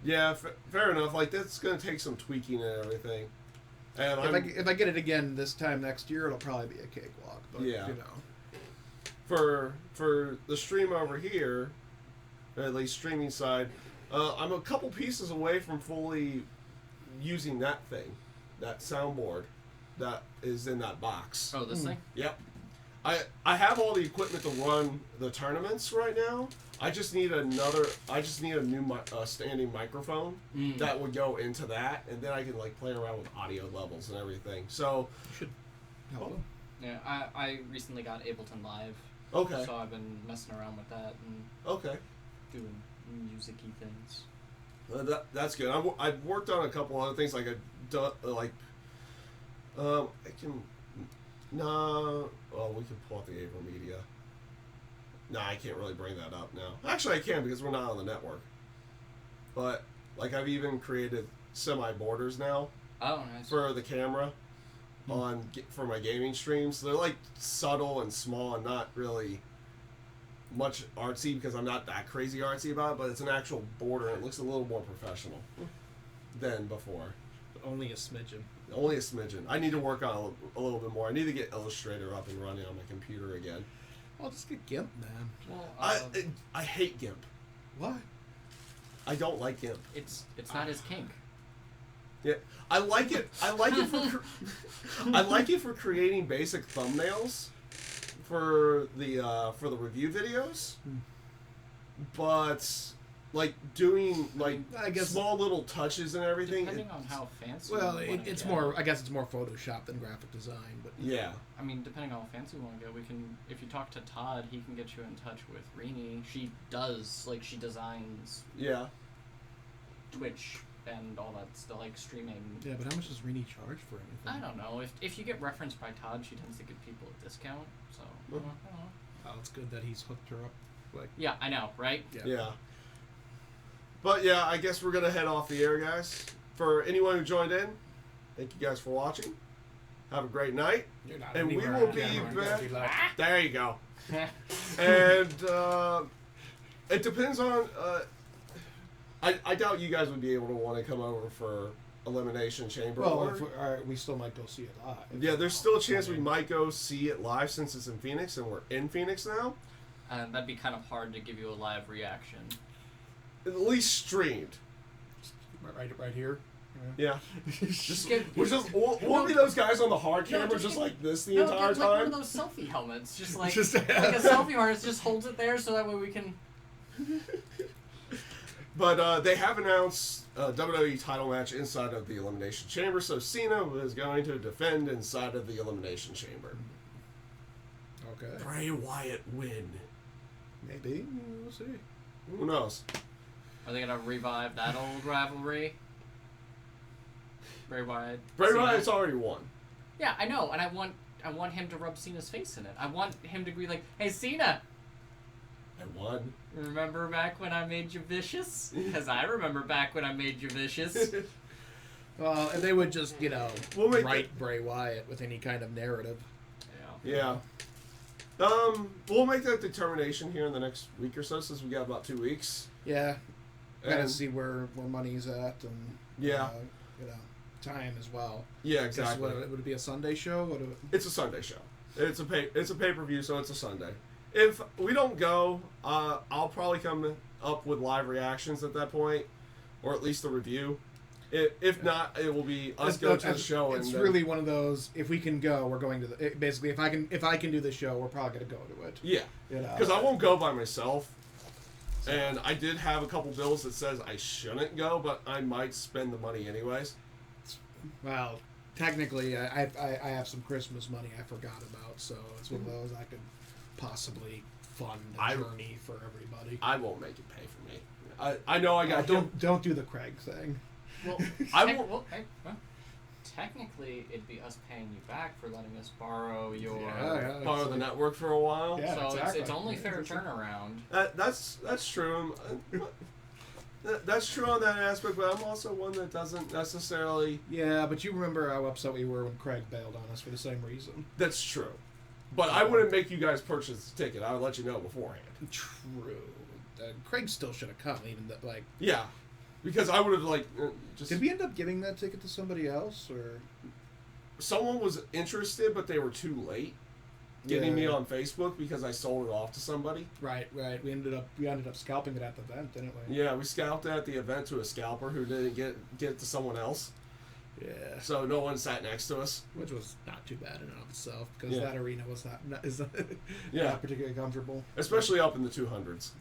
Yeah, fair enough. Like, that's going to take some tweaking and everything. And if I get it again this time next year, it'll probably be a cakewalk. But, Yeah. For the stream over here, or at least streaming side, I'm a couple pieces away from fully using that thing, that soundboard that is in that box. Oh, this thing? Yep. I have all the equipment to run the tournaments right now. I just need a new standing microphone that would go into that, and then I can like play around with audio levels and everything. So You should help them. Yeah, I recently got Ableton Live. okay, So I've been messing around with that and okay. doing music-y things. That's good. I've worked on a couple other things I can. Nah. Well, we can pull up the Ava Media. Nah, I can't really bring that up now. Actually, I can because we're not on the network. But like, I've even created semi-borders now Oh, nice. for the camera for my gaming streams. So they're like subtle and small and not really much artsy because I'm not that crazy artsy about it. But it's an actual border and it looks a little more professional than before. Only a smidgen. Only a smidgen. I need to work on a little bit more. I need to get Illustrator up and running on my computer again. Well, just get GIMP, man. Well, I hate GIMP. What? I don't like GIMP. it's not his kink. Yeah, I like it. I like it for. I like it for creating basic thumbnails for the review videos, but like doing like I guess- small little touches and everything. Depending on how fancy. Well, you wanna it's get. more. I guess it's more Photoshop than graphic design. But Yeah. I mean, depending on how fancy you want to go, we can. If you talk to Todd, he can get you in touch with Rini. She designs Yeah. Twitch and all that stuff, like streaming. yeah, but how much does Rini charge for anything? I don't know. If you get referenced by Todd, she tends to give people a discount. So. I don't know. Oh, it's good that he's hooked her up. Like, Yeah, I know, right? Yeah. But yeah, I guess we're gonna head off the air, guys. For anyone who joined in, thank you guys for watching. Have a great night. You're not And we anywhere will on be camera. You're gonna back. like, There you go. And it depends on. I doubt you guys would be able to want to come over for Elimination Chamber. well, or- we still might go see it live. yeah, there's still a chance we might go see it live since it's in Phoenix and we're in Phoenix now. And that'd be kind of hard to give you a live reaction. At least streamed. Right here. Yeah. Get- We'll be those guys on the hard camera just just get- like this the No, entire get like one time. of those selfie helmets, just like Just- like a selfie artist just holds it there so that way we can. But they have announced a WWE title match inside of the Elimination Chamber, so Cena is going to defend inside of the Elimination Chamber. Okay. Bray Wyatt win. Maybe. We'll see. Who knows? Are they gonna revive that old rivalry? Bray Wyatt. Bray Cena? Wyatt's already won. Yeah, I know, and I want him to rub Cena's face in it. I want him to be like, "Hey, Cena, I won. remember back when I made you vicious? Because I remember back when I made you vicious." Well, and they would just, We'll make write Bray Wyatt with any kind of narrative. Yeah. Yeah. We'll make that determination here in the next week or so, since we got about 2 weeks. Yeah. Gotta And- see where money's at and Yeah. time as well. Yeah, Guess exactly. would it be a Sunday show? Would it, It's a Sunday show. It's a pay-per-view, so it's a Sunday. If we don't go, I'll probably come up with live reactions at that point, or at least a review. If not, it will be us go to the show. It's and then, really one of those. If we can go, we're going to the. Basically, if I can do the show, we're probably gonna go to it. yeah, because I won't go by myself. And I did have a couple bills that says I shouldn't go, but I might spend the money anyways. Well, technically, I have some Christmas money I forgot about, so it's one of those I could possibly fund a journey for everybody. I won't make it pay for me. I know I got Don't do the Craig thing. Well, I hey, won't- well, hey, well, technically, it'd be us paying you back for letting us borrow your. Part of the network for a while. Yeah, So exactly. it's only fair turnaround. That's true. That's true on that aspect, but I'm also one that doesn't necessarily. Yeah, but you remember how upset we were when Craig bailed on us for the same reason. That's true. But I wouldn't make you guys purchase the ticket. I would let you know beforehand. True. Craig still should have come, even that. Like, Yeah, because I would have just. did we end up giving that ticket to somebody else, or? Someone was interested, but they were too late getting me on Facebook because I sold it off to somebody. Right. We ended up scalping it at the event, didn't we? Yeah, we scalped it at the event to a scalper who didn't get it to someone else. Yeah. So no one sat next to us. Which was not too bad in and of itself, because Yeah. that arena was not Yeah. not particularly comfortable. Especially up in the 200s.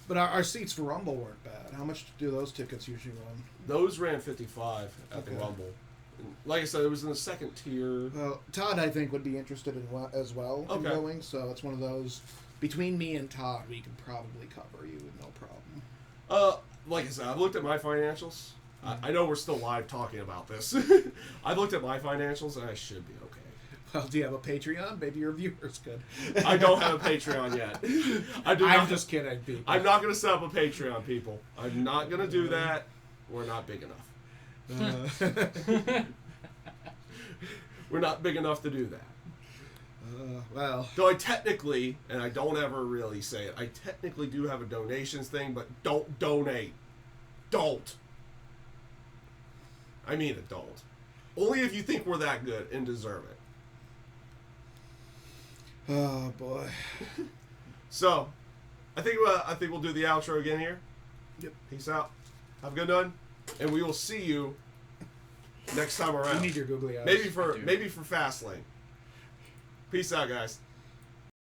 But our seats for Rumble weren't bad. How much do those tickets usually run? Those ran 55 at the Okay. Rumble. And like I said, it was in the second tier. Well, Todd, I think, would be interested in as well in Okay. going, so it's one of those. Between me and Todd, we can probably cover you with no problem. Like I said, I've looked at my financials. I know we're still live talking about this. I've looked at my financials and I should be okay. Well, do you have a Patreon? Maybe your viewers could. I don't have a Patreon yet. I'm just kidding, people. I'm not going to set up a Patreon, people. I'm not going to do that. We're not big enough. We're not big enough to do that. Well, Though I technically, and I don't ever really say it, I technically do have a donations thing, but don't donate. Don't. I mean it, don't. Only if you think we're that good and deserve it. oh boy. So, I think we'll do the outro again here. Yep. Peace out. Have a good one, and we will see you next time around. You need your googly eyes. Maybe for Fastlane. Peace out, guys.